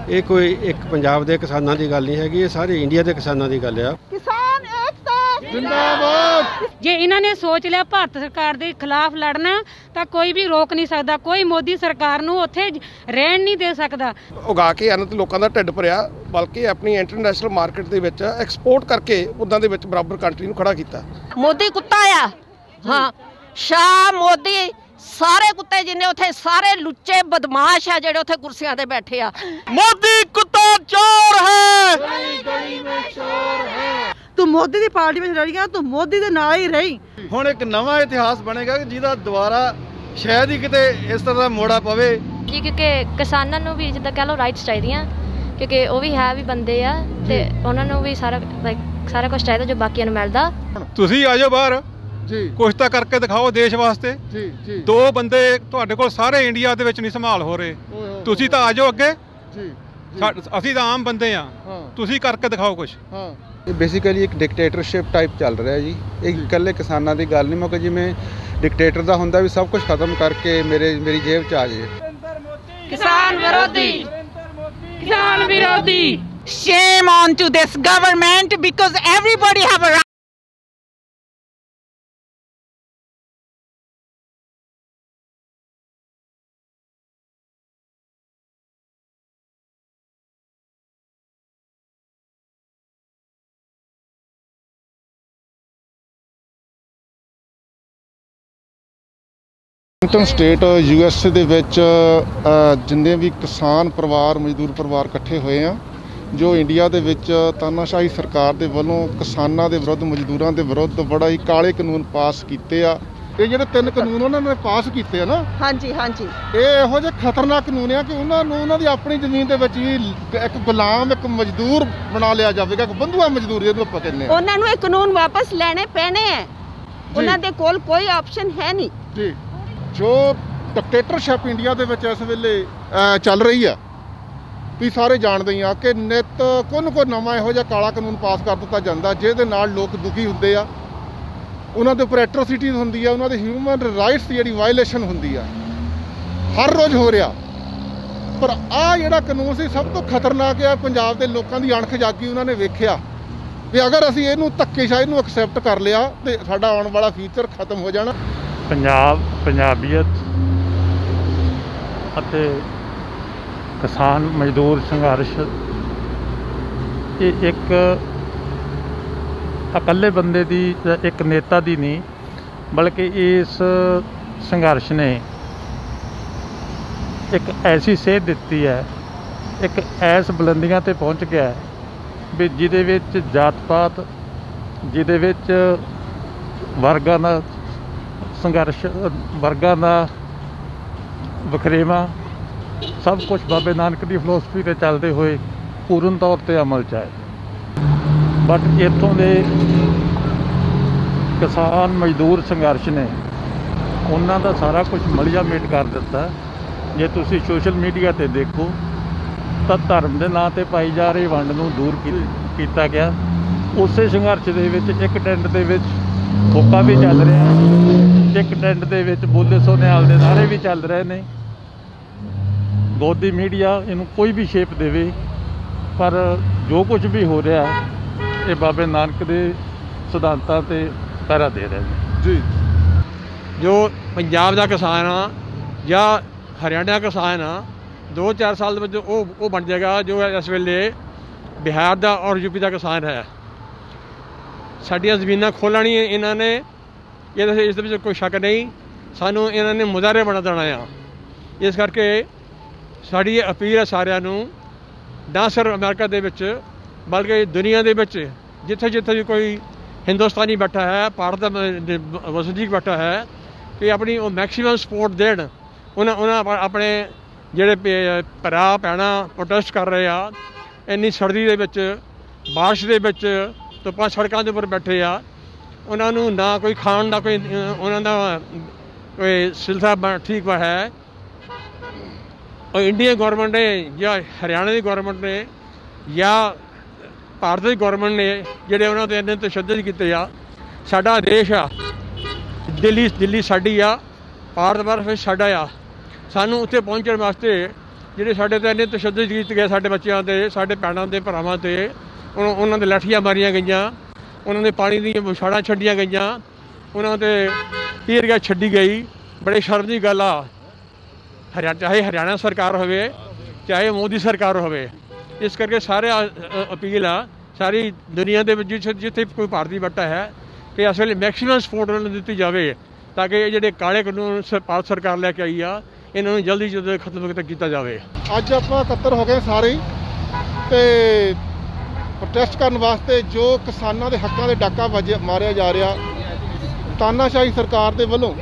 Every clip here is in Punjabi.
ये कोई एक पंजाब के किसानों की गल नहीं हैगी, ये सारे इंडिया के किसानों की गल है। किसान एकता जिंदाबाद। जे इन्होंने सोच लिया भारत सरकार के खिलाफ लड़ना तो कोई भी रोक नहीं सकता, कोई मोदी सरकार नूं उत्थे रहन नहीं दे सकता। उगा के अन्न लोगों का ढिड भरिया, बल्कि अपनी इंटरनेशनल मार्केट दे विच एक्सपोर्ट करके उदां दे विच बराबर कंट्री नूं खड़ा कीता। मोदी कुत्ता आ, हाँ शाह मोदी सारे कुत्ते जिन्ने उथे सारे लुच्चे बदमाश है जेड़े उथे कुर्सियां ते बैठे आ। मोदी कुत्ता चोर है, तू मोदी दी पार्टी में रही है, तू मोदी दे नाल ही रही। हुण एक नवा इतिहास बनेगा जिहदा दोबारा शायद ही किते इस तरह दा मोड़ा पवे जी, क्योंकि किसानां नूं भी जिद्दां कह लो राइट्स चाहिदियां, क्योंकि वो भी है भी बंदे आ ते उन्हां नूं भी सारा कुछ चाहिदा जो बाकियां नूं मिलदा। तुसीं आ जाओ बाहर जी, कुछ तो करके दिखाओ देश वास्ते। जी जी, दो बंदे तुहाडे कोल सारे इंडिया दे विच नहीं संभाल हो रहे, तुसीं तां आ जाओ अगे। जी असीं तां आम बंदे आ, तुसीं करके दिखाओ कुछ। बेसिकली एक डिकटेटरशिप टाइप चल रहा है जी, एक इकल्ले किसानां दी गल नहीं, मगर जिवें डिकटेटर दा हुंदा भी सब कुछ खत्म करके मेरी जेब च आ जाए। किसान विरोधी, किसान विरोधी। Shame on to this government because everybody have a right. Washington state USA ਦੇ ਵਿੱਚ ਜਿੰਨੇ ਵੀ ਕਿਸਾਨ ਪਰਿਵਾਰ ਮਜ਼ਦੂਰ ਪਰਿਵਾਰ ਇਕੱਠੇ ਹੋਏ ਆ, ਜੋ ਇੰਡੀਆ ਦੇ ਵਿੱਚ ਤਾਨਾਸ਼ਾਹੀ ਸਰਕਾਰ ਦੇ ਵੱਲੋਂ ਕਿਸਾਨਾਂ ਦੇ ਵਿਰੁੱਧ ਮਜ਼ਦੂਰਾਂ ਦੇ ਵਿਰੁੱਧ ਬੜਾ ਹੀ ਕਾਲੇ ਕਾਨੂੰਨ ਪਾਸ ਕੀਤੇ ਆ। ਇਹ ਜਿਹੜੇ 3 ਕਾਨੂੰਨ ਉਹਨਾਂ ਨੇ ਪਾਸ ਕੀਤੇ ਆ ਨਾ, ਹਾਂਜੀ ਹਾਂਜੀ, ਇਹ ਇਹੋ ਜਿਹੇ ਖਤਰਨਾਕ ਕਾਨੂੰਨ ਆ ਕਿ ਉਹਨਾਂ ਨੂੰ ਉਹਨਾਂ ਦੀ ਆਪਣੀ ਜ਼ਮੀਨ ਦੇ ਵਿੱਚ ਹੀ ਇੱਕ ਗੁਲਾਮ ਇੱਕ ਮਜ਼ਦੂਰ ਬਣਾ ਲਿਆ ਜਾਵੇਗਾ, ਇੱਕ ਬੰਧੂਆ ਮਜ਼ਦੂਰ ਜਿਹਨੂੰ ਆਪਾਂ ਕਹਿੰਦੇ ਆ। ਉਹਨਾਂ ਨੂੰ ਇਹ ਕਾਨੂੰਨ ਵਾਪਸ ਲੈਣੇ ਪੈਣੇ ਆ, ਉਹਨਾਂ ਦੇ ਕੋਲ ਕੋਈ ਆਪਸ਼ਨ ਹੈ ਨਹੀਂ ਜੀ। ਜੋ ਡਿਕਟੇਟਰਸ਼ਿਪ ਇੰਡੀਆ ਦੇ ਵਿੱਚ ਇਸ ਵੇਲੇ ਚੱਲ ਰਹੀ ਆ, ਤੁਸੀਂ ਸਾਰੇ ਜਾਣਦੇ ਆ ਕਿ ਨਿੱਤ ਕੋਈ ਨਵਾਂ ਇਹੋ ਜਿਹਾ ਕਾਲਾ ਕਾਨੂੰਨ ਪਾਸ ਕਰ ਦਿੱਤਾ ਜਾਂਦਾ ਜਿਹਦੇ ਨਾਲ ਲੋਕ ਦੁਖੀ ਹੁੰਦੇ ਆ, ਉਹਨਾਂ ਦੇ ਉੱਪਰ ਐਟਰੋਸਿਟੀਜ਼ ਹੁੰਦੀ ਆ, ਉਹਨਾਂ ਦੇ ਹਿਊਮਨ ਰਾਈਟਸ ਦੀ ਜਿਹੜੀ ਵਾਇਲੇਸ਼ਨ ਹੁੰਦੀ ਆ, ਹਰ ਰੋਜ਼ ਹੋ ਰਿਹਾ। ਪਰ ਆਹ ਜਿਹੜਾ ਕਾਨੂੰਨ ਸੀ ਸਭ ਤੋਂ ਖਤਰਨਾਕ ਆ। ਪੰਜਾਬ ਦੇ ਲੋਕਾਂ ਦੀ ਅਣਖ ਜਾਗੀ, ਉਹਨਾਂ ਨੇ ਵੇਖਿਆ ਵੀ ਅਗਰ ਅਸੀਂ ਇਹਨੂੰ ਧੱਕੇਸ਼ਾਹੀ ਨੂੰ ਐਕਸੈਪਟ ਕਰ ਲਿਆ ਤੇ ਸਾਡਾ ਆਉਣ ਵਾਲਾ ਫਿਊਚਰ ਖਤਮ ਹੋ ਜਾਣਾ। ਪੰਜਾਬ ਪੰਜਾਬੀਅਤ ਅਤੇ ਕਿਸਾਨ ਮਜ਼ਦੂਰ ਸੰਘਰਸ਼ ਇਹ ਇੱਕ ਇਕੱਲੇ ਬੰਦੇ ਦੀ, ਇੱਕ ਨੇਤਾ ਦੀ ਨਹੀਂ, ਬਲਕਿ ਇਸ ਸੰਘਰਸ਼ ਨੇ ਇੱਕ ਐਸੀ ਸੇਧ ਦਿੱਤੀ ਹੈ, ਇੱਕ ਐਸ ਬੁਲੰਦੀਆਂ 'ਤੇ ਪਹੁੰਚ ਗਿਆ ਵੀ ਜਿਹਦੇ ਵਿੱਚ ਜਾਤ ਪਾਤ, ਜਿਹਦੇ ਵਿੱਚ ਵਰਗਾਂ ਦਾ ਸੰਘਰਸ਼, ਵਰਗਾਂ ਦਾ ਵਖਰੇਵਾਂ, ਸਭ ਕੁਛ ਬਾਬੇ ਨਾਨਕ ਦੀ ਫਿਲੋਸਫੀ 'ਤੇ ਚੱਲਦੇ ਹੋਏ ਪੂਰਨ ਤੌਰ 'ਤੇ ਅਮਲ 'ਚ ਆਏ। ਬਟ ਇੱਥੋਂ ਦੇ ਕਿਸਾਨ ਮਜ਼ਦੂਰ ਸੰਘਰਸ਼ ਨੇ ਉਹਨਾਂ ਦਾ ਸਾਰਾ ਕੁਝ ਮਲੀਆ ਮੇਟ ਕਰ ਦਿੱਤਾ। ਜੇ ਤੁਸੀਂ ਸੋਸ਼ਲ ਮੀਡੀਆ 'ਤੇ ਦੇਖੋ ਤਾਂ ਧਰਮ ਦੇ ਨਾਂ 'ਤੇ ਪਾਈ ਜਾ ਰਹੀ ਵੰਡ ਨੂੰ ਦੂਰ ਕੀਤਾ ਗਿਆ। ਉਸੇ ਸੰਘਰਸ਼ ਦੇ ਵਿੱਚ ਇੱਕ ਟੈਂਟ ਦੇ ਵਿੱਚ ਹੋਕਾ ਵੀ ਚੱਲ ਰਿਹਾ, ਇੱਕ ਟੈਂਟ ਦੇ ਵਿੱਚ ਬੋਲੇ ਸੋ ਨਿਹਾਲ ਦੇ ਨਾਅਰੇ ਵੀ ਚੱਲ ਰਹੇ ਨੇ। ਗੋਦੀ ਮੀਡੀਆ ਇਹਨੂੰ ਕੋਈ ਵੀ ਸ਼ੇਪ ਦੇਵੇ, ਪਰ ਜੋ ਕੁਝ ਵੀ ਹੋ ਰਿਹਾ ਇਹ ਬਾਬੇ ਨਾਨਕ ਦੇ ਸਿਧਾਂਤਾਂ 'ਤੇ ਪਹਿਰਾ ਦੇ ਰਹੇ ਨੇ ਜੀ। जो पंजाब का किसान आ या हरियाणा का किसान आ 2-4 साल वो बन जाएगा जो इस वेले बिहार का और यूपी का किसान है। साडियां ज़मीनां खोलणियां इन्होंने, इस कोई शक नहीं, सानू इन्होंने मुजाहरे बना देना आ। इस करके साड़ी अपील है सारिਆਂ ਨੂੰ, ना सिर्फ अमेरिका दे विच बल्कि दुनिया दे विच जिथे जिथे भी कोई हिंदुस्तानी बैठा है, भारत का वसनीक बैठा है, कि अपनी वो मैक्सीमम सपोर्ट देन। उन्हें अपने जेडे भरा भैणां प्रोटेस्ट कर रहे आ इन्नी सर्दी दे विच, बारिश दे विच, धुप्पां सड़कों के उपर बैठे आ, उन्होंने ना कोई खाण का कोई उन्होंने कोई सिलसिला ठीक है। और इंडियन गौरमेंट ने या हरियाणा की गौरमेंट ने या भारत की गौरमेंट ने जोड़े उन्होंने इन्ने तशद्दद किए आ। साडा देश आ, दिल्ली साडी आ, भारत वर्ष साडा आ, सानू उत्थे पहुँचने वास्ते ਜਿਹੜੇ ਸਾਡੇ ਤੇ ਇੰਨੇ ਤਸ਼ੱਦਦ ਕੀਤੇ ਗਏ ਸਾਡੇ ਬੱਚਿਆਂ 'ਤੇ, ਸਾਡੇ ਭੈਣਾਂ ਦੇ ਭਰਾਵਾਂ 'ਤੇ, ਉਹਨਾਂ ਦੇ ਲਾਠੀਆਂ ਮਾਰੀਆਂ ਗਈਆਂ, ਉਹਨਾਂ ਦੇ ਪਾਣੀ ਦੀਆਂ ਬੁਛਾੜਾਂ ਛੱਡੀਆਂ ਗਈਆਂ, ਉਹਨਾਂ 'ਤੇ ਟੀਅਰ ਗੈਸ ਛੱਡੀ ਗਈ। ਬੜੇ ਸ਼ਰਮ ਦੀ ਗੱਲ ਆ। ਚਾਹੇ ਹਰਿਆਣਾ ਸਰਕਾਰ ਹੋਵੇ, ਚਾਹੇ ਮੋਦੀ ਸਰਕਾਰ ਹੋਵੇ, ਇਸ ਕਰਕੇ ਸਾਰੇ ਅਪੀਲ ਆ ਸਾਰੀ ਦੁਨੀਆ ਦੇ ਵਿੱਚ ਜਿੱਥੇ ਕੋਈ ਭਾਰਤੀ ਬੈਠਾ ਹੈ ਕਿ ਇਸ ਵੇਲੇ ਮੈਕਸੀਮਮ ਸਪੋਰਟ ਉਹਨਾਂ ਨੂੰ ਦਿੱਤੀ ਜਾਵੇ ਤਾਂ ਕਿ ਇਹ ਜਿਹੜੇ ਕਾਲੇ ਕਾਨੂੰਨ ਭਾਰਤ ਸਰਕਾਰ ਲੈ ਕੇ ਆਈ ਆ ਇਹਨਾਂ ਨੂੰ ਜਲਦੀ ਜਲਦੀ ਖਤਮ ਕੀਤਾ ਜਾਵੇ। ਅੱਜ ਆਪਾਂ ਇਕੱਤਰ ਹੋ ਗਏ ਸਾਰੇ ਤੇ ਪ੍ਰੋਟੈਸਟ ਕਰਨ ਵਾਸਤੇ ਜੋ ਕਿਸਾਨਾਂ ਦੇ ਹੱਕਾਂ ਦੇ ਡਾਕਾ ਮਾਰਿਆ ਜਾ ਰਿਹਾ ਤਾਨਾਸ਼ਾਹੀ ਸਰਕਾਰ ਦੇ ਵੱਲੋਂ।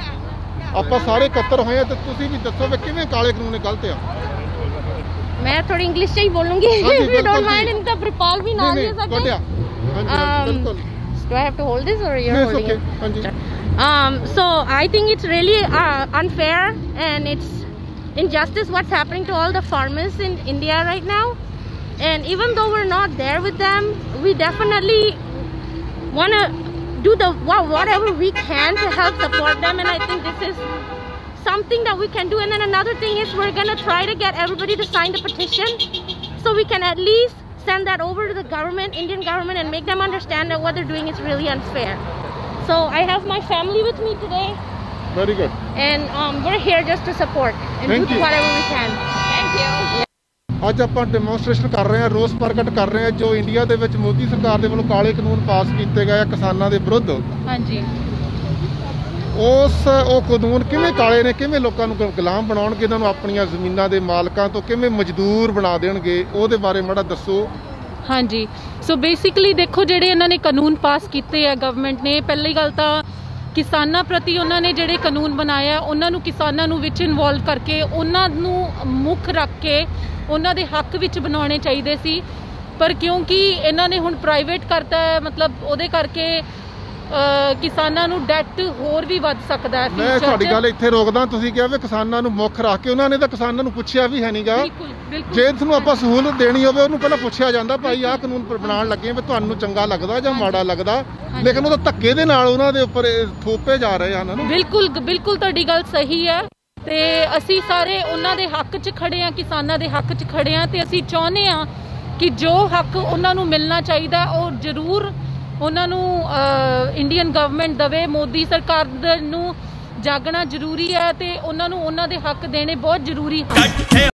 ਆਪਾਂ ਸਾਰੇ ਇਕੱਤਰ ਹੋਏ ਆ ਤੇ ਤੁਸੀਂ ਵੀ ਦੱਸੋ ਵੀ ਕਿਵੇਂ ਕਾਲੇ ਕਾਨੂੰਨ ਗਲਤ ਆ। मैं थोड़ी इंग्लिश से ही बोलूंगी if you don't mind इनका प्रिपाल भी ना ले सके। Do I have to hold this or you're holding it? So I think it's really unfair and it's injustice what's happening to all the farmers in India right now. And even though we're not there with them, we definitely want to do whatever we can to help support them, and I think this is something that we can do. And then another thing is we're going to try to get everybody to sign the petition so we can at least send that over to the government, Indian government, and make them understand that what they're doing is really unfair. So I have my family with me today. Very good. And we're here just to support and do whatever we can. Thank you. ਅੱਜ ਆਪਾਂ ਡੈਮੋਨਸਟ੍ਰੇਸ਼ਨ ਕਰ ਰਹੇ ਹਾਂ, ਰੋਸ ਪ੍ਰਗਟ ਕਰ ਰਹੇ ਹਾਂ ਜੋ ਇੰਡੀਆ ਦੇ ਵਿੱਚ ਮੋਦੀ ਸਰਕਾਰ ਦੇ ਵੱਲੋਂ ਕਾਲੇ ਕਾਨੂੰਨ ਪਾਸ ਕੀਤੇ ਗਏ ਆ ਕਿਸਾਨਾਂ ਦੇ ਵਿਰੁੱਧ। ਹਾਂਜੀ। ਉਹ ਕਾਨੂੰਨ ਕਿਵੇਂ ਕਾਲੇ ਨੇ, ਕਿਵੇਂ ਲੋਕਾਂ ਨੂੰ ਗੁਲਾਮ ਬਣਾਉਣਗੇ, ਇਹਨਾਂ ਨੂੰ ਆਪਣੀਆਂ ਜ਼ਮੀਨਾਂ ਦੇ ਮਾਲਕਾਂ ਤੋਂ ਕਿਵੇਂ ਮਜ਼ਦੂਰ ਬਣਾ ਦੇਣਗੇ, ਉਹਦੇ ਬਾਰੇ ਮਾੜਾ ਦੱਸੋ। ਹਾਂਜੀ, ਸੋ ਬੇਸਿਕਲੀ ਦੇਖੋ ਜਿਹੜੇ ਇਹਨਾਂ ਨੇ ਕਾਨੂੰਨ ਪਾਸ ਕੀਤੇ ਆ ਗਵਰਨਮੈਂਟ ਨੇ, ਪਹਿਲੀ ਗੱਲ ਤਾਂ ਕਿਸਾਨਾਂ ਪ੍ਰਤੀ ਉਹਨਾਂ ਨੇ ਜਿਹੜੇ ਕਾਨੂੰਨ ਬਣਾਇਆ ਉਹਨਾਂ ਨੂੰ ਕਿਸਾਨਾਂ ਨੂੰ ਵਿੱਚ ਇਨਵੋਲਵ ਕਰਕੇ ਉਹਨਾਂ ਨੂੰ ਮੁੱਖ ਰੱਖ ਕੇ ਉਹਨਾਂ ਦੇ ਹੱਕ ਵਿੱਚ ਬਣਾਉਣੇ ਚਾਹੀਦੇ ਸੀ। ਪਰ ਕਿਉਂਕਿ ਇਹਨਾਂ ਨੇ ਹੁਣ ਪ੍ਰਾਈਵੇਟ ਕਰਤਾ ਹੈ, ਮਤਲਬ ਉਹਦੇ ਕਰਕੇ ਕਿਸਾਨਾਂ ਨੂੰ ਡੈਟ ਹੋਰ ਵੀ ਵੱਧ ਸਕਦਾ ਹੈ। ਮੈਂ ਤੁਹਾਡੀ ਗੱਲ ਇੱਥੇ ਰੋਕਦਾ। ਤੁਸੀਂ ਕਿਹਾ ਵੀ ਕਿਸਾਨਾਂ ਨੂੰ ਮੁੱਖ ਰੱਖ ਕੇ, ਉਹਨਾਂ ਨੇ ਤਾਂ ਕਿਸਾਨਾਂ ਨੂੰ ਪੁੱਛਿਆ ਵੀ ਹੈ ਨਹੀਂਗਾ। ਜੇ ਤੁਹਾਨੂੰ ਆਪਾਂ ਸਹੂਲਤ ਦੇਣੀ ਹੋਵੇ ਉਹਨੂੰ ਪਹਿਲਾਂ ਪੁੱਛਿਆ ਜਾਂਦਾ ਭਾਈ ਆਹ ਕਾਨੂੰਨ ਬਣਾਉਣ ਲੱਗੇ ਵੀ ਤੁਹਾਨੂੰ ਚੰਗਾ ਲੱਗਦਾ ਜਾਂ ਮਾੜਾ ਲੱਗਦਾ, ਲੇਕਿਨ ਉਹ ਤਾਂ ਧੱਕੇ ਦੇ ਨਾਲ ਉਹਨਾਂ ਦੇ ਉੱਪਰ ਥੋਪੇ ਜਾ ਰਹੇ ਹਨ। ਬਿਲਕੁਲ ਬਿਲਕੁਲ ਤੁਹਾਡੀ ਗੱਲ ਸਹੀ ਹੈ ਤੇ ਅਸੀਂ ਸਾਰੇ ਉਹਨਾਂ ਦੇ ਹੱਕ 'ਚ ਖੜੇ ਹਾਂ, ਕਿਸਾਨਾਂ ਦੇ ਹੱਕ 'ਚ ਖੜੇ ਹਾਂ ਤੇ ਅਸੀਂ ਚਾਹੁੰਦੇ ਹਾਂ ਕਿ ਜੋ ਹੱਕ ਉਹਨਾਂ ਨੂੰ ਮਿਲਣਾ ਚਾਹੀਦਾ ਉਹ ਜ਼ਰੂਰ ਉਹਨਾਂ ਨੂੰ ਇੰਡੀਅਨ ਗਵਰਨਮੈਂਟ ਦੇਵੇ। ਮੋਦੀ ਸਰਕਾਰ ਨੂੰ ਜਾਗਣਾ ਜ਼ਰੂਰੀ ਹੈ ਤੇ ਉਹਨਾਂ ਨੂੰ ਉਹਨਾਂ ਦੇ ਹੱਕ ਦੇਣੇ ਬਹੁਤ ਜ਼ਰੂਰੀ ਹਨ।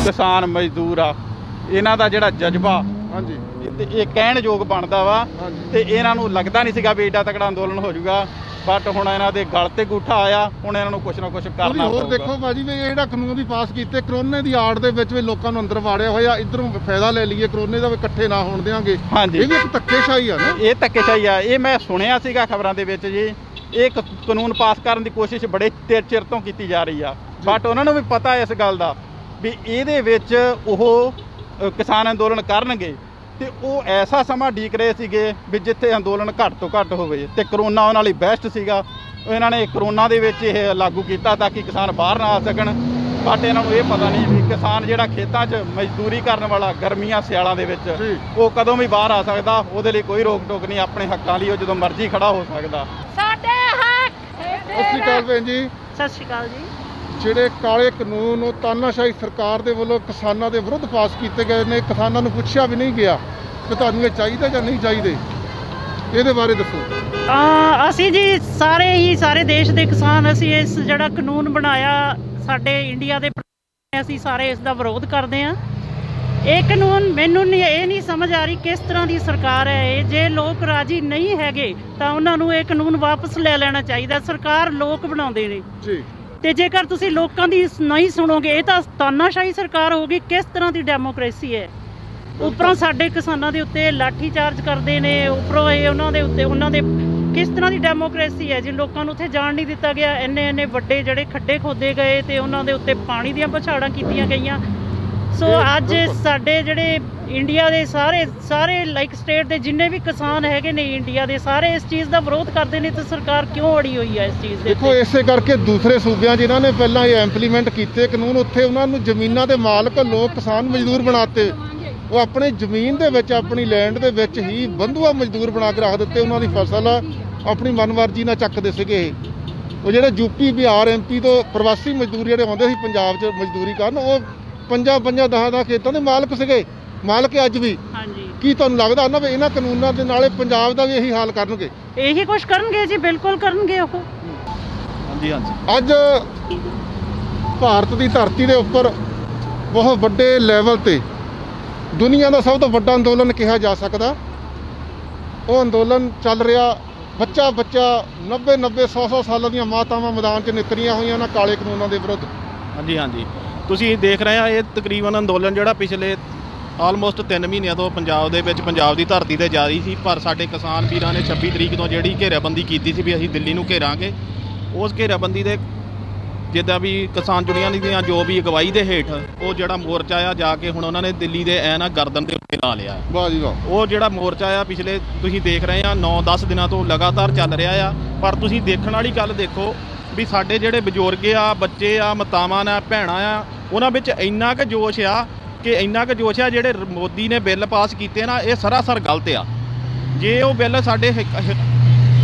ਕਿਸਾਨ ਮਜ਼ਦੂਰ ਆ, ਇਹਨਾਂ ਦਾ ਜਿਹੜਾ ਜਜ਼ਬਾ ਹਾਂਜੀ ਤੇ ਇਹ ਕਹਿਣ ਯੋਗ ਬਣਦਾ ਵਾ। ਤੇ ਇਹਨਾਂ ਨੂੰ ਲੱਗਦਾ ਨਹੀਂ ਸੀਗਾ ਵੀ ਏਡਾ ਤਕੜਾ ਅੰਦੋਲਨ ਹੋ ਜਾਊਗਾ, ਬਟ ਹੁਣ ਇਹਨਾਂ ਦੇ ਗਲ ਤੇ ਗੂਠਾ ਆਇਆ, ਹੁਣ ਇਹਨਾਂ ਨੂੰ ਕੁਛ ਨਾ ਕੁਛ ਕਰਨਾ ਹੋਰ ਦੇਖੋ ਭਾਜੀ ਵੀ ਇਹ ਜਿਹੜਾ ਕਾਨੂੰਨ ਵੀ ਪਾਸ ਕੀਤੇ ਕਰੋਨੇ ਦੀ ਆੜ ਦੇ ਵਿੱਚ ਵੀ ਲੋਕਾਂ ਨੂੰ ਅੰਦਰ ਵਾੜਿਆ ਹੋਇਆ, ਇੱਧਰੋਂ ਫਾਇਦਾ ਲੈ ਲਈਏ ਕਰੋਨੇ ਦਾ ਵੀ ਇਕੱਠੇ ਨਾ ਹੋਣ ਦੇਵਾਂਗੇ। ਹਾਂਜੀ, ਇਹ ਵੀ ਇੱਕ ਧੱਕੇਸ਼ਾਹੀ ਆ ਨਾ। ਇਹ ਧੱਕੇਸ਼ਾਹੀ ਆ। ਇਹ ਮੈਂ ਸੁਣਿਆ ਸੀਗਾ ਖਬਰਾਂ ਦੇ ਵਿੱਚ ਜੀ, ਇਹ ਕਾਨੂੰਨ ਪਾਸ ਕਰਨ ਦੀ ਕੋਸ਼ਿਸ਼ ਬੜੇ ਚਿਰ ਤੋਂ ਕੀਤੀ ਜਾ ਰਹੀ ਆ, ਬਟ ਉਹਨਾਂ ਨੂੰ ਵੀ ਪਤਾ ਇਸ ਗੱਲ ਦਾ ਵੀ ਇਹਦੇ ਵਿੱਚ ਉਹ ਕਿਸਾਨ ਅੰਦੋਲਨ ਕਰਨਗੇ ਤੇ ਉਹ ਐਸਾ ਸਮਾਂ ਉਡੀਕ ਰਹੇ ਸੀਗੇ ਵੀ ਜਿੱਥੇ ਅੰਦੋਲਨ ਘੱਟ ਤੋਂ ਘੱਟ ਹੋਵੇ, ਤੇ ਕਰੋਨਾ ਉਹਨਾਂ ਲਈ ਬੈਸਟ ਸੀਗਾ। ਇਹਨਾਂ ਨੇ ਕਰੋਨਾ ਦੇ ਵਿੱਚ ਇਹ ਲਾਗੂ ਕੀਤਾ ਤਾਂ ਕਿ ਕਿਸਾਨ ਬਾਹਰ ਨਾ ਆ ਸਕਣ, ਬਟ ਇਹਨਾਂ ਨੂੰ ਇਹ ਪਤਾ ਨਹੀਂ ਵੀ ਕਿਸਾਨ ਜਿਹੜਾ ਖੇਤਾਂ 'ਚ ਮਜ਼ਦੂਰੀ ਕਰਨ ਵਾਲਾ ਗਰਮੀਆਂ ਸਿਆਲਾਂ ਦੇ ਵਿੱਚ ਉਹ ਕਦੋਂ ਵੀ ਬਾਹਰ ਆ ਸਕਦਾ, ਉਹਦੇ ਲਈ ਕੋਈ ਰੋਕ ਟੋਕ ਨਹੀਂ, ਆਪਣੇ ਹੱਕਾਂ ਲਈ ਉਹ ਜਦੋਂ ਮਰਜ਼ੀ ਖੜਾ ਹੋ ਸਕਦਾ। ਸਾਡੇ ਹੱਕ। ਸਤਿ ਸ਼੍ਰੀ ਅਕਾਲ ਭੈਣ ਜੀ। ਸਤਿ ਸ਼੍ਰੀ ਅਕਾਲ ਜੀ। ਜਿਹੜੇ ਕਾਲੇ ਕਾਨੂੰਨ ਉਹ ਤਾਨਾਸ਼ਾਹੀ ਸਰਕਾਰ ਦੇ ਵੱਲੋਂ ਕਿਸਾਨਾਂ ਦੇ ਵਿਰੁੱਧ ਪਾਸ ਕੀਤੇ ਗਏ ਨੇ, ਕਿਸਾਨਾਂ ਨੂੰ ਪੁੱਛਿਆ ਵੀ ਨਹੀਂ ਗਿਆ ਕਿ ਤੁਹਾਨੂੰ ਇਹ ਚਾਹੀਦਾ ਜਾਂ ਨਹੀਂ ਚਾਹੀਦੇ, ਇਹਦੇ ਬਾਰੇ ਦੱਸੋ। ਅਸੀਂ ਜੀ ਸਾਰੇ ਦੇਸ਼ ਦੇ ਕਿਸਾਨ, ਅਸੀਂ ਇਸ ਜਿਹੜਾ ਕਾਨੂੰਨ ਬਣਾਇਆ ਸਾਡੇ ਇੰਡੀਆ ਦੇ, ਅਸੀਂ ਸਾਰੇ ਇਸ ਦਾ ਵਿਰੋਧ ਕਰਦੇ ਹਾਂ। ਇਹ ਕਾਨੂੰਨ ਮੈਨੂੰ ਇਹ ਨਹੀਂ ਸਮਝ ਆ ਰਹੀ ਕਿਸ ਤਰ੍ਹਾਂ ਦੀ ਸਰਕਾਰ ਹੈ ਇਹ। ਜੇ ਲੋਕ ਰਾਜੀ ਨਹੀਂ ਹੈਗੇ ਤਾਂ ਉਹਨਾਂ ਨੂੰ ਇਹ ਕਾਨੂੰਨ ਵਾਪਸ ਲੈ ਲੈਣਾ ਚਾਹੀਦਾ। ਸਰਕਾਰ ਲੋਕ ਬਣਾਉਂਦੇ ਨੇ ਜੀ, ਤੇ ਜੇਕਰ ਤੁਸੀਂ ਲੋਕਾਂ ਦੀ ਨਹੀਂ ਸੁਣੋਗੇ ਇਹ ਤਾਂ ਤਾਨਾਸ਼ਾਹੀ ਸਰਕਾਰ ਹੋਗੀ। ਕਿਸ ਤਰ੍ਹਾਂ ਦੀ ਡੈਮੋਕ੍ਰੇਸੀ ਹੈ? ਉੱਪਰੋਂ ਸਾਡੇ ਕਿਸਾਨਾਂ ਦੇ ਉੱਤੇ ਲਾਠੀ ਚਾਰਜ ਕਰਦੇ ਨੇ, ਉੱਪਰੋਂ ਇਹ ਉਹਨਾਂ ਦੇ ਕਿਸ ਤਰ੍ਹਾਂ ਦੀ ਡੈਮੋਕ੍ਰੇਸੀ ਹੈ ਜੀ? ਲੋਕਾਂ ਨੂੰ ਉੱਥੇ ਜਾਣ ਨਹੀਂ ਦਿੱਤਾ ਗਿਆ। ਇੰਨੇ ਵੱਡੇ ਜਿਹੜੇ ਖੱਡੇ ਖੋਦੇ ਗਏ ਤੇ ਉਹਨਾਂ ਦੇ ਉੱਤੇ ਪਾਣੀ ਦੀਆਂ ਪਛਾੜਾਂ ਕੀਤੀਆਂ ਗਈਆਂ। ਸੋ ਅੱਜ ਸਾਡੇ ਜਿਹੜੇ ਇੰਡੀਆ ਦੇ ਸਾਰੇ ਲਾਈਕ ਸਟੇਟ ਦੇ ਜਿੰਨੇ ਵੀ ਕਿਸਾਨ ਹੈਗੇ ਨੇ ਇੰਡੀਆ ਦੇ, ਸਾਰੇ ਇਸ ਚੀਜ਼ ਦਾ ਵਿਰੋਧ ਕਰਦੇ ਨੇ। ਤੇ ਸਰਕਾਰ ਕਿਉਂ ਅੜੀ ਹੋਈ ਹੈ ਇਸ ਚੀਜ਼ ਦੇ? ਦੇਖੋ ਇਸੇ ਕਰਕੇ ਦੂਸਰੇ ਸੂਬਿਆਂ ਜਿਨ੍ਹਾਂ ਨੇ ਪਹਿਲਾਂ ਇਹ ਇੰਪਲੀਮੈਂਟ ਕੀਤੇ ਕਾਨੂੰਨ, ਉੱਥੇ ਉਹਨਾਂ ਨੂੰ ਜ਼ਮੀਨਾਂ ਦੇ ਮਾਲਕ ਲੋਕ ਕਿਸਾਨ ਮਜ਼ਦੂਰ ਬਣਾਤੇ। ਉਹ ਆਪਣੀ ਜ਼ਮੀਨ ਦੇ ਵਿੱਚ, ਆਪਣੀ ਲੈਂਡ ਦੇ ਵਿੱਚ ਹੀ ਬੰਧੂਆ ਮਜ਼ਦੂਰ ਬਣਾ ਕੇ ਰੱਖ ਦਿੱਤੇ। ਉਹਨਾਂ ਦੀ ਫਸਲ ਆਪਣੀ ਮਨਮਰਜ਼ੀ ਨਾਲ ਚੱਕਦੇ ਸੀਗੇ। ਉਹ ਜਿਹੜੇ ਯੂਪੀ ਬਿਹਾਰ MP ਤੋਂ ਪ੍ਰਵਾਸੀ ਮਜ਼ਦੂਰ ਜਿਹੜੇ ਆਉਂਦੇ ਸੀ ਪੰਜਾਬ 'ਚ ਮਜ਼ਦੂਰੀ ਕਰਨ, ਉਹ 5-10 ਖੇਤਾਂ ਦੇ ਮਾਲਕ ਸੀਗੇ, ਮਾਲਕ ਅੱਜ ਵੀ। ਕੀ ਤੁਹਾਨੂੰ ਲੱਗਦਾ ਨਾ ਵੀ ਇਹਨਾਂ ਕਾਨੂੰਨਾਂ ਦੇ ਨਾਲੇ ਪੰਜਾਬ ਦਾ ਵੀ ਇਹੀ ਹਾਲ ਕਰਨਗੇ? ਇਹੀ ਕੁਛ ਕਰਨਗੇ ਜੀ, ਬਿਲਕੁਲ ਕਰਨਗੇ ਉਹ। ਹਾਂਜੀ। ਅੱਜ ਭਾਰਤ ਦੀ ਧਰਤੀ ਦੇ ਉੱਪਰ ਬਹੁਤ ਵੱਡੇ ਲੈਵਲ ਤੇ ਦੁਨੀਆ ਦਾ ਸਭ ਤੋਂ ਵੱਡਾ ਅੰਦੋਲਨ ਕਿਹਾ ਜਾ ਸਕਦਾ, ਉਹ ਅੰਦੋਲਨ ਚੱਲ ਰਿਹਾ। ਬੱਚਾ 90-100 ਸਾਲਾਂ ਦੀਆਂ ਮਾਤਾਵਾਂ ਮੈਦਾਨ 'ਚ ਨਿਕਲੀਆਂ ਹੋਈਆਂ ਉਹਨਾਂ ਕਾਲੇ ਕਾਨੂੰਨਾਂ ਦੇ ਵਿਰੁੱਧ। ਹਾਂਜੀ ਤੁਸੀਂ ਦੇਖ ਰਹੇ ਆ, ਇਹ ਤਕਰੀਬਨ ਅੰਦੋਲਨ ਜਿਹੜਾ ਪਿਛਲੇ ਆਲਮੋਸਟ 3 ਮਹੀਨਿਆਂ ਤੋਂ ਪੰਜਾਬ ਦੇ ਵਿੱਚ, ਪੰਜਾਬ ਦੀ ਧਰਤੀ ਤੇ ਜਾਰੀ ਸੀ। ਪਰ ਸਾਡੇ ਕਿਸਾਨ ਵੀਰਾਂ ਨੇ 26 ਤਰੀਕ ਤੋਂ ਜਿਹੜੀ ਘੇਰਾਬੰਦੀ ਕੀਤੀ ਸੀ ਵੀ ਅਸੀਂ ਦਿੱਲੀ ਨੂੰ ਘੇਰਾਂਗੇ, ਉਸ ਘੇਰਾਬੰਦੀ ਦੇ ਜਿੱਦਾਂ ਵੀ ਕਿਸਾਨ ਯੂਨੀਅਨ ਦੀਆਂ ਜੋ ਵੀ ਅਗਵਾਈ ਦੇ ਹੇਠ ਉਹ ਜਿਹੜਾ ਮੋਰਚਾ ਆ ਜਾ ਕੇ ਹੁਣ ਉਹਨਾਂ ਨੇ ਦਿੱਲੀ ਦੇ ਗਰਦਨ ਦੇ ਉੱਤੇ ਲਾ ਲਿਆ। ਵਾਹ ਜੀ ਵਾਹ। ਉਹ ਜਿਹੜਾ ਮੋਰਚਾ ਆ ਪਿਛਲੇ ਤੁਸੀਂ ਦੇਖ ਰਹੇ ਆ 9-10 ਦਿਨਾਂ ਤੋਂ ਲਗਾਤਾਰ ਚੱਲ ਰਿਹਾ ਆ। ਪਰ ਤੁਸੀਂ ਦੇਖਣ ਵਾਲੀ ਗੱਲ ਦੇਖੋ ਵੀ ਸਾਡੇ ਜਿਹੜੇ ਬਜ਼ੁਰਗ ਆ, ਬੱਚੇ ਆ, ਮਾਤਾਵਾਂ ਨੇ, ਭੈਣਾਂ ਆ, ਉਹਨਾਂ ਵਿੱਚ ਇੰਨਾ ਕੁ ਜੋਸ਼ ਆ ਜਿਹੜੇ ਮੋਦੀ ਨੇ ਬਿੱਲ ਪਾਸ ਕੀਤੇ ਨਾ, ਇਹ ਸਰਾਸਰ ਗਲਤ ਆ। ਜੇ ਉਹ ਬਿੱਲ ਸਾਡੇ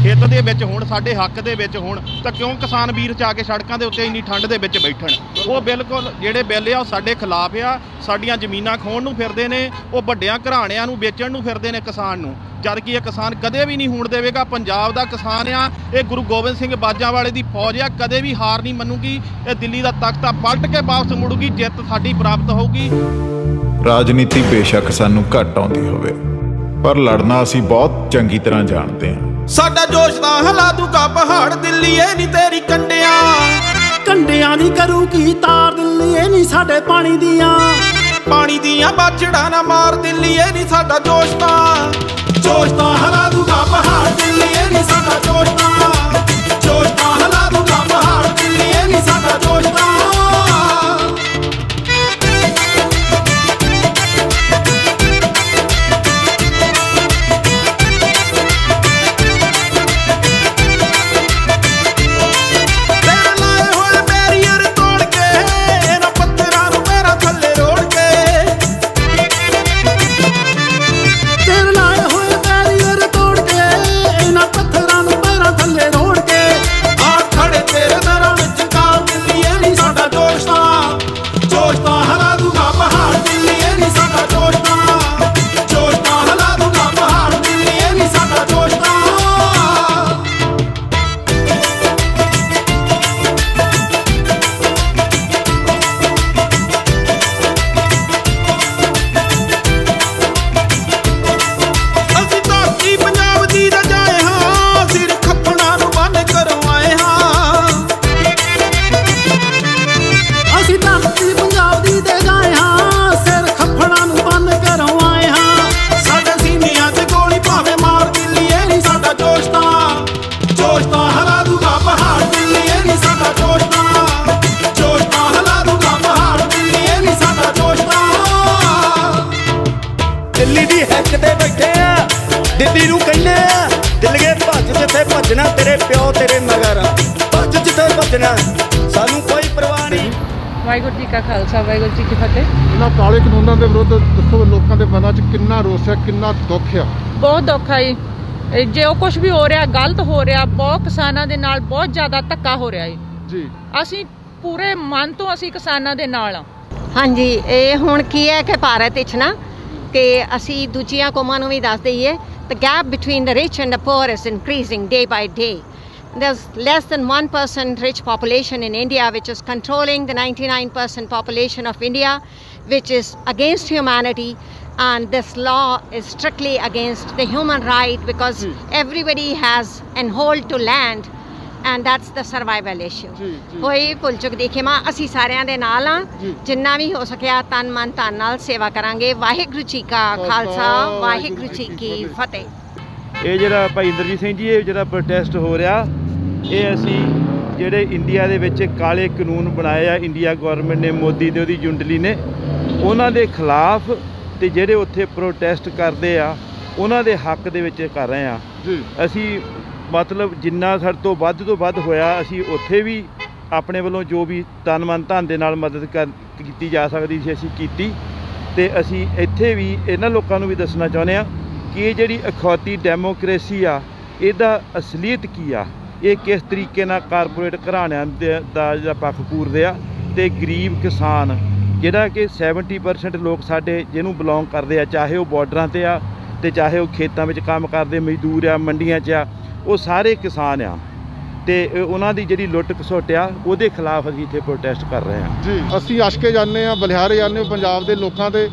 ਹਿੱਤ ਦੇ ਵਿੱਚ ਹੋਣ, ਸਾਡੇ ਹੱਕ ਦੇ ਵਿੱਚ ਹੋਣ, ਤਾਂ ਕਿਉਂ ਕਿਸਾਨ ਵੀਰ ਜਾ ਕੇ ਸੜਕਾਂ ਦੇ ਉੱਤੇ ਇੰਨੀ ਠੰਡ ਦੇ ਵਿੱਚ ਬੈਠਣ? ਉਹ ਬਿਲਕੁਲ ਜਿਹੜੇ ਬਿੱਲ ਆ ਉਹ ਸਾਡੇ ਖਿਲਾਫ ਆ। ਸਾਡੀਆਂ ਜ਼ਮੀਨਾਂ ਖੋਹਣ ਨੂੰ ਫਿਰਦੇ ਨੇ, ਉਹ ਵੱਡਿਆਂ ਘਰਾਣਿਆਂ ਨੂੰ ਵੇਚਣ ਨੂੰ ਫਿਰਦੇ ਨੇ ਕਿਸਾਨ ਨੂੰ, ਜਦ ਕਿ ਇਹ ਕਿਸਾਨ ਕਦੇ ਵੀ ਨਹੀਂ ਹੋਣ ਦੇਵੇਗਾ। ਪੰਜਾਬ ਦਾ ਕਿਸਾਨ ਆ, ਇਹ ਗੁਰੂ ਗੋਬਿੰਦ ਸਿੰਘ ਬਾਜਾਂ ਵਾਲੇ ਦੀ ਫੌਜ ਆ, ਕਦੇ ਵੀ ਹਾਰ ਨਹੀਂ ਮੰਨੂਗੀ। ਇਹ ਦਿੱਲੀ ਦਾ ਤਖਤਾ ਪਲਟ ਕੇ ਵਾਪਸ ਮੁੜੂਗੀ, ਜਿੱਤ ਸਾਡੀ ਪ੍ਰਾਪਤ ਹੋਊਗੀ। ਰਾਜਨੀਤੀ ਬੇਸ਼ੱਕ ਸਾਨੂੰ ਘੱਟ ਆਉਂਦੀ ਹੋਵੇ, ਪਰ ਲੜਨਾ ਅਸੀਂ ਬਹੁਤ ਚੰਗੀ ਤਰ੍ਹਾਂ ਜਾਣਦੇ ਹਾਂ। ਸਾਡਾ ਜੋਸ਼ ਤਾਂ ਹਿਲਾ ਦੂਗਾ ਪਹਾੜ, ਦਿੱਲੀ ਏ ਨਹੀਂ ਤੇਰੀ ਕੰਡਿਆਂ ਦੀ ਕਰੂਗੀ ਤਾਰ, ਦਿੱਲੀ ਏ ਨਹੀਂ ਸਾਡੇ ਪਾਣੀ ਦੀਆਂ ਬਾਛੜਾਂ ਨਾ ਮਾਰ, ਦਿੱਲੀ ਏ ਨਹੀਂ ਸਾਡਾ ਜੋਸ਼ ਤਾਂ ਹਿਲਾ ਦੂਗਾ ਪਹਾੜ, ਦਿੱਲੀ ਏ ਨਹੀਂ ਸਾਡਾ ਜੋਸ਼ ਤਾਂ ਹਿਲਾ ਦੂਗਾ ਪਹਾੜ, ਦਿੱਲੀ ਏ ਨਹੀਂ ਸਾਡਾ ਜੋਸ਼ ਤਾਂ। ਸਾਡਾ ਜੋਸ਼ ਤਾਂ ਹਿਲਾ ਦੂਗਾ ਪਹਾੜ ਦਿੱਲੀਏ ਨੀ ਸਾਡਾ ਜੋਸ਼ ਤਾਂ ਦਿੱਲੀ ਦੀ ਹੈਕ ਤੇ ਬੈਠੇ ਆ ਦਿੱਲੀ ਨੂੰ ਕਹਿੰਦੇ ਆ ਦਿੱਲੀਏ ਭੱਜ ਜਿੱਥੇ ਭੱਜਣਾ ਤੇਰੇ ਪਿਓ ਤੇਰੇ ਮਗਰ ਭੱਜ ਜਿੱਥੇ ਭੱਜਣਾ ਸਾਨੂੰ ਕੋਈ ਪਰਵਾਹ ਨਹੀਂ। ਵਾਹਿਗੁਰੂ ਜੀ ਕਾ ਖਾਲਸਾ ਵਾਹਿਗੁਰੂ ਜੀ ਕੀ ਫਤਿਹ। ਇਹਨਾਂ ਕਾਲੇ ਕਾਨੂੰਨਾਂ ਦੇ ਵਿਰੁੱਧ ਦੱਸੋ ਲੋਕਾਂ ਦੇ ਮਨਾਂ 'ਚ ਕਿੰਨਾ ਰੋਸ ਹੈ, ਕਿੰਨਾ ਦੁੱਖ ਆ? ਬਹੁਤ ਦੁੱਖ ਆ ਜੀ। ਜੇ ਉਹ ਕੁਝ ਵੀ ਹੋ ਰਿਹਾ ਗਲਤ ਹੋ ਰਿਹਾ, ਬਹੁਤ ਕਿਸਾਨਾਂ ਦੇ ਨਾਲ ਬਹੁਤ ਜ਼ਿਆਦਾ ਧੱਕਾ ਹੋ ਰਿਹਾ ਜੀ। ਅਸੀਂ ਪੂਰੇ ਮਨ ਤੋਂ ਅਸੀਂ ਕਿਸਾਨਾਂ ਦੇ ਨਾਲ ਆ। ਹਾਂਜੀ, ਇਹ ਹੁਣ ਕੀ ਹੈ ਕਿ ਭਾਰਤ ਵਿੱਚ ਨਾ ਕਿ ਅਸੀਂ ਦੂਜੀਆਂ ਕੌਮਾਂ ਨੂੰ ਵੀ ਦੱਸ ਦਈਏ, the gap between the rich and the poor is increasing day by day. There's less than 1% rich population in India, which is controlling the 99% population of India, which is against humanity. And this law is strictly against the human right because everybody has an hold to land, and that's the survival issue. ਕੋਈ ਭੁੱਲ ਚੁੱਕ ਦੇਖੇ ਮਾਂ ਅਸੀਂ ਸਾਰਿਆਂ ਦੇ ਨਾਲ ਆ, ਜਿੰਨਾ ਵੀ ਹੋ ਸਕਿਆ ਤਨ ਮਨ ਧਨ ਨਾਲ ਸੇਵਾ ਕਰਾਂਗੇ। ਵਾਹਿਗੁਰੂ ਜੀ ਕਾ ਖਾਲਸਾ ਵਾਹਿਗੁਰੂ ਜੀ ਕੀ ਫਤਿਹ। ਇਹ ਜਿਹੜਾ ਭਾਈ ਇੰਦਰਜੀਤ ਸਿੰਘ ਜੀ, ਇਹ ਜਿਹੜਾ ਪ੍ਰੋਟੈਸਟ ਹੋ ਰਿਹਾ, ਇਹ ਅਸੀਂ ਜਿਹੜੇ ਇੰਡੀਆ ਦੇ ਵਿੱਚ ਕਾਲੇ ਕਾਨੂੰਨ ਬਣਾਏ ਆ ਇੰਡੀਆ ਗਵਰਨਮੈਂਟ ਨੇ, ਮੋਦੀ ਤੇ ਉਹਦੀ ਜੁੰਡਲੀ ਨੇ, ਉਹਨਾਂ ਦੇ ਖਿਲਾਫ ਤੇ ਜਿਹੜੇ ਉੱਥੇ ਪ੍ਰੋਟੈਸਟ ਕਰਦੇ ਆ ਉਹਨਾਂ ਦੇ ਹੱਕ ਦੇ ਵਿੱਚ ਕਰ ਰਹੇ ਆ। ਅਸੀਂ ਮਤਲਬ ਜਿੰਨਾ ਸਾਡੇ ਤੋਂ ਵੱਧ ਹੋਇਆ ਅਸੀਂ ਉੱਥੇ ਵੀ ਆਪਣੇ ਵੱਲੋਂ ਜੋ ਵੀ ਤਨ ਮਨ ਧਨ ਦੇ ਨਾਲ ਮਦਦ ਕੀਤੀ ਜਾ ਸਕਦੀ ਸੀ ਅਸੀਂ ਕੀਤੀ, ਤੇ ਅਸੀਂ ਇੱਥੇ ਵੀ ਇਹਨਾਂ ਲੋਕਾਂ ਨੂੰ ਵੀ ਦੱਸਣਾ ਚਾਹੁੰਦੇ ਆ ਕਿ ਇਹ ਜਿਹੜੀ ਅਖੌਤੀ ਡੈਮੋਕ੍ਰੇਸੀ ਆ ਇਹਦਾ ਅਸਲੀਅਤ ਕੀ ਆ, ਇਹ ਕਿਸ ਤਰੀਕੇ ਨਾਲ ਕਾਰਪੋਰੇਟ ਘਰਾਣਿਆਂ ਦਾ ਜਿਹੜਾ ਪੱਖ ਪੂਰਦੇ ਆ, ਤੇ ਗਰੀਬ ਕਿਸਾਨ ਜਿਹੜਾ ਕਿ 70% ਲੋਕ ਸਾਡੇ ਜਿਹਨੂੰ ਬਿਲੋਂਗ ਕਰਦੇ ਆ, ਚਾਹੇ ਉਹ ਬਾਰਡਰਾਂ 'ਤੇ ਆ ਤੇ ਚਾਹੇ ਉਹ ਖੇਤਾਂ ਵਿੱਚ ਕੰਮ ਕਰਦੇ ਮਜ਼ਦੂਰ ਆ, ਮੰਡੀਆਂ 'ਚ ਆ, ਉਹ ਸਾਰੇ ਕਿਸਾਨ ਆ, ਤੇ ਉਹਨਾਂ ਦੀ ਜਿਹੜੀ ਲੁੱਟ ਖਸੁੱਟ ਆ ਉਹਦੇ ਖਿਲਾਫ ਅਸੀਂ ਇੱਥੇ ਪ੍ਰੋਟੈਸਟ ਕਰ ਰਹੇ ਹਾਂ ਜੀ। ਅਸੀਂ ਅਸ਼ਕੇ ਜਾਂਦੇ ਹਾਂ, ਬਲਿਹਾਰੇ ਜਾਂਦੇ ਹਾਂ ਪੰਜਾਬ ਦੇ ਲੋਕਾਂ ਦੇ,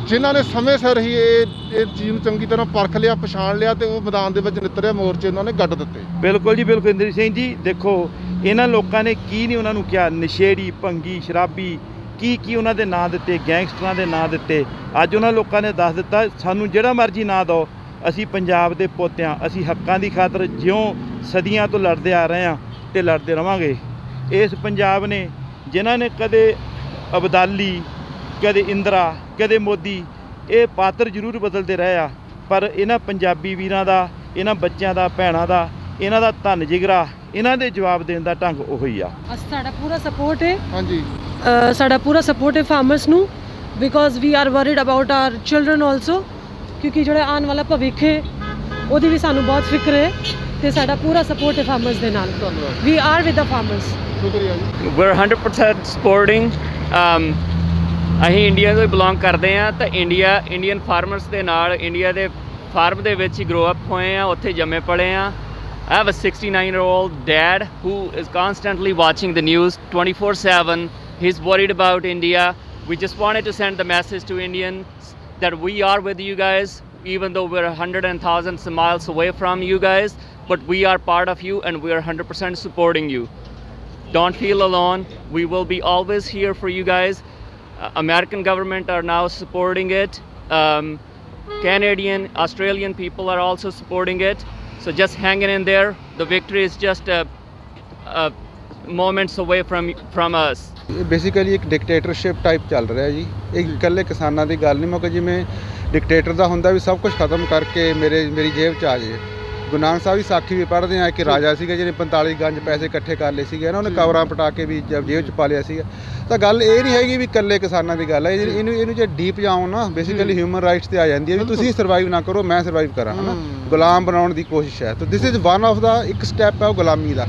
ਜਿਨ੍ਹਾਂ ਨੇ ਸਮੇਂ ਸਿਰ ਹੀ ਇਹ ਚੀਜ਼ ਨੂੰ ਚੰਗੀ ਤਰ੍ਹਾਂ ਪਰਖ ਲਿਆ, ਪਛਾਣ ਲਿਆ, ਤੇ ਉਹ ਮੈਦਾਨ ਦੇ ਵਿੱਚ ਨਿੱਤਰਿਆ, ਮੋਰਚੇ ਉਹਨਾਂ ਨੇ ਗੱਡ ਦਿੱਤੇ। ਬਿਲਕੁਲ ਜੀ, ਬਿਲਕੁਲ ਇੰਦਰਜੀਤ ਸਿੰਘ ਜੀ। ਦੇਖੋ ਇਹਨਾਂ ਲੋਕਾਂ ਨੇ ਕੀ ਨਹੀਂ ਉਹਨਾਂ ਨੂੰ ਕਿਹਾ, ਨਸ਼ੇੜੀ, ਭੰਗੀ, ਸ਼ਰਾਬੀ, ਕੀ ਉਹਨਾਂ ਦੇ ਨਾਂ ਦਿੱਤੇ, ਗੈਂਗਸਟਰਾਂ ਦੇ ਨਾਂ ਦਿੱਤੇ। ਅੱਜ ਉਹਨਾਂ ਲੋਕਾਂ ਨੇ ਦੱਸ ਦਿੱਤਾ ਸਾਨੂੰ ਜਿਹੜਾ ਮਰਜ਼ੀ ਨਾਂ ਦਿਓ, ਅਸੀਂ ਪੰਜਾਬ ਦੇ ਪੁੱਤ ਹਾਂ, ਅਸੀਂ ਹੱਕਾਂ ਦੀ ਖਾਤਰ ਜਿਉਂ ਸਦੀਆਂ ਤੋਂ ਲੜਦੇ ਆ ਰਹੇ ਹਾਂ ਤੇ ਲੜਦੇ ਰਵਾਂਗੇ। ਇਸ ਪੰਜਾਬ ਨੇ ਜਿਨ੍ਹਾਂ ਨੇ ਕਦੇ ਅਬਦਾਲੀ, ਕਦੇ ਇੰਦਰਾ, ਕਦੇ ਮੋਦੀ, ਇਹ ਪਾਤਰ ਜ਼ਰੂਰ ਬਦਲਦੇ ਰਹੇ ਆ, ਪਰ ਇਹਨਾਂ ਪੰਜਾਬੀ ਵੀਰਾਂ ਦਾ, ਇਹਨਾਂ ਬੱਚਿਆਂ ਦਾ, ਭੈਣਾਂ ਦਾ, ਇਹਨਾਂ ਦਾ ਧੰਨ ਜਿਗਰਾ, ਇਹਨਾਂ ਦੇ ਜਵਾਬ ਦੇਣ ਦਾ ਢੰਗ ਉਹੀ ਆ। ਸਾਡਾ ਪੂਰਾ ਸਪੋਰਟ ਹੈ। ਹਾਂਜੀ, ਸਾਡਾ ਪੂਰਾ ਸਪੋਰਟ ਹੈ ਫਾਰਮਰਸ ਨੂੰ, because we are worried about our children also, ਕਿਉਂਕਿ ਜਿਹੜਾ ਆਉਣ ਵਾਲਾ ਭਵਿੱਖ ਹੈ ਉਹਦੀ ਵੀ ਸਾਨੂੰ ਬਹੁਤ ਫਿਕਰ ਹੈ, ਤੇ ਸਾਡਾ ਪੂਰਾ ਸਪੋਰਟ ਹੈ ਫਾਰਮਰਸ ਦੇ ਨਾਲ। We are with the farmers. ਸ਼ੁਕਰੀਆ ਜੀ। We are 100% supporting. ਅਸੀਂ ਇੰਡੀਆ ਤੋਂ ਬਿਲੋਂਗ ਕਰਦੇ ਹਾਂ, ਤਾਂ ਇੰਡੀਅਨ ਫਾਰਮਰਸ ਦੇ ਨਾਲ, ਇੰਡੀਆ ਦੇ ਫਾਰਮ ਦੇ ਵਿੱਚ ਹੀ ਗਰੋ ਅਪ ਹੋਏ ਆ, ਉੱਥੇ ਜੰਮੇ ਪਲੇ ਆ। I have a 69-year-old dad who is constantly watching the news 24/7. He's worried about India. We just wanted to send the message to Indians that we are with you guys, even though we're hundreds and thousands of miles away from you guys, but we are part of you and we are 100% supporting you. Don't feel alone. We will be always here for you guys. American government are now supporting it. Canadian, Australian people are also supporting it. So just hanging in there. The victory is just moments away from us. Basically ਇੱਕ ਡਿਕਟੇਟਰਸ਼ਿਪ ਟਾਈਪ ਚੱਲ ਰਿਹਾ ਜੀ। ਇਹ ਇਕੱਲੇ ਕਿਸਾਨਾਂ ਦੀ ਗੱਲ ਨਹੀਂ, ਮਤਲਬ ਜਿਵੇਂ ਡਿਕਟੇਟਰ ਦਾ ਹੁੰਦਾ ਵੀ ਸਭ ਕੁਝ ਖਤਮ ਕਰਕੇ ਮੇਰੀ ਜੇਬ 'ਚ ਆ ਜਾਏ। ਗੁਰੂ ਨਾਨਕ ਸਾਹਿਬ ਦੀ ਸਾਖੀ ਵੀ ਪੜ੍ਹਦੇ ਆ ਕਿ ਰਾਜਾ ਸੀਗਾ ਜਿਹਨੇ 45 ਗੰਜ ਪੈਸੇ ਇਕੱਠੇ ਕਰ ਲਏ ਸੀਗੇ ਨਾ, ਉਹਨੇ ਕਬਰਾਂ ਪਟਾ ਕੇ ਵੀ ਜੇਬ 'ਚ ਪਾ ਲਿਆ ਸੀਗਾ। ਤਾਂ ਗੱਲ ਇਹ ਨਹੀਂ ਹੈਗੀ ਵੀ ਇਕੱਲੇ ਕਿਸਾਨਾਂ ਦੀ ਗੱਲ ਹੈ, ਇਹਨੂੰ ਜੇ ਡੀਪ ਜਾਓ ਨਾ, ਬੇਸਿਕਲੀ ਹਿਊਮਨ ਰਾਈਟਸ 'ਤੇ ਆ ਜਾਂਦੀ ਹੈ ਵੀ ਤੁਸੀਂ ਸਰਵਾਈਵ ਨਾ ਕਰੋ, ਮੈਂ ਸਰਵਾਈਵ ਕਰਾਂ, ਹੈ ਨਾ। ਗੁਲਾਮ ਬਣਾਉਣ ਦੀ ਕੋਸ਼ਿਸ਼ ਹੈ। ਤਾਂ ਦਿਸ ਇਜ਼ ਵਨ ਆਫ ਦਾ ਇੱਕ ਸਟੈਪ ਹੈ ਉਹ ਗੁਲਾਮੀ ਦਾ,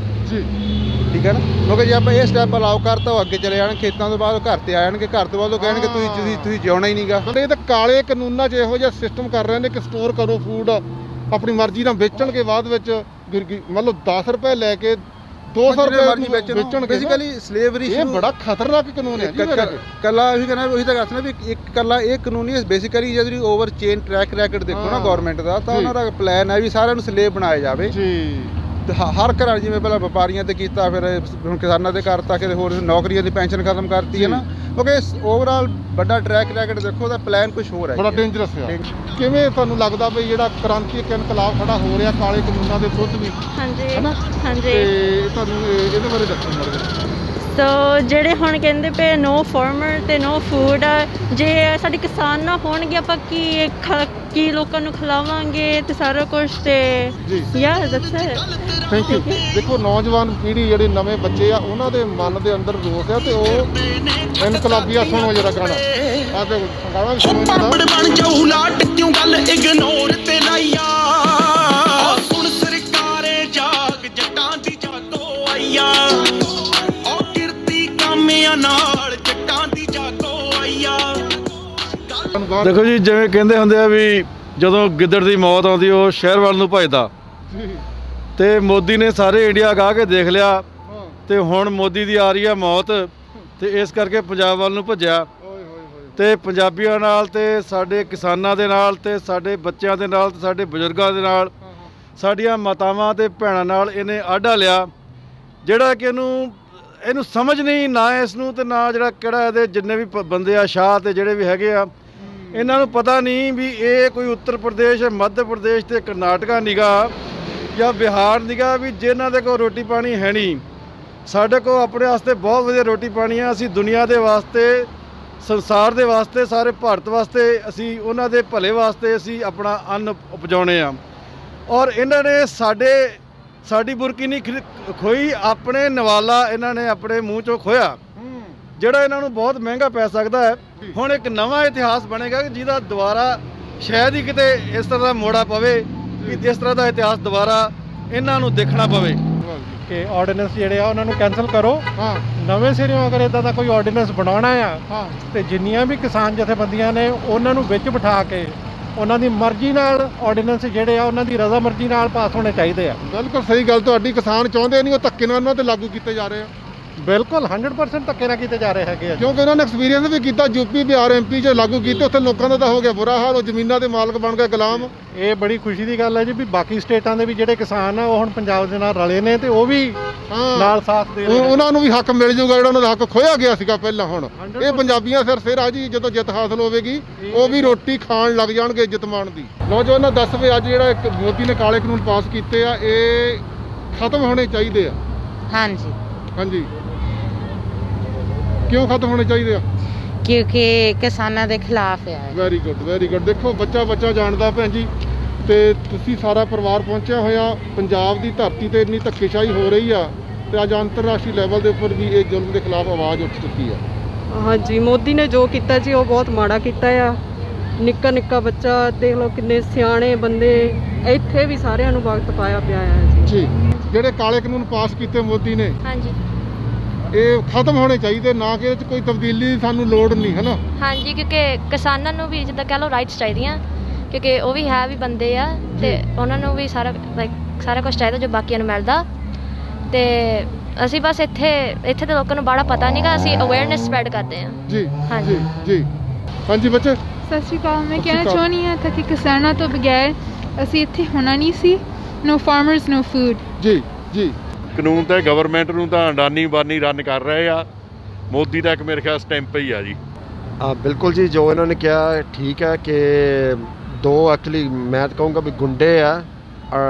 ਠੀਕ ਹੈ ਨਾ। ਕਿਉਂਕਿ ਜੇ ਆਪਾਂ ਇਹ ਸਟੈਪ ਅਲਾਓ ਕਰਤਾ, ਉਹ ਅੱਗੇ ਚਲੇ ਜਾਣ, ਖੇਤਾਂ ਤੋਂ ਬਾਅਦ ਘਰ 'ਤੇ ਆ ਜਾਣਗੇ, ਘਰ ਤੋਂ ਬਾਅਦ ਉਹ ਕਹਿਣਗੇ ਤੁਸੀਂ ਜਿਉਣਾ ਹੀ ਨਹੀਂਗਾ। ਇਹ ਤਾਂ ਕਾਲੇ ਕਾਨੂੰਨਾਂ 'ਚ ਇਹੋ ਜਿਹਾ ਸਿਸਟਮ ਕਰ ਰਹੇ ਨੇ ਕਿ ਸਟੋਰ ਕਰੋ ਫੂਡ, ਆਪਣੀ ਮਰਜ਼ੀ ਨਾਲ ਵੇਚਣ ਕੇ ਬਾਅਦ ਵਿੱਚ ਮਤਲਬ 10 ਰੁਪਏ ਲੈ ਕੇ 200 ਰੁਪਏ ਵੇਚਣ। ਬੇਸਿਕਲੀ ਸਲੇਵਰੀ ਇਹ ਬੜਾ ਖਤਰਨਾਕ ਕਾਨੂੰਨ ਹੈ। ਕੱਲਾ ਉਹੀ ਕਹਿੰਦਾ, ਉਹੀ ਤਾਂ ਦੱਸਣਾ ਵੀ ਇੱਕ ਕੱਲਾ ਇਹ ਕਾਨੂੰਨ ਹੀ ਬੇਸਿਕਲੀ ਜਿਹੜੀ ਓਵਰ ਚੇਨ ਟਰੈਕ ਰੈਕਟ ਦੇਖੋ ਨਾ ਗਵਰਨਮੈਂਟ ਦਾ, ਤਾਂ ਉਹਨਾਂ ਦਾ ਪਲਾਨ ਹੈ ਵੀ ਸਾਰਿਆਂ ਨੂੰ ਸਲੇਵ ਬਣਾਇਆ ਜਾਵੇ। ਹਰ ਘਰਾਂ ਜਿਵੇਂ ਪਹਿਲਾਂ ਵਪਾਰੀਆਂ ਤੇ ਕੀਤਾ, ਫਿਰ ਹੁਣ ਕਿਸਾਨਾਂ ਤੇ ਕਰਤਾ, ਕਿਤੇ ਹੋਰ ਨੌਕਰੀਆਂ ਦੀ ਪੈਨਸ਼ਨ ਖਤਮ ਕਰਤੀ ਹੈ ਨਾ। ਕਿਉਂਕਿ ਓਵਰਆਲ ਵੱਡਾ ਟਰੈਕ ਰੈਕਟ ਦੇਖੋ, ਉਹਦਾ ਪਲਾਨ ਕੁਝ ਹੋਰ ਹੈ, ਬੜਾ ਡੇਂਜਰਸ ਹੈ। ਕਿਵੇਂ ਤੁਹਾਨੂੰ ਲੱਗਦਾ ਵੀ ਜਿਹੜਾ ਕ੍ਰਾਂਤੀ ਇਨਕਲਾਬ ਖੜਾ ਹੋ ਰਿਹਾ ਕਾਲੇ ਕਾਨੂੰਨਾਂ ਦੇ ਵਿਰੁੱਧ ਵੀ, ਹਾਂਜੀ ਹੈ ਨਾ, ਹਾਂਜੀ, ਤੇ ਤੁਹਾਨੂੰ ਇਹਦੇ ਬਾਰੇ ਦੱਸੋ ਮਾੜਾ। ਸੋ ਜਿਹੜੇ ਹੁਣ ਕਹਿੰਦੇ ਪਏ ਨੋ ਫਾਰਮਰ ਤੇ ਨੋ ਫੂਡ, ਜੇ ਸਾਡੇ ਕਿਸਾਨ ਨਾ ਹੋਣਗੇ ਆਪਾਂ ਕੀ ਲੋਕਾਂ ਨੂੰ ਖਿਲਾਵਾਂਗੇ ਤੇ ਸਾਰਾ ਕੁਝ, ਤੇ ਯਾ ਦੈਟਸ ਇਟ। Thank you. ਦੇਖੋ ਨੌਜਵਾਨ ਪੀੜ੍ਹੀ ਜਿਹੜੇ ਨਵੇਂ ਬੱਚੇ ਆ ਉਹਨਾਂ ਦੇ ਮਨ ਦੇ ਅੰਦਰ ਰੋਸ ਆ ਤੇ ਉਹ ਇਨਕਲਾਬੀਆ ਸੁਣੋ ਜਰਾ ਗਾਣਾ ਆ ਤੇ ਗਾਣਾ ਵੀ ਸੁਣੋ ਬਣ ਜਾਊ ਲਾਟ ਕਿਉਂ ਗੱਲ ਇਗਨੋਰ ਤੇ ਲਾਈਆ ਸੁਣ ਸਰਕਾਰੇ ਜਾਗ ਜੱਟਾਂ ਦੀ ਜਾਗੋ ਆਈਆ ਉਹ ਕਿਰਤੀ ਕਾਮਿਆਂ ਨਾਲ ਜੱਟਾਂ ਦੀ ਜਾਗੋ ਆਈਆ। ਦੇਖੋ ਜੀ, ਜਿਵੇਂ ਕਹਿੰਦੇ ਹੁੰਦੇ ਆ ਵੀ ਜਦੋਂ ਗਿੱਦੜ ਦੀ ਮੌਤ ਆਉਂਦੀ ਉਹ ਸ਼ਹਿਰ ਵੱਲ ਨੂੰ ਭੱਜਦਾ, ਤੇ ਮੋਦੀ ਨੇ ਸਾਰੇ ਇੰਡੀਆ ਗਾਹ ਕੇ ਦੇਖ ਲਿਆ, ਤੇ ਹੁਣ ਮੋਦੀ ਦੀ ਆ ਰਹੀ ਆ ਮੌਤ, ਤੇ ਇਸ ਕਰਕੇ ਪੰਜਾਬ ਵੱਲ ਨੂੰ ਭੱਜਿਆ, ਤੇ ਪੰਜਾਬੀਆਂ ਨਾਲ ਤੇ ਸਾਡੇ ਕਿਸਾਨਾਂ ਦੇ ਨਾਲ ਤੇ ਸਾਡੇ ਬੱਚਿਆਂ ਦੇ ਨਾਲ ਤੇ ਸਾਡੇ ਬਜ਼ੁਰਗਾਂ ਦੇ ਨਾਲ ਸਾਡੀਆਂ ਮਾਤਾਵਾਂ ਤੇ ਭੈਣਾਂ ਨਾਲ ਇਹਨੇ ਆਢਾ ਲਿਆ, ਜਿਹੜਾ ਕਿ ਇਹਨੂੰ ਸਮਝ ਨਹੀਂ ਨਾ ਇਸ ਨੂੰ, ਤੇ ਨਾ ਜਿਹੜਾ ਕਿਹੜਾ ਇਹਦੇ ਜਿੰਨੇ ਵੀ ਬੰਦੇ ਆ ਸ਼ਾਹ ਤੇ ਜਿਹੜੇ ਵੀ ਹੈਗੇ ਆ, ਇਹਨਾਂ ਨੂੰ ਪਤਾ ਨਹੀਂ ਵੀ ਇਹ ਕੋਈ ਉੱਤਰ ਪ੍ਰਦੇਸ਼, ਮੱਧ ਪ੍ਰਦੇਸ਼ ਤੇ ਕਰਨਾਟਕਾ ਨਿਗਾ ਜਾਂ ਬਿਹਾਰ ਨਿਗਾ, ਵੀ ਜਿਨ੍ਹਾਂ ਦੇ ਕੋਲ ਰੋਟੀ ਪਾਣੀ ਹੈ ਨਹੀਂ। ਸਾਡੇ ਕੋਲ ਆਪਣੇ ਵਾਸਤੇ ਬਹੁਤ ਵਧੀਆ ਰੋਟੀ ਪਾਣੀ ਆ। ਅਸੀਂ ਦੁਨੀਆ ਦੇ ਵਾਸਤੇ, ਸੰਸਾਰ ਦੇ ਵਾਸਤੇ, ਸਾਰੇ ਭਾਰਤ ਵਾਸਤੇ, ਅਸੀਂ ਉਹਨਾਂ ਦੇ ਭਲੇ ਵਾਸਤੇ ਅਸੀਂ ਆਪਣਾ ਅੰਨ ਉਪਜਾਉਣੇ ਆ। ਔਰ ਇਹਨਾਂ ਨੇ ਸਾਡੀ ਬੁਰਕੀ ਨਹੀਂ ਖੋਈ, ਆਪਣੇ ਨਵਾਲਾ ਇਹਨਾਂ ਨੇ ਆਪਣੇ ਮੂੰਹ 'ਚੋਂ ਖੋਇਆ, ਜਿਹੜਾ ਇਹਨਾਂ ਨੂੰ ਬਹੁਤ ਮਹਿੰਗਾ ਪੈ ਸਕਦਾ ਹੈ। ਹੁਣ ਇੱਕ ਨਵਾਂ ਇਤਿਹਾਸ ਬਣੇਗਾ ਜਿਹਦਾ ਦੁਬਾਰਾ ਸ਼ਾਇਦ ਹੀ ਕਿਤੇ ਇਸ ਤਰ੍ਹਾਂ ਦਾ ਮੋੜਾ ਪਵੇ ਕਿ ਇਸ ਤਰ੍ਹਾਂ ਦਾ ਇਤਿਹਾਸ ਦੁਬਾਰਾ ਇਹਨਾਂ ਨੂੰ ਦੇਖਣਾ ਪਵੇ ਕਿ ਆਰਡੀਨੈਂਸ ਜਿਹੜੇ ਆ ਉਹਨਾਂ ਨੂੰ ਕੈਂਸਲ ਕਰੋ। ਨਵੇਂ ਸਿਰਿਓਂ ਅਗਰ ਇੱਦਾਂ ਦਾ ਕੋਈ ਆਰਡੀਨੈਂਸ ਬਣਾਉਣਾ ਆ ਤੇ ਜਿੰਨੀਆਂ ਵੀ ਕਿਸਾਨ ਜਥੇਬੰਦੀਆਂ ਨੇ ਉਹਨਾਂ ਨੂੰ ਵਿੱਚ ਬਿਠਾ ਕੇ ਉਹਨਾਂ ਦੀ ਮਰਜ਼ੀ ਨਾਲ ਆਰਡੀਨੈਂਸ ਜਿਹੜੇ ਆ ਉਹਨਾਂ ਦੀ ਰਜ਼ਾ ਮਰਜ਼ੀ ਨਾਲ ਪਾਸ ਹੋਣੇ ਚਾਹੀਦੇ ਆ। ਬਿਲਕੁਲ ਸਹੀ ਗੱਲ ਤੁਹਾਡੀ। ਕਿਸਾਨ ਚਾਹੁੰਦੇ ਨਹੀਂ, ਉਹ ਧੱਕੇ ਨਾਲ ਉਹਨਾਂ ਤੇ ਲਾਗੂ ਕੀਤੇ ਜਾ ਰਹੇ ਆ। ਬਿਲਕੁਲ 100% ਧੱਕੇ ਨਾਲ ਕੀਤੇ ਜਾ ਰਹੇ ਹੈਗੇ ਆ, ਕਿਉਂਕਿ ਉਹਨਾਂ ਨੇ ਐਕਸਪੀਰੀਅੰਸ ਵੀ ਕੀਤਾ। ਯੂਪੀ, ਬਿਹਾਰ, MP 'ਚ ਲਾਗੂ ਕੀਤੇ, ਉੱਥੇ ਲੋਕਾਂ ਦਾ ਤਾਂ ਹੋ ਗਿਆ ਬੁਰਾ ਹਾਲ, ਉਹ ਜ਼ਮੀਨਾਂ ਦੇ ਮਾਲਕ ਬਣ ਗਏ ਗੁਲਾਮ। ਇਹ ਬੜੀ ਖੁਸ਼ੀ ਦੀ ਗੱਲ ਹੈ ਜੀ ਵੀ ਬਾਕੀ ਸਟੇਟਾਂ ਦੇ ਵੀ ਜਿਹੜੇ ਕਿਸਾਨ ਆ ਉਹ ਹੁਣ ਪੰਜਾਬ ਦੇ ਨਾਲ ਰਲੇ ਨੇ ਤੇ ਉਹ ਵੀ ਨਾਲ ਸਾਥ ਦੇ ਰਹੇ, ਉਹਨਾਂ ਨੂੰ ਵੀ ਹੱਕ ਮਿਲ ਜਾਊਗਾ ਜਿਹੜਾ ਉਹਨਾਂ ਦਾ ਹੱਕ ਖੋਇਆ ਗਿਆ ਸੀਗਾ ਪਹਿਲਾਂ। ਹੁਣ ਇਹ ਪੰਜਾਬੀਆਂ ਸਿਰ ਆ ਜੀ, ਜਦੋਂ ਜਿੱਤ ਹਾਸਲ ਹੋਵੇਗੀ ਉਹ ਵੀ ਰੋਟੀ ਖਾਣ ਲੱਗ ਜਾਣਗੇ ਇੱਜ਼ਤ ਮਾਣ ਦੀ। ਨੌਜਵਾਨਾਂ ਦੱਸ ਵੀ ਅੱਜ ਜਿਹੜਾ ਇੱਕ ਮੋਦੀ ਨੇ ਕਾਲੇ ਕਾਨੂੰਨ ਪਾਸ ਕੀਤੇ ਆ ਇਹ ਖਤਮ ਹੋਣੇ ਚਾਹੀਦੇ ਆ। ਹਾਂਜੀ ਹਾਂਜੀ, ਕਿਉਂ ਖਤਮ ਹੋਣੇ ਚਾਹੀਦੇ ਆ? ਕਿਉਂਕਿ ਕਿਸਾਨਾਂ ਦੇ ਖਿਲਾਫ ਆ। Very good, very good. ਦੇਖੋ ਬੱਚਾ ਜਾਣਦਾ ਭੈਣ ਜੀ, ਤੇ ਤੁਸੀਂ ਸਾਰਾ ਪਰਿਵਾਰ ਪਹੁੰਚਿਆ ਹੋਇਆ ਪੰਜਾਬ ਦੀ ਧਰਤੀ ਤੇ ਇੰਨੀ ਧੱਕੇਸ਼ਾਹੀ ਹੋ ਰਹੀ ਆ, ਤੇ ਅੱਜ ਅੰਤਰਰਾਸ਼ਟਰੀ ਲੈਵਲ ਦੇ ਉੱਪਰ ਵੀ ਇਹ ਜ਼ੁਲਮ ਦੇ ਖਿਲਾਫ ਆਵਾਜ਼ ਉੱਠ ਚੁੱਕੀ ਆ। ਹਾਂਜੀ, ਮੋਦੀ ਨੇ ਜੋ ਕੀਤਾ ਜੀ ਉਹ ਬਹੁਤ ਮਾੜਾ ਕੀਤਾ ਆ। ਨਿੱਕਾ ਬੱਚਾ ਦੇਖ ਲਓ, ਕਿੰਨੇ ਸਿਆਣੇ ਬੰਦੇ, ਇੱਥੇ ਵੀ ਸਾਰਿਆਂ ਨੂੰ ਵਕਤ ਪਾਇਆ ਪਿਆ ਆ ਜੀ। ਜਿਹੜੇ ਕਾਲੇ ਕਾਨੂੰਨ ਪਾਸ ਕੀਤੇ ਮੋਦੀ ਨੇ, ਹਾਂਜੀ, ਇਹ ਖਤਮ ਹੋਣੇ ਚਾਹੀਦੇ, ਨਾ ਕਿ ਇਹਦੇ 'ਚ ਕੋਈ ਤਬਦੀਲੀ ਦੀ ਸਾਨੂੰ ਲੋੜ ਨਹੀਂ ਹੈ ਨਾ। ਹਾਂਜੀ, ਕਿਉਂਕਿ ਕਿਸਾਨਾਂ ਨੂੰ ਵੀ ਜਿੱਦਾਂ ਕਹਿ ਲਓ ਰਾਈਟਸ ਚਾਹੀਦੀਆਂ, ਕਿਉਂਕਿ ਉਹ ਵੀ ਹੈ ਵੀ ਬੰਦੇ ਆ ਤੇ ਉਹਨਾਂ ਨੂੰ ਵੀ ਸਾਰਾ ਕੁਝ ਚਾਹੀਦਾ ਜੋ ਬਾਕੀਆਂ ਨੂੰ ਮਿਲਦਾ। ਤੇ ਅਸੀਂ ਬਸ ਇੱਥੇ ਦੇ ਲੋਕਾਂ ਨੂੰ ਬੜਾ ਪਤਾ ਨਹੀਂਗਾ, ਅਸੀਂ ਅਵੇਅਰਨੈਸ ਸਪਰੈਡ ਕਰਦੇ ਹਾਂ ਜੀ। ਹਾਂਜੀ ਜੀ, ਹਾਂਜੀ ਬੱਚੇ ਸਤਿ ਸ਼੍ਰੀ ਅਕਾਲ। ਮੈਂ ਕਹਿਣਾ ਚਾਹੁੰਦੀ ਹਾਂ ਤਾਂ ਕਿ ਕਿਸਾਨਾਂ ਤੋਂ ਬਗੈਰ ਅਸੀਂ ਇੱਥੇ ਹੋਣਾ ਨਹੀਂ ਸੀ। ਨੋ ਫਾਰਮਰਸ ਨੋ ਫੂਡ। ਜੀ ਜੀ। ਕਾਨੂੰਨ ਤਾਂ ਗਵਰਨਮੈਂਟ ਨੂੰ ਤਾਂ ਅਡਾਨੀ ਬਾਨੀ ਰਨ ਕਰ ਰਹੇ ਆ, ਮੋਦੀ ਦਾ ਇੱਕ ਮੇਰੇ ਖਿਆਲ ਸਟੈਂਪ ਹੀ ਆ ਜੀ। ਬਿਲਕੁਲ ਜੀ, ਜੋ ਇਹਨਾਂ ਨੇ ਕਿਹਾ ਠੀਕ ਹੈ ਕਿ ਦੋ ਐਕਚੁਅਲੀ ਮੈਂ ਤਾਂ ਕਹੂੰਗਾ ਵੀ ਗੁੰਡੇ ਆ,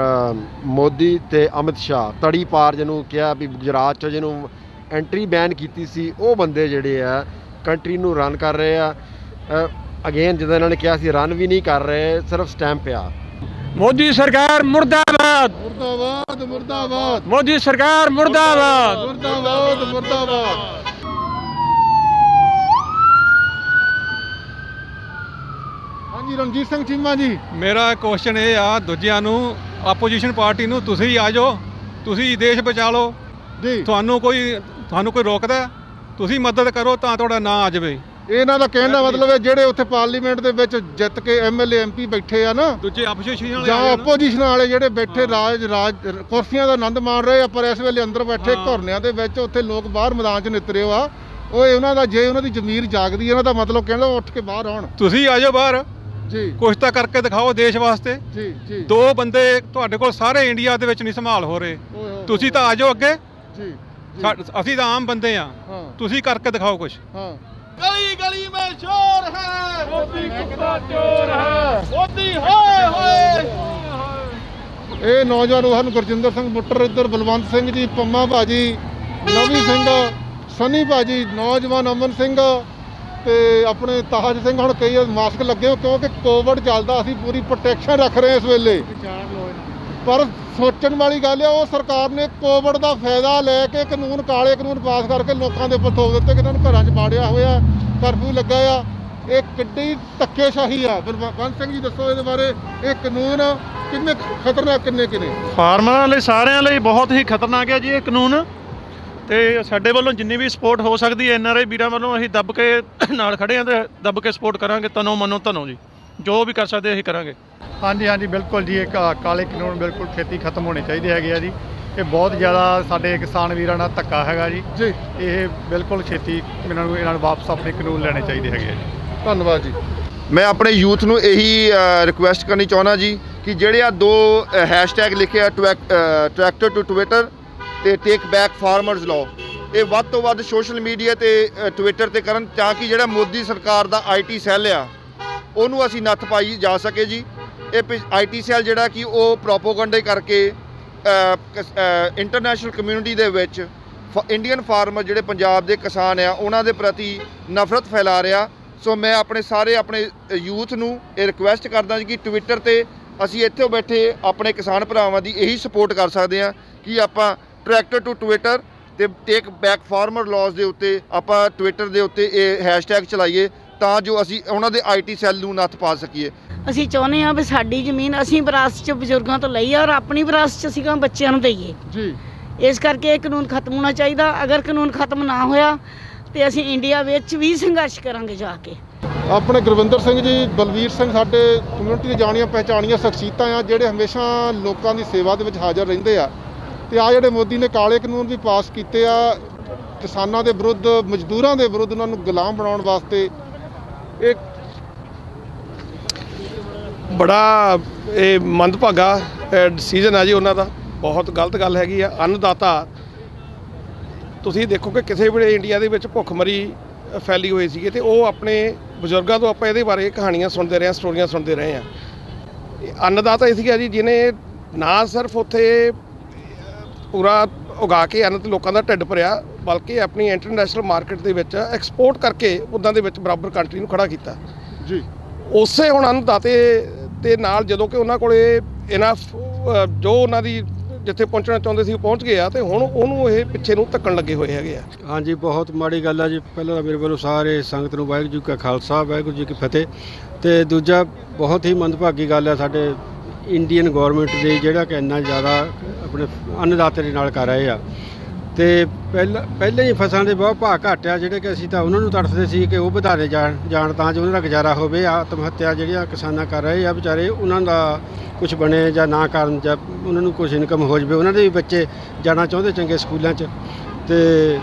ਮੋਦੀ ਤੇ ਅਮਿਤ ਸ਼ਾਹ, ਤੜੀ ਪਾਰ ਜਿਹਨੂੰ ਕਿਹਾ ਵੀ ਗੁਜਰਾਤ 'ਚੋਂ ਜਿਹਨੂੰ ਐਂਟਰੀ ਬੈਨ ਕੀਤੀ ਸੀ, ਉਹ ਬੰਦੇ ਜਿਹੜੇ ਆ ਕੰਟਰੀ ਨੂੰ ਰਨ ਕਰ ਰਹੇ ਆ। ਅਗੇਨ ਜਿੱਦਾਂ ਇਹਨਾਂ ਨੇ ਕਿਹਾ ਸੀ, ਰਨ ਵੀ ਨਹੀਂ ਕਰ ਰਹੇ, ਸਿਰਫ ਸਟੈਂਪ ਆ। मोदी सरकार मुर्दाबाद, मुर्दाबाद, मुर्दाबाद। मोदी सरकार मुर्दाबाद, मुर्दाबाद, मुर्दाबाद। ਹਾਂਜੀ ਰਣਜੀਤ ਸਿੰਘ ਚੀਮਾ ਜੀ, ਮੇਰਾ ਕੁਐਸਚਨ ਇਹ ਆ ਦੂਜਿਆਂ ਨੂੰ, ਆਪੋਜੀਸ਼ਨ ਪਾਰਟੀ ਨੂੰ, ਤੁਸੀਂ ਆ ਜਾਓ, ਤੁਸੀਂ ਦੇਸ਼ ਬਚਾ ਲਓ ਜੀ। ਤੁਹਾਨੂੰ ਕੋਈ ਰੋਕਦਾ? ਤੁਸੀਂ ਮਦਦ ਕਰੋ ਤਾਂ ਤੁਹਾਡਾ ਨਾਂ ਆ ਜਾਵੇ। ਇਹਨਾਂ ਦਾ ਕਹਿਣ ਦਾ ਮਤਲਬ ਹੈ ਜਿਹੜੇ ਉੱਥੇ ਪਾਰਲੀਮੈਂਟ ਦੇ ਵਿੱਚ ਜਿੱਤ ਕੇ MLA MP ਬੈਠੇ ਆ ਨਾ, ਦੂਜੇ ਆਪੋਜੀਸ਼ਨ ਵਾਲੇ ਜਿਹੜੇ ਬੈਠੇ ਰਾਜ ਕੁਰਸੀਆਂ ਦਾ ਆਨੰਦ ਮਾਣ ਰਹੇ ਆ, ਪਰ ਇਸ ਵੇਲੇ ਅੰਦਰ ਬੈਠੇ ਘੁਰਨਿਆਂ ਦੇ ਵਿੱਚ ਉੱਥੇ ਲੋਕ ਬਾਹਰ ਮੈਦਾਨ 'ਚ ਨਿਤਰੇ ਹੋ ਆ। ਉਹ ਉਹਨਾਂ ਦਾ ਜੇ ਉਹਨਾਂ ਦੀ ਜ਼ਮੀਰ ਜਾਗਦੀ ਹੈ, ਉਹਨਾਂ ਦਾ ਮਤਲਬ ਕਹਿੰਦਾ ਉੱਠ ਕੇ ਬਾਹਰ ਆਉਣ। ਤੁਸੀਂ ਆ ਜਾਓ ਬਾਹਰ, ਕੁਛ ਤਾਂ ਕਰਕੇ ਦਿਖਾਓ ਦੇਸ਼ ਵਾਸਤੇ। ਦੋ ਬੰਦੇ ਤੁਹਾਡੇ ਕੋਲ ਸਾਰੇ ਇੰਡੀਆ ਦੇ ਵਿੱਚ ਨਹੀਂ ਸੰਭਾਲ ਹੋ ਰਹੇ, ਤੁਸੀਂ ਤਾਂ ਆ ਜਾਓ ਅੱਗੇ। ਅਸੀਂ ਤਾਂ ਆਮ ਬੰਦੇ ਆ, ਤੁਸੀਂ ਕਰਕੇ ਦਿਖਾਓ ਕੁਛ। ਗਲੀ ਗਲੀ ਮੇਂ ਸ਼ੋਰ ਹੈ, ਮੋਦੀ ਕਿੱਦਾਂ ਚੋਰ ਹੈ, ਮੋਦੀ ਹੋਏ ਹੋਏ। ਇਹ ਨੌਜਵਾਨ ਸਾਨੂੰ ਗੁਰਜਿੰਦਰ ਸਿੰਘ ਮੁੱਟਰ, ਇੱਧਰ ਬਲਵੰਤ ਸਿੰਘ ਜੀ, ਪੰਮਾ ਭਾਜੀ, ਨਵੀ ਸਿੰਘ, ਸਨੀ ਭਾਜੀ, ਨੌਜਵਾਨ ਅਮਨ ਸਿੰਘ ਤੇ ਆਪਣੇ ਤਾਜ ਸਿੰਘ। ਹੁਣ ਕਈ ਮਾਸਕ ਲੱਗੇ ਕਿਉਂਕਿ ਕੋਵਿਡ ਚੱਲਦਾ, ਅਸੀਂ ਪੂਰੀ ਪ੍ਰੋਟੈਕਸ਼ਨ ਰੱਖ ਰਹੇ ਇਸ ਵੇਲੇ। ਪਰ ਸੋਚਣ ਵਾਲੀ ਗੱਲ ਹੈ, ਉਹ ਸਰਕਾਰ ਨੇ ਕੋਵਿਡ ਦਾ ਫਾਇਦਾ ਲੈ ਕੇ ਕਾਨੂੰਨ, ਕਾਲੇ ਕਾਨੂੰਨ ਪਾਸ ਕਰਕੇ ਲੋਕਾਂ ਦੇ ਉੱਪਰ ਥੋਪ ਦਿੱਤੇ ਕਿ ਇਹਨਾਂ ਨੂੰ ਘਰਾਂ 'ਚ ਬਾੜਿਆ ਹੋਇਆ, ਕਰਫਿਊ ਲੱਗਾ ਆ। ਇਹ ਕਿੱਡੀ ਧੱਕੇਸ਼ਾਹੀ ਆ। ਬਲਵੰਤ ਸਿੰਘ ਜੀ ਦੱਸੋ ਇਹਦੇ ਬਾਰੇ, ਇਹ ਕਾਨੂੰਨ ਕਿੰਨੇ ਖਤਰਨਾਕ, ਕਿੰਨੇ ਫਾਰਮਰਾਂ ਲਈ, ਸਾਰਿਆਂ ਲਈ ਬਹੁਤ ਹੀ ਖਤਰਨਾਕ ਹੈ ਜੀ ਇਹ ਕਾਨੂੰਨ। ਤੇ ਸਾਡੇ ਵੱਲੋਂ ਜਿੰਨੀ ਵੀ ਸਪੋਰਟ ਹੋ ਸਕਦੀ ਹੈ NRI ਵੀਰਾਂ ਵੱਲੋਂ ਅਸੀਂ ਦੱਬ ਕੇ ਨਾਲ ਖੜੇ ਹਾਂ ਤੇ ਦੱਬ ਕੇ ਸਪੋਰਟ ਕਰਾਂਗੇ। ਤਨੋਂ ਮਨੋਂ ਧਨੋਂ ਜੀ, ਜੋ ਵੀ ਕਰ ਸਕਦੇ ਅਸੀਂ ਕਰਾਂਗੇ। ਹਾਂਜੀ ਬਿਲਕੁਲ ਜੀ, ਇਹ ਕਾਲੇ ਕਾਨੂੰਨ ਬਿਲਕੁਲ ਖੇਤੀ ਖਤਮ ਹੋਣੇ ਚਾਹੀਦੇ ਹੈਗੇ ਆ ਜੀ। ਇਹ ਬਹੁਤ ਜ਼ਿਆਦਾ ਸਾਡੇ ਕਿਸਾਨ ਵੀਰਾਂ ਨਾਲ ਧੱਕਾ ਹੈਗਾ ਜੀ। ਇਹ ਬਿਲਕੁਲ ਛੇਤੀ ਇਹਨਾਂ ਨੂੰ ਵਾਪਸ ਆਪਣੇ ਕਾਨੂੰਨ ਲੈਣੇ ਚਾਹੀਦੇ ਹੈਗੇ ਆ ਜੀ। ਧੰਨਵਾਦ ਜੀ। ਮੈਂ ਆਪਣੇ ਯੂਥ ਨੂੰ ਇਹੀ ਰਿਕੁਐਸਟ ਕਰਨੀ ਚਾਹੁੰਦਾ ਜੀ ਕਿ ਜਿਹੜੇ ਆ ਦੋ ਹੈਸ਼ਟੈਗ ਲਿਖੇ ਆ, ਟਰੈਕਟਰ ਟੂ ਟਵਿੱਟਰ ਤੇ ਟੇਕ ਬੈਕ ਫਾਰਮਰਸ ਲਾਅ, ਇਹ ਵੱਧ ਤੋਂ ਵੱਧ ਸੋਸ਼ਲ ਮੀਡੀਆ ਤੇ ਟਵਿੱਟਰ ਤੇ ਕਰਨ, ਤਾਂ ਕਿ ਜਿਹੜਾ ਮੋਦੀ ਸਰਕਾਰ ਦਾ IT ਸੈੱਲ ਆ ਉਹਨੂੰ ਅਸੀਂ ਨੱਥ ਪਾਈ ਜਾ ਸਕੇ ਜੀ। ਇਹ IT ਸੈੱਲ ਜਿਹੜਾ ਕਿ ਉਹ ਪ੍ਰੋਪੋਗੰਡੇ ਕਰਕੇ ਇੰਟਰਨੈਸ਼ਨਲ ਕਮਿਊਨਿਟੀ ਦੇ ਵਿੱਚ ਇੰਡੀਅਨ ਫਾਰਮਰ ਜਿਹੜੇ ਪੰਜਾਬ ਦੇ ਕਿਸਾਨ ਆ ਉਹਨਾਂ ਦੇ ਪ੍ਰਤੀ ਨਫ਼ਰਤ ਫੈਲਾ ਰਿਹਾ। ਸੋ ਮੈਂ ਆਪਣੇ ਯੂਥ ਨੂੰ ਇਹ ਰਿਕੁਐਸਟ ਕਰਦਾ ਜੀ ਕਿ ਟਵਿੱਟਰ ਤੇ ਅਸੀਂ ਇੱਥੇ ਬੈਠੇ ਆਪਣੇ ਕਿਸਾਨ ਭਰਾਵਾਂ ਦੀ ਇਹੀ ਸਪੋਰਟ ਕਰ ਸਕਦੇ ਹਾਂ ਕਿ ਆਪਾਂ ਟਰੈਕਟਰ ਟੂ ਟਵਿੱਟਰ ਤੇ ਟੇਕ ਬੈਕ ਫਾਰਮਰ ਲਾਜ਼ ਦੇ ਉੱਤੇ ਆਪਾਂ ਟਵਿੱਟਰ ਦੇ ਉੱਤੇ ਇਹ ਹੈਸ਼ਟੈਗ ਚਲਾਈਏ, ਤਾਂ ਜੋ ਅਸੀਂ ਉਹਨਾਂ ਦੇ IT ਸੈੱਲ ਨੂੰ ਨੱਥ ਪਾ ਸਕੀਏ। ਅਸੀਂ ਚਾਹੁੰਦੇ ਹਾਂ ਵੀ ਸਾਡੀ ਜ਼ਮੀਨ ਅਸੀਂ ਵਿਰਾਸਤ 'ਚ ਬਜ਼ੁਰਗਾਂ ਤੋਂ ਲਈ ਆ ਔਰ ਆਪਣੀ ਵਿਰਾਸਤ 'ਚ ਅਸੀਂ ਬੱਚਿਆਂ ਨੂੰ ਦਈਏ ਜੀ। ਇਸ ਕਰਕੇ ਇਹ ਕਾਨੂੰਨ ਖਤਮ ਹੋਣਾ ਚਾਹੀਦਾ। ਅਗਰ ਕਾਨੂੰਨ ਖਤਮ ਨਾ ਹੋਇਆ ਤੇ ਅਸੀਂ ਇੰਡੀਆ ਵਿੱਚ ਵੀ ਸੰਘਰਸ਼ ਕਰਾਂਗੇ ਜਾ ਕੇ। ਆਪਣੇ ਗੁਰਵਿੰਦਰ ਸਿੰਘ ਜੀ, ਬਲਵੀਰ ਸਿੰਘ ਸਾਡੇ ਕਮਿਊਨਿਟੀ ਦੇ ਜਾਣੀਆਂ ਪਹਿਚਾਣੀਆਂ ਸ਼ਖਸੀਅਤਾਂ ਆ ਜਿਹੜੇ ਹਮੇਸ਼ਾ ਲੋਕਾਂ ਦੀ ਸੇਵਾ ਦੇ ਵਿੱਚ ਹਾਜ਼ਰ ਰਹਿੰਦੇ ਆ। ਤੇ ਆ ਜਿਹੜੇ ਮੋਦੀ ਨੇ ਕਾਲੇ ਕਾਨੂੰਨ ਵੀ ਪਾਸ ਕੀਤੇ ਆ ਕਿਸਾਨਾਂ ਦੇ ਵਿਰੁੱਧ, ਮਜ਼ਦੂਰਾਂ ਦੇ ਵਿਰੁੱਧ, ਉਹਨਾਂ ਨੂੰ ਗੁਲਾਮ ਬਣਾਉਣ ਵਾਸਤੇ, ਇਹ ਬੜਾ ਮੰਦਭਾਗਾ ਡਿਸੀਜਨ ਆ ਜੀ ਉਹਨਾਂ ਦਾ। ਬਹੁਤ ਗਲਤ ਗੱਲ ਹੈਗੀ ਆ। ਅੰਨਦਾਤਾ, ਤੁਸੀਂ ਦੇਖੋ ਕਿ ਕਿਸੇ ਵੇਲੇ ਇੰਡੀਆ ਦੇ ਵਿੱਚ ਭੁੱਖਮਰੀ ਫੈਲੀ ਹੋਈ ਸੀਗੀ ਤੇ ਉਹ ਆਪਣੇ ਬਜ਼ੁਰਗਾਂ ਤੋਂ ਆਪਾਂ ਇਹਦੇ ਬਾਰੇ ਕਹਾਣੀਆਂ ਸੁਣਦੇ ਰਹੇ ਹਾਂ, ਸਟੋਰੀਆਂ ਸੁਣਦੇ ਰਹੇ ਹਾਂ। ਅੰਨਦਾਤਾ ਇਹ ਸੀਗਾ ਜੀ ਜਿਹਨੇ ਨਾ ਸਿਰਫ ਉੱਥੇ ਪੂਰਾ ਉਗਾ ਕੇ ਅੰਨ ਤੇ ਲੋਕਾਂ ਦਾ ਢਿੱਡ ਭਰਿਆ, ਬਲਕਿ ਆਪਣੀ ਇੰਟਰਨੈਸ਼ਨਲ ਮਾਰਕੀਟ ਦੇ ਵਿੱਚ ਐਕਸਪੋਰਟ ਕਰਕੇ ਉੱਦਾਂ ਦੇ ਵਿੱਚ ਬਰਾਬਰ ਕੰਟਰੀ ਨੂੰ ਖੜਾ ਕੀਤਾ ਜੀ। ਉਸੇ ਹੁਣ ਅੰਨਦਾਤੇ ਦੇ ਨਾਲ ਜਦੋਂ ਕਿ ਉਹਨਾਂ ਕੋਲੇ ਇਨਫ ਜੋ ਉਹਨਾਂ ਦੀ ਜਿੱਥੇ ਪਹੁੰਚਣਾ ਚਾਹੁੰਦੇ ਸੀ ਉਹ ਪਹੁੰਚ ਗਏ ਆ ਤੇ ਹੁਣ ਉਹਨੂੰ ਇਹ ਪਿੱਛੇ ਨੂੰ ਧੱਕਣ ਲੱਗੇ ਹੋਏ ਹੈਗੇ ਆ। ਹਾਂਜੀ, ਬਹੁਤ ਮਾੜੀ ਗੱਲ ਆ ਜੀ। ਪਹਿਲਾਂ ਤਾਂ ਮੇਰੇ ਵੱਲੋਂ ਸਾਰੇ ਸੰਗਤ ਨੂੰ ਵਾਹਿਗੁਰੂ ਜੀ ਕਾ ਖਾਲਸਾ, ਵਾਹਿਗੁਰੂ ਜੀ ਕੀ ਫਤਿਹ। ਤੇ ਦੂਜਾ ਬਹੁਤ ਹੀ ਮੰਦਭਾਗੀ ਗੱਲ ਆ ਸਾਡੇ ਇੰਡੀਅਨ ਗੌਰਮੈਂਟ ਦੀ, ਜਿਹੜਾ ਕਿ ਇੰਨਾ ਜ਼ਿਆਦਾ ਆਪਣੇ ਅੰਨਦਾਤੇ ਦੇ ਨਾਲ ਕਰ ਰਹੇ ਆ। ਤੇ ਪਹਿਲਾਂ ਹੀ ਫਸਲਾਂ ਦੇ ਬਹੁਤ ਭਾਅ ਘੱਟ ਆ, ਜਿਹੜੇ ਕਿ ਅਸੀਂ ਤਾਂ ਉਹਨਾਂ ਨੂੰ ਤੜਫਦੇ ਸੀ ਕਿ ਉਹ ਵਧਾਰੇ ਜਾਣ ਤਾਂ ਜੋ ਉਹਨਾਂ ਦਾ ਗੁਜ਼ਾਰਾ ਹੋਵੇ। ਆਤਮ ਹੱਤਿਆ ਜਿਹੜੀਆਂ ਕਿਸਾਨਾਂ ਕਰ ਰਹੇ ਆ ਵਿਚਾਰੇ, ਉਹਨਾਂ ਦਾ ਕੁਝ ਬਣੇ ਜਾਂ ਨਾ ਕਰਨ, ਜਾਂ ਉਹਨਾਂ ਨੂੰ ਕੁਝ ਇਨਕਮ ਹੋ ਜਾਵੇ। ਉਹਨਾਂ ਦੇ ਵੀ ਬੱਚੇ ਜਾਣਾ ਚਾਹੁੰਦੇ ਚੰਗੇ ਸਕੂਲਾਂ 'ਚ, ਤੇ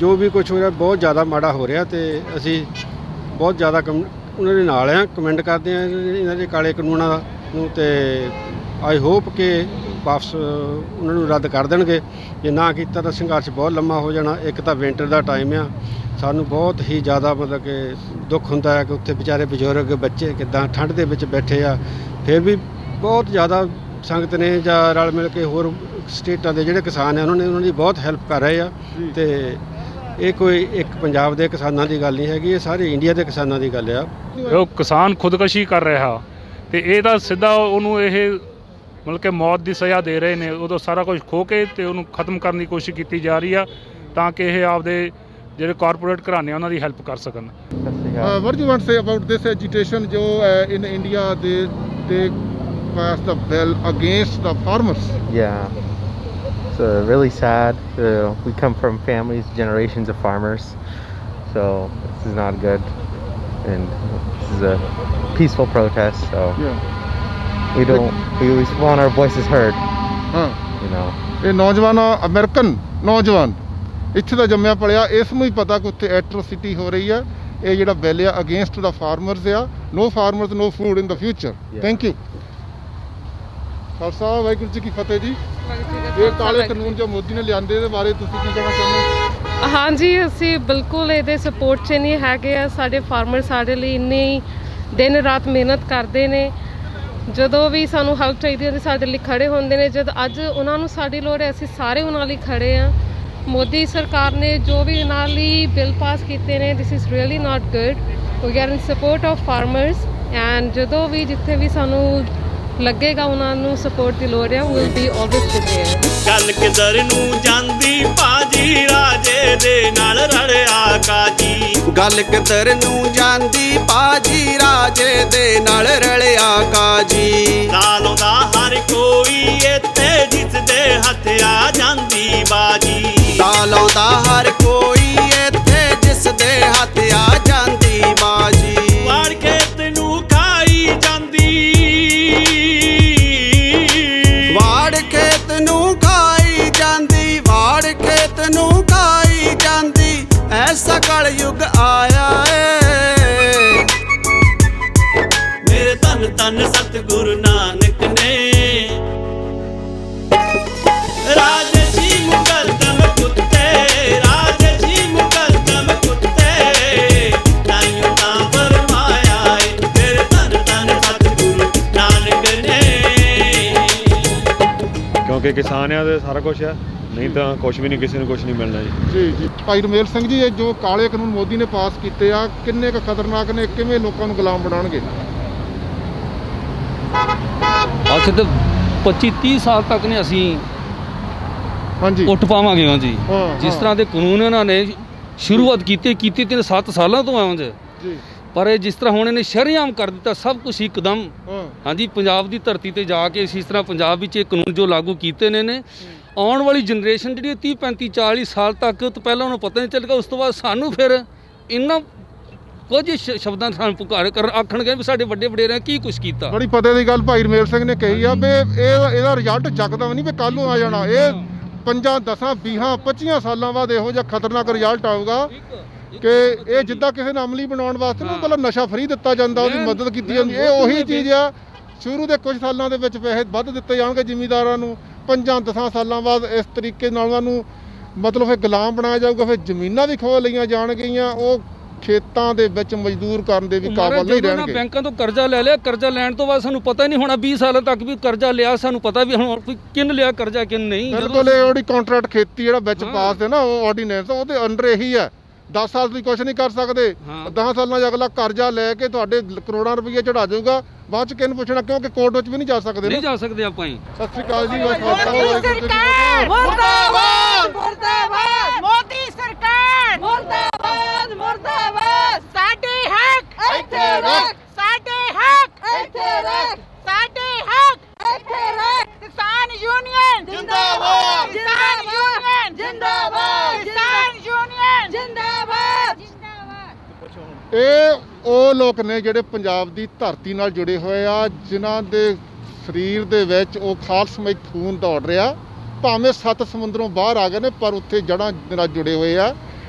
ਜੋ ਵੀ ਕੁਝ ਹੋ ਰਿਹਾ ਬਹੁਤ ਜ਼ਿਆਦਾ ਮਾੜਾ ਹੋ ਰਿਹਾ। ਤੇ ਅਸੀਂ ਬਹੁਤ ਜ਼ਿਆਦਾ ਉਹਨਾਂ ਦੇ ਨਾਲ ਆ, ਕਮੈਂਡ ਕਰਦੇ ਹਾਂ ਇਹਨਾਂ ਦੇ ਕਾਲੇ ਕਾਨੂੰਨਾਂ ਨੂੰ। ਤੇ ਆਈ ਹੋਪ ਕਿ ਵਾਪਸ ਉਹਨਾਂ ਨੂੰ ਰੱਦ ਕਰ ਦੇਣਗੇ। ਜੇ ਨਾ ਕੀਤਾ ਤਾਂ ਸੰਘਰਸ਼ ਬਹੁਤ ਲੰਮਾ ਹੋ ਜਾਣਾ। ਇੱਕ ਤਾਂ ਵਿੰਟਰ ਦਾ ਟਾਈਮ ਆ, ਸਾਨੂੰ ਬਹੁਤ ਹੀ ਜ਼ਿਆਦਾ ਮਤਲਬ ਕਿ ਦੁੱਖ ਹੁੰਦਾ ਹੈ ਕਿ ਉੱਥੇ ਵਿਚਾਰੇ ਬਜ਼ੁਰਗ ਬੱਚੇ ਕਿੱਦਾਂ ਠੰਡ ਦੇ ਵਿੱਚ ਬੈਠੇ ਆ। ਫਿਰ ਵੀ ਬਹੁਤ ਜ਼ਿਆਦਾ ਸੰਗਤ ਨੇ ਜਾਂ ਰਲ ਮਿਲ ਕੇ ਹੋਰ ਸਟੇਟਾਂ ਦੇ ਜਿਹੜੇ ਕਿਸਾਨ ਆ ਉਹਨਾਂ ਦੀ ਬਹੁਤ ਹੈਲਪ ਕਰ ਰਹੇ ਆ। ਤੇ ਇਹ ਕੋਈ ਇੱਕ ਪੰਜਾਬ ਦੇ ਕਿਸਾਨਾਂ ਦੀ ਗੱਲ ਨਹੀਂ ਹੈਗੀ, ਇਹ ਸਾਰੇ ਇੰਡੀਆ ਦੇ ਕਿਸਾਨਾਂ ਦੀ ਗੱਲ ਆ। ਉਹ ਕਿਸਾਨ ਖੁਦਕੁਸ਼ੀ ਕਰ ਰਿਹਾ ਤੇ ਇਹ ਤਾਂ ਸਿੱਧਾ ਉਹਨੂੰ ਇਹ ਮਤਲਬ ਕਿ ਮੌਤ ਦੀ ਸਜ਼ਾ ਦੇ ਰਹੇ ਨੇ। ਉਦੋਂ ਸਾਰਾ ਕੁਝ ਖੋ ਕੇ ਤੇ ਉਹਨੂੰ ਖਤਮ ਕਰਨ ਦੀ ਕੋਸ਼ਿਸ਼ ਕੀਤੀ ਜਾ ਰਹੀ ਆ ਤਾਂ ਕਿ ਇਹ ਆਪਦੇ ਜਿਹੜੇ ਕਾਰਪੋਰੇਟ ਘਰਾਣੇ ਉਹਨਾਂ ਦੀ ਹੈਲਪ ਕਰ ਸਕਣ। What do you want to say about this agitation ਜੋ in India they passed the bill against the farmers? Yeah, it's really sad. We come from families, generations of farmers, so this is not good, and this is a peaceful protest. So we want our voices heard. You know. ਇਹ ਨੌਜਵਾਨ ਅਮਰੀਕਨ ਨੌਜਵਾਨ ਇੱਥੇ ਦਾ ਜੰਮਿਆ ਪਲਿਆ, ਇਸ ਨੂੰ ਹੀ ਪਤਾ ਕਿ ਉੱਥੇ ਐਟਰੋਸਿਟੀ ਹੋ ਰਹੀ ਹੈ। ਇਹ ਜਿਹੜਾ ਬਿੱਲ ਆ ਅਗੇਂਸਟ ਦਾ ਫਾਰਮਰਸ ਆ। No farmers no food in the future. Thank you. Khalsa Waheguru ji ਕੀ ਫਤਿਹ ਜੀ। ਇਹ ਕਾਲੇ ਕਾਨੂੰਨ ਜੋ ਮੋਦੀ ਨੇ ਲਿਆਂਦੇ ਇਹਦੇ ਬਾਰੇ ਤੁਸੀਂ ਕੀ ਕਹਿਣਾ ਚਾਹੁੰਦੇ? ਹਾਂਜੀ, ਅਸੀਂ ਬਿਲਕੁਲ ਇਹਦੇ ਸਪੋਰਟ 'ਚ ਨਹੀਂ ਹੈਗੇ ਆ। ਸਾਡੇ ਫਾਰਮਰ ਸਾਡੇ ਲਈ ਇੰਨੀ ਦਿਨ ਰਾਤ ਮਿਹਨਤ ਕਰਦੇ ਨੇ। ਜਦੋਂ ਵੀ ਸਾਨੂੰ ਹੈਲਪ ਚਾਹੀਦੀ ਹੁੰਦੀ ਸਾਡੇ ਲਈ ਖੜੇ ਹੁੰਦੇ ਨੇ। ਜਦ ਅੱਜ ਉਹਨਾਂ ਨੂੰ ਸਾਡੀ ਲੋੜ ਹੈ ਅਸੀਂ ਸਾਰੇ ਉਹਨਾਂ ਲਈ ਖੜੇ ਹਾਂ। ਮੋਦੀ ਸਰਕਾਰ ਨੇ ਜੋ ਵੀ ਉਹਨਾਂ ਲਈ ਬਿੱਲ ਪਾਸ ਕੀਤੇ ਨੇ, this is really not good. We are in support of farmers and ਜਦੋਂ ਵੀ ਜਿੱਥੇ ਵੀ ਸਾਨੂੰ ਲੱਗੇਗਾ ਉਹਨਾਂ ਨੂੰ ਸਪੋਰਟ ਦੀ ਲੋੜ ਹੈ, ਵਿਲ ਬੀ ਆਲਵੇਜ਼ ਦੇਅਰ। ਗੱਲ ਕਿਧਰ ਨੂੰ ਜਾਂਦੀ ਭਾਜੀ ਰਾਜੇ ਦੇ ਨਾਲ ਰਲਿਆ ਕਾਜੀ। ਗੱਲ ਕਿਧਰ ਨੂੰ ਜਾਂਦੀ ਭਾਜੀ ਰਾਜੇ ਦੇ ਨਾਲ ਰਲਿਆ ਕਾਜੀ। ਲਾ ਲਾਉਂਦਾ ਹਰ ਕੋਈ ਇੱਥੇ ਜਿਸ ਦੇ ਹੱਥ ਆ ਜਾਂਦੀ ਬਾਜੀ। ਲਾ ਲਾਉਂਦਾ ਹਰ ਕੋਈ ਇੱਥੇ ਜਿਸ ਦੇ ਹੱਥ ਆ ਜਾਂਦੀ ਬਾਜੀ। ਵਾੜ ਖੇਤ ਨੂੰ ਖਾਈ ਜਾਂਦੀ। ਵਾੜ ਖੇਤ ਨੂੰ ਖਾਈ ਜਾਂਦੀ। ਵਾੜ ਖੇਤ ਨੂੰ ਖਾਈ ਜਾਂਦੀ। ਐਸਾ ਕਲਯੁਗ ਆਇਆ ਏ। ਮੇਰੇ ਧੰਨ ਧੰਨ ਸਤਿਗੁਰੂ ਨਾਨਕ ਨੇ ਰਾਜੇ ਜੀ ਮੁਕੱਦਮ ਕੁੱਤੇ। ਰਾਜੇ ਜੀ ਮੁਕੱਦਮ ਕੁੱਤੇ। ਤਾਈਓ ਤਾਂ ਫਰਮਾਇਆ ਏ ਮੇਰੇ ਧੰਨ ਧੰਨ ਸਤਿਗੁਰੂ ਨਾਨਕ ਨੇ। ਕਿਉਂਕਿ ਕਿਸਾਨ ਆ ਤੇ ਸਾਰਾ ਕੁਝ ਆ, ਨਹੀਂ ਤਾਂ ਕੁਝ ਵੀ ਨਹੀਂ, ਕਿਸੇ ਨੂੰ ਕੁਝ ਨਹੀਂ ਮਿਲਣਾ ਜੀ। ਜੀ ਭਾਈ ਰਮੇਲ ਸਿੰਘ ਜੀ, ਇਹ ਜੋ ਕਾਲੇ ਕਾਨੂੰਨ ਮੋਦੀ ਨੇ ਪਾਸ ਕੀਤੇ ਆ ਕਿੰਨੇ ਕੁ ਖਤਰਨਾਕ ਨੇ? ਕਿਵੇਂ ਲੋਕਾਂ ਨੂੰ ਗੁਲਾਮ ਬਣਾਉਣਗੇ? ਅਸੀਂ ਤਾਂ 25-30 ਸਾਲ ਤੱਕ ਨੇ ਅਸੀਂ ਹਾਂਜੀ ਉੱਠ ਪਾਵਾਂਗੇ। ਹਾਂ ਜੀ, ਜਿਸ ਤਰ੍ਹਾਂ ਦੇ ਕਾਨੂੰਨ ਇਹਨਾਂ ਨੇ ਸ਼ੁਰੂਆਤ ਕੀਤੀ 7 ਸਾਲਾਂ ਤੋਂ ਆਉਂ ਜੀ। ਪਰ ਇਹ ਜਿਸ ਤਰ੍ਹਾਂ ਹੁਣ ਇਹਨੇ ਸ਼ਰੇਆਮ ਕਰ ਦਿੱਤਾ ਸਭ ਕੁਝ ਇੱਕਦਮ। ਹਾਂਜੀ, ਪੰਜਾਬ ਦੀ ਧਰਤੀ ਤੇ ਜਾ ਕੇ ਇਸ ਤਰ੍ਹਾਂ ਪੰਜਾਬ ਵਿੱਚ ਇਹ ਕਾਨੂੰਨ ਜੋ ਲਾਗੂ ਕੀਤੇ ਨੇ ਆਉਣ ਵਾਲੀ ਜਨਰੇਸ਼ਨ ਜਿਹੜੀ 30-35-40 ਸਾਲ ਤੱਕ ਤਾਂ ਪਹਿਲਾਂ ਉਹਨੂੰ ਪਤਾ ਨਹੀਂ ਚੱਲੇਗਾ। ਉਸ ਤੋਂ ਬਾਅਦ ਸਾਨੂੰ ਫਿਰ ਇਹਨਾਂ ਕੁਝ ਸ਼ਬਦਾਂ ਸਾਨੂੰ ਪੁਕਾਰ ਕਰ ਆਖਣਗੇ ਵੀ ਸਾਡੇ ਵੱਡੇ ਵਡੇਰਿਆਂ ਕੀ ਕੁਛ ਕੀਤਾ। ਬੜੀ ਪਤੇ ਦੀ ਗੱਲ ਭਾਈ ਰਮੇਲ ਸਿੰਘ ਨੇ ਕਹੀ ਆ ਵੀ ਇਹਦਾ ਰਿਜ਼ਲਟ ਚੱਕਦਾ ਨਹੀਂ ਵੀ ਕੱਲ ਨੂੰ ਆ ਜਾਣਾ। ਇਹ 5, 10, 20, 25 ਸਾਲਾਂ ਬਾਅਦ ਇਹੋ ਜਿਹਾ ਖਤਰਨਾਕ ਰਿਜ਼ਲਟ ਆਊਗਾ ਕਿ ਇਹ ਜਿੱਦਾਂ ਕਿਸੇ ਨੂੰ ਅਮਲੀ ਬਣਾਉਣ ਵਾਸਤੇ ਨਾ ਪਹਿਲਾਂ ਨਸ਼ਾ ਫਰੀ ਦਿੱਤਾ ਜਾਂਦਾ, ਉਹਦੀ ਮਦਦ ਕੀਤੀ ਜਾਂਦੀ। ਇਹ ਉਹੀ ਚੀਜ਼ ਆ। ਸ਼ੁਰੂ ਦੇ ਕੁਝ ਸਾਲਾਂ ਦੇ ਵਿੱਚ ਪੈਸੇ ਵੱਧ ਦਿੱਤੇ ਜਾਣਗੇ ਜ਼ਿਮੀਂਦਾਰਾਂ ਨੂੰ। 5, 10 ਸਾਲਾਂ ਬਾਅਦ ਇਸ ਤਰੀਕੇ ਨਾਲ ਉਹਨਾਂ ਨੂੰ ਮਤਲਬ ਫਿਰ ਗੁਲਾਮ ਬਣਾਇਆ ਜਾਊਗਾ। ਫਿਰ ਜ਼ਮੀਨਾਂ ਵੀ ਖੋਹ ਲਈਆਂ ਜਾਣਗੀਆਂ। ਉਹ ਖੇਤਾਂ ਦੇ ਵਿੱਚ ਮਜ਼ਦੂਰ ਕਰਨ ਦੇ ਵੀ ਕਾਬਲ ਨਹੀਂ ਰਹਿਣਗੇ। ਬੈਂਕਾਂ ਤੋਂ ਕਰਜ਼ਾ ਲੈ ਲਿਆ, ਕਰਜ਼ਾ ਲੈਣ ਤੋਂ ਬਾਅਦ ਸਾਨੂੰ ਪਤਾ ਹੀ ਨਹੀਂ ਹੋਣਾ 20 ਸਾਲਾਂ ਤੱਕ ਵੀ ਕਰਜ਼ਾ ਲਿਆ, ਸਾਨੂੰ ਪਤਾ ਵੀ ਹੁਣ ਕਿੰਨ ਲਿਆ ਕਰਜ਼ਾ ਕਿੰਨ ਨਹੀਂ। ਬਿਲਕੁਲ, ਇਹ ਜਿਹੜੀ ਕੰਟਰੈਕਟ ਖੇਤੀ ਜਿਹੜਾ ਵਿੱਚ ਪਾਸ ਹੈ ਨਾ ਉਹ ਆਰਡੀਨੈਂਸ, ਉਹਦੇ ਅੰਡਰ ਇਹੀ ਹੈ 10 ਸਾਲ ਤੁਸੀਂ ਕੁਝ ਨਹੀਂ ਕਰ ਸਕਦੇ। 10 ਸਾਲਾਂ 'ਚ ਅਗਲਾ ਕਰਜ਼ਾ ਲੈ ਕੇ ਤੁਹਾਡੇ ਕਰੋੜਾਂ ਰੁਪਏ ਚੜਾ ਜਾਊਗਾ। ਬਾਅਦ 'ਚ ਕਿਹਨੂੰ ਪੁੱਛਣਾ, ਕਿਉਂਕਿ ਕੋਰਟ ਵਿੱਚ ਵੀ ਨਹੀਂ ਜਾ ਸਕਦੇ। ਨਹੀਂ ਜਾ ਸਕਦੇ ਆਪਾਂ ਹੀ। ਸਤਿ ਸ਼੍ਰੀ ਅਕਾਲ ਜੀ। ਸਰਕਾਰ ਮੁਰਦਾਬਾਦ, ਮੁਰਦਾਬਾਦ। ਮੋਦੀ ਸਰਕਾਰ ਮੁਰਦਾਬਾਦ, ਮੁਰਦਾਬਾਦ। ਸਾਡੇ ਹੱਕ ਇੱਥੇ ਰੱਖ, ਸਾਡੇ ਹੱਕ ਇੱਥੇ ਰੱਖ, ਸਾਡੇ ਹੱਕ ਇੱਥੇ ਰੱਖ। ਕਿਸਾਨ ਯੂਨੀਅਨ ਜਿੰਦਾਬਾਦ, ਕਿਸਾਨ ਯੂਨੀਅਨ ਜਿੰਦਾਬਾਦ, ਕਿਸਾਨ ਯੂਨੀਅਨ ਜਿੰਦਾਬਾਦ। ਇਹ ਉਹ ਲੋਕ ਨੇ ਜਿਹੜੇ ਪੰਜਾਬ ਦੀ ਧਰਤੀ ਨਾਲ ਜੁੜੇ ਹੋਏ ਆ, ਜਿਨ੍ਹਾਂ ਦੇ ਸਰੀਰ ਦੇ ਵਿੱਚ ਉਹ ਖਾਲਸਮਈ ਖੂਨ ਦੌੜ ਰਿਹਾ। ਭਾਵੇਂ 7 ਸਮੁੰਦਰੋਂ ਬਾਹਰ ਆ ਗਏ ਨੇ ਪਰ ਉੱਥੇ ਜੜ੍ਹਾਂ ਨਾਲ ਜੁੜੇ ਹੋਏ ਆ।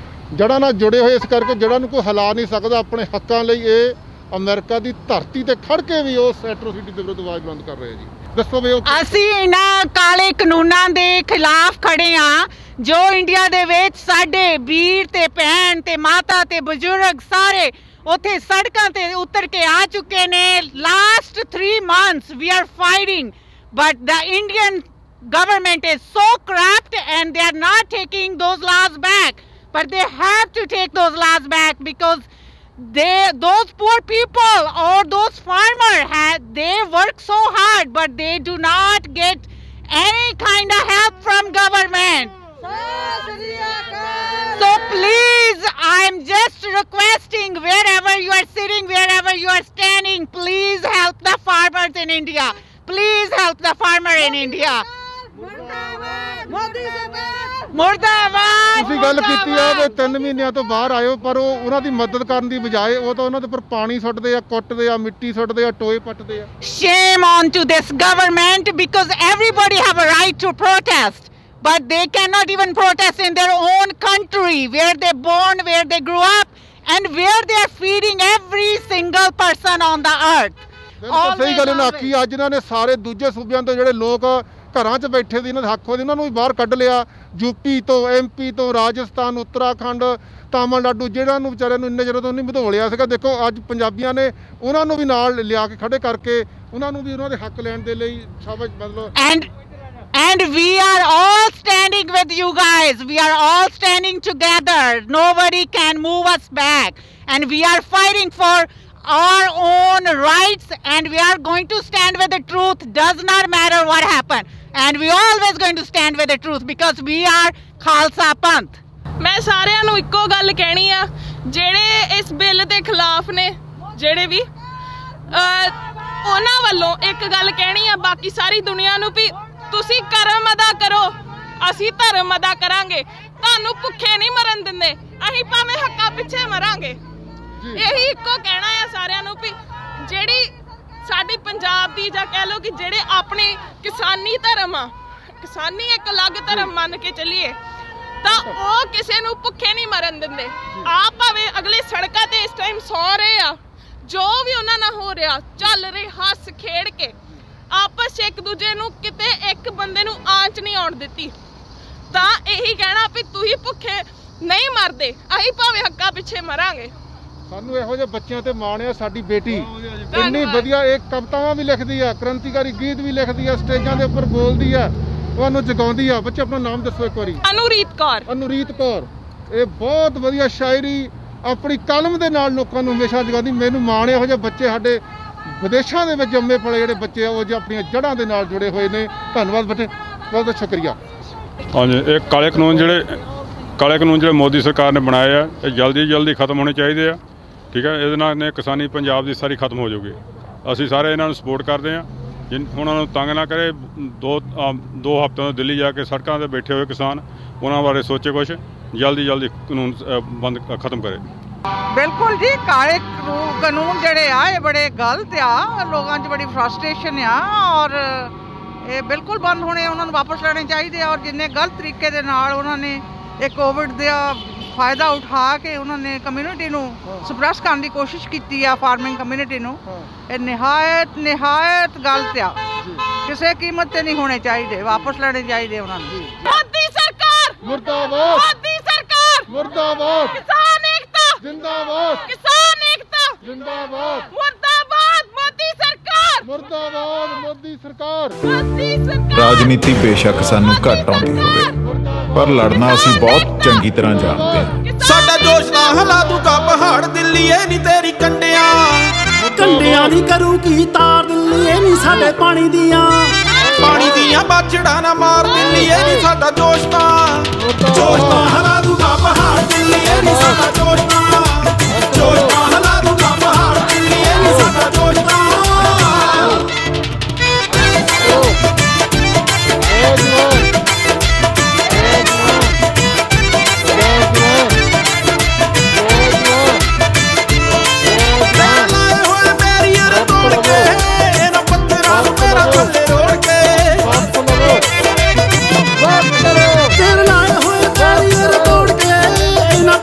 ਜੜ੍ਹਾਂ ਨਾਲ ਜੁੜੇ ਹੋਏ ਇਸ ਕਰਕੇ ਜੜ੍ਹਾਂ ਨੂੰ ਕੋਈ ਹਿਲਾ ਨਹੀਂ ਸਕਦਾ। ਆਪਣੇ ਹੱਕਾਂ ਲਈ ਇਹ ਅਮਰੀਕਾ ਦੀ ਧਰਤੀ ਤੇ ਖੜ ਕੇ ਵੀ ਉਸ ਐਟਰੋਸਿਟੀ ਦੇ ਵਿਰੁੱਧ ਆਵਾਜ਼ ਬੁਲੰਦ ਕਰ ਰਹੇ ਜੀ। ਦੱਸੋ ਵੀ ਅਸੀਂ ਇਹਨਾਂ ਕਾਲੇ ਕਾਨੂੰਨਾਂ ਦੇ ਖਿਲਾਫ ਖੜੇ ਆ ਜੋ ਇੰਡੀਆ ਦੇ ਵਿੱਚ ਸਾਡੇ ਵੀਰ ਤੇ ਭੈਣ ਤੇ ਮਾਤਾ ਤੇ ਬਜ਼ੁਰਗ ਸਾਰੇ ਉੱਥੇ ਸੜਕਾਂ ਤੇ ਉਤਰ ਕੇ ਆ ਚੁੱਕੇ ਨੇ। Last 3 months we are fighting but the Indian government is so corrupt and they are not taking those laws back, but they have to take those laws back because those poor people or those farmers they work so hard but they do not get any kind of help from government. So please, I'm just requesting wherever you are sitting, wherever you are standing, please help the farmers in India. Please help the farmer in India. ਮੁਰਦਾਬਾਦ। ਤੁਸੀਂ ਗੱਲ ਕੀਤੀ ਆ ਵੀ 3 ਮਹੀਨਿਆਂ ਤੋਂ ਬਾਹਰ ਆਇਓ, ਪਰ ਉਹ ਉਹਨਾਂ ਦੀ ਮਦਦ ਕਰਨ ਦੀ ਬਜਾਏ ਉਹ ਤਾਂ ਉਹਨਾਂ ਦੇ ਉੱਪਰ ਪਾਣੀ ਸੁੱਟਦੇ ਆ, ਕੁੱਟਦੇ ਆ, ਮਿੱਟੀ ਸੁੱਟਦੇ ਆ, ਟੋਏ ਪੱਟਦੇ ਆ। Shame on to this government because everybody have a right to protest, but they cannot even protest in their own country where they born, where they grew up, and where they are nation on the earth. ਸਹੀ ਗੱਲ ਇਹਨਾਂ ਆਖੀ। ਅੱਜ ਇਹਨਾਂ ਨੇ ਸਾਰੇ ਦੂਜੇ ਸੂਬਿਆਂ ਤੋਂ ਜਿਹੜੇ ਲੋਕ ਘਰਾਂ 'ਚ ਬੈਠੇ ਸੀ ਇਹਨਾਂ ਦੇ ਹੱਕ ਹੋਏ ਉਹਨਾਂ ਨੂੰ ਵੀ ਬਾਹਰ ਕੱਢ ਲਿਆ। ਯੂਪੀ ਤੋਂ, MP ਤੋਂ, ਰਾਜਸਥਾਨ, ਉੱਤਰਾਖੰਡ, ਤਾਮਿਲਨਾਡੂ, ਜਿਹੜਾ ਨੂੰ ਵਿਚਾਰਿਆਂ ਨੂੰ ਇੰਨੇ ਚਿਰ ਤੋਂ ਨਹੀਂ ਵਧੋਲਿਆ ਸੀਗਾ। ਦੇਖੋ ਅੱਜ ਪੰਜਾਬੀਆਂ ਨੇ ਉਹਨਾਂ ਨੂੰ ਵੀ ਨਾਲ ਲਿਆ ਕੇ ਖੜੇ ਕਰਕੇ ਉਹਨਾਂ ਨੂੰ ਵੀ ਉਹਨਾਂ ਦੇ ਹੱਕ ਲੈਣ ਦੇ ਲਈ ਸ਼ਾਬਾਸ਼ ਮਤਲਬ। And we are all standing with you guys. We are all standing together. Nobody can move us back. And we are fighting for our own rights, and we are going to stand with the truth. Does not matter what happened. And we always going to stand with the truth because we are Khalsa Panth. मैं सारिਆਂ ਨੂੰ ਇੱਕੋ ਗੱਲ ਕਹਿਣੀ ਆ, ਜਿਹੜੇ ਇਸ ਬਿੱਲ ਦੇ ਖਿਲਾਫ ਨੇ, ਜਿਹੜੇ ਵੀ ਉਹਨਾਂ ਵੱਲੋਂ ਇੱਕ ਗੱਲ ਕਹਿਣੀ ਆ ਬਾਕੀ ਸਾਰੀ ਦੁਨੀਆ ਨੂੰ ਵੀ ਤੁਸੀਂ ਕਰਮ ਅਦਾ ਕਰੋ, ਅਸੀਂ ਧਰਮ ਅਦਾ ਕਰਾਂਗੇ। ਤੁਹਾਨੂੰ ਭੁੱਖੇ ਨਹੀਂ ਮਰਨ ਦਿੰਦੇ, ਅਸੀਂ ਭਾਵੇਂ ਹੱਕਾਂ ਪਿੱਛੇ ਮਰਾਂਗੇ। ਇਹੀ ਇੱਕੋ ਕਹਿਣਾ ਆ ਸਾਰਿਆਂ ਨੂੰ ਵੀ ਜਿਹੜੀ ਸਾਡੀ ਪੰਜਾਬ ਦੀ ਜਾਂ ਕਹਿ ਲਓ ਕਿ ਜਿਹੜੇ ਆਪਣੇ ਕਿਸਾਨੀ ਧਰਮ ਆ, ਕਿਸਾਨੀ ਇੱਕ ਅਲੱਗ ਧਰਮ ਮੰਨ ਕੇ ਚੱਲੀਏ ਤਾਂ ਉਹ ਕਿਸੇ ਨੂੰ ਭੁੱਖੇ ਨਹੀਂ ਮਰਨ ਦਿੰਦੇ। ਆਪ ਭਾਵੇਂ ਅਗਲੇ ਸੜਕਾਂ ਤੇ ਇਸ ਟਾਈਮ ਸੌ ਰਹੇ ਆ, ਜੋ ਵੀ ਉਹਨਾਂ ਨਾਲ ਹੋ ਰਿਹਾ ਚੱਲ ਰਹੇ ਹੱਸ ਖੇਡ ਕੇ ਆਪਸ 'ਚ ਇੱਕ ਦੂਜੇ ਨੂੰ ਕਿਤੇ ਇੱਕ ਬੰਦੇ ਨੂੰ ਆਂਚ ਨਹੀਂ ਆਉਣ ਦਿੱਤੀ। ਤਾਂ ਇਹੀ ਕਹਿਣਾ ਵੀ ਤੁਸੀਂ ਭੁੱਖੇ ਨਹੀਂ ਮਰਦੇ, ਅਸੀਂ ਭਾਵੇਂ ਹੱਕਾਂ ਪਿੱਛੇ ਮਰਾਂਗੇ। ਸਾਨੂੰ ਇਹੋ ਜਿਹੇ ਬੱਚਿਆਂ ਤੇ ਮਾਣ ਆ। ਸਾਡੀ ਬੇਟੀ ਇੰਨੀ ਵਧੀਆ ਇਹ ਕਵਿਤਾਵਾਂ ਵੀ ਲਿਖਦੀ ਆ, ਕ੍ਰਾਂਤੀਕਾਰੀ ਗੀਤ ਵੀ ਲਿਖਦੀ ਆ, ਸਟੇਜਾਂ ਦੇ ਉੱਪਰ ਬੋਲਦੀ ਆ, ਉਹਨੂੰ ਜਗਾਉਂਦੀ ਆ। ਬੱਚੇ ਆਪਣਾ ਨਾਮ ਦੱਸੋ ਇੱਕ ਵਾਰੀ। ਅਨੁਰੀਤ ਕੌਰ। ਅਨੁਰੀਤ ਕੌਰ ਇਹ ਬਹੁਤ ਵਧੀਆ ਸ਼ਾਇਰੀ ਆਪਣੀ ਕਲਮ ਦੇ ਨਾਲ ਲੋਕਾਂ ਨੂੰ ਹਮੇਸ਼ਾ ਜਗਾਉਂਦੀ। ਮੈਨੂੰ ਮਾਣ ਇਹੋ ਜਿਹੇ ਬੱਚੇ ਸਾਡੇ ਵਿਦੇਸ਼ਾਂ ਦੇ ਵਿੱਚ ਜੰਮੇ ਪਲੇ ਜਿਹੜੇ ਬੱਚੇ ਆ ਉਹ ਜੋ ਆਪਣੀਆਂ ਜੜ੍ਹਾਂ ਦੇ ਨਾਲ ਜੁੜੇ ਹੋਏ ਨੇ। ਧੰਨਵਾਦ ਬੱਚੇ, ਬਹੁਤ ਬਹੁਤ ਸ਼ੁਕਰੀਆ। ਹਾਂਜੀ, ਇਹ ਕਾਲੇ ਕਾਨੂੰਨ ਜਿਹੜੇ ਮੋਦੀ ਸਰਕਾਰ ਨੇ ਬਣਾਏ ਆ ਇਹ ਜਲਦੀ ਖਤਮ ਹੋਣੇ ਚਾਹੀਦੇ ਆ। ਠੀਕ ਹੈ, ਇਹਦੇ ਨਾਲ ਨੇ ਕਿਸਾਨੀ ਪੰਜਾਬ ਦੀ ਸਾਰੀ ਖਤਮ ਹੋ ਜਾਊਗੀ। ਅਸੀਂ ਸਾਰੇ ਇਹਨਾਂ ਨੂੰ ਸਪੋਰਟ ਕਰਦੇ ਹਾਂ। ਉਹਨਾਂ ਨੂੰ ਤੰਗ ਨਾ ਕਰੇ। ਦੋ ਹਫ਼ਤਿਆਂ ਤੋਂ ਦਿੱਲੀ ਜਾ ਕੇ ਸੜਕਾਂ 'ਤੇ ਬੈਠੇ ਹੋਏ ਕਿਸਾਨ, ਉਹਨਾਂ ਬਾਰੇ ਸੋਚੇ ਕੁਛ, ਜਲਦੀ ਕਾਨੂੰਨ ਬੰਦ ਖਤਮ ਕਰੇ। ਬਿਲਕੁਲ ਜੀ, ਕਾਲੇ ਕਾਨੂੰਨ ਜਿਹੜੇ ਆ ਇਹ ਬੜੇ ਗਲਤ ਆ, ਲੋਕਾਂ 'ਚ ਬੜੀ ਫਰਸਟ੍ਰੇਸ਼ਨ ਆ ਔਰ ਇਹ ਬਿਲਕੁਲ ਬੰਦ ਹੋਣੇ, ਉਹਨਾਂ ਨੂੰ ਵਾਪਸ ਲੈਣੇ ਚਾਹੀਦੇ ਆ। ਔਰ ਜਿੰਨੇ ਗਲਤ ਤਰੀਕੇ ਦੇ ਨਾਲ ਉਹਨਾਂ ਨੇ ਇਹ ਕੋਵਿਡ ਦਾ ਫਾਇਦਾ ਉਠਾ ਕੇ ਉਹਨਾਂ ਨੇ ਕਮਿਊਨਿਟੀ ਨੂੰ ਸਪਰੈਸ ਕਰਨ ਦੀ ਕੋਸ਼ਿਸ਼ ਕੀਤੀ ਆ, ਫਾਰਮਿੰਗ ਕਮਿਊਨਿਟੀ ਨੂੰ, ਇਹ ਨਿਹਾਇਤ ਗਲਤ ਆ। ਕਿਸੇ ਕੀਮਤ ਤੇ ਨਹੀਂ ਹੋਣੇ ਚਾਹੀਦੇ, ਵਾਪਸ ਲੈਣੇ ਚਾਹੀਦੇ ਉਹਨਾਂ ਨੂੰ। ਮੋਦੀ ਸਰਕਾਰ ਮੁਰਦਾਬਾਦ, ਮੋਦੀ ਸਰਕਾਰ ਮੁਰਦਾਬਾਦ, ਕਿਸਾਨ ਏਕਤਾ ਜਿੰਦਾਬਾਦ, ਕਿਸਾਨ ਏਕਤਾ ਜਿੰਦਾਬਾਦ, ਮੁਰਦਾਬਾਦ, ਮੋਦੀ ਸਰਕਾਰ ਮੁਰਦਾਬਾਦ, ਮੋਦੀ ਸਰਕਾਰ। ਰਾਜਨੀਤੀ ਬੇਸ਼ੱਕ ਸਾਨੂੰ ਘੱਟ ਆਉਂਦੀ ਹੋਵੇ ਪਰ ਲੜਨਾ ਅਸੀਂ ਬਹੁਤ ਚੰਗੀ ਤਰ੍ਹਾਂ ਜਾਣਦੇ ਹਾਂ। ਸਾਡਾ ਜੋਸ਼ ਨਾ ਹਿਲਾ ਦੂਗਾ ਪਹਾੜ ਦਿੱਲੀਏ ਨੀ ਤੇਰੀ ਕੰਡਿਆਂ ਦੀ ਕਰੂ ਕੀ ਤਾਰ ਦਿੱਲੀਏ ਨੀ ਸਾਡੇ ਪਾਣੀ ਦੀਆਂ ਬਾਛੜਾ ਨਾ ਮਾਰ ਦਿੱਲੀਏ ਨੀ ਸਾਡਾ ਜੋਸ਼ ਤਾਂ ਹਿਲਾ ਦੂਗਾ ਪਹਾੜ ਦਿੱਲੀਏ ਨੀ ਸਾਡਾ ਜੋਸ਼ ਤਾਂ ਹਿਲਾ ਦੂਗਾ ਪਹਾੜ ਦਿੱਲੀਏ ਨੀ ਸਾਡਾ ਜੋਸ਼ ਤਾਂ।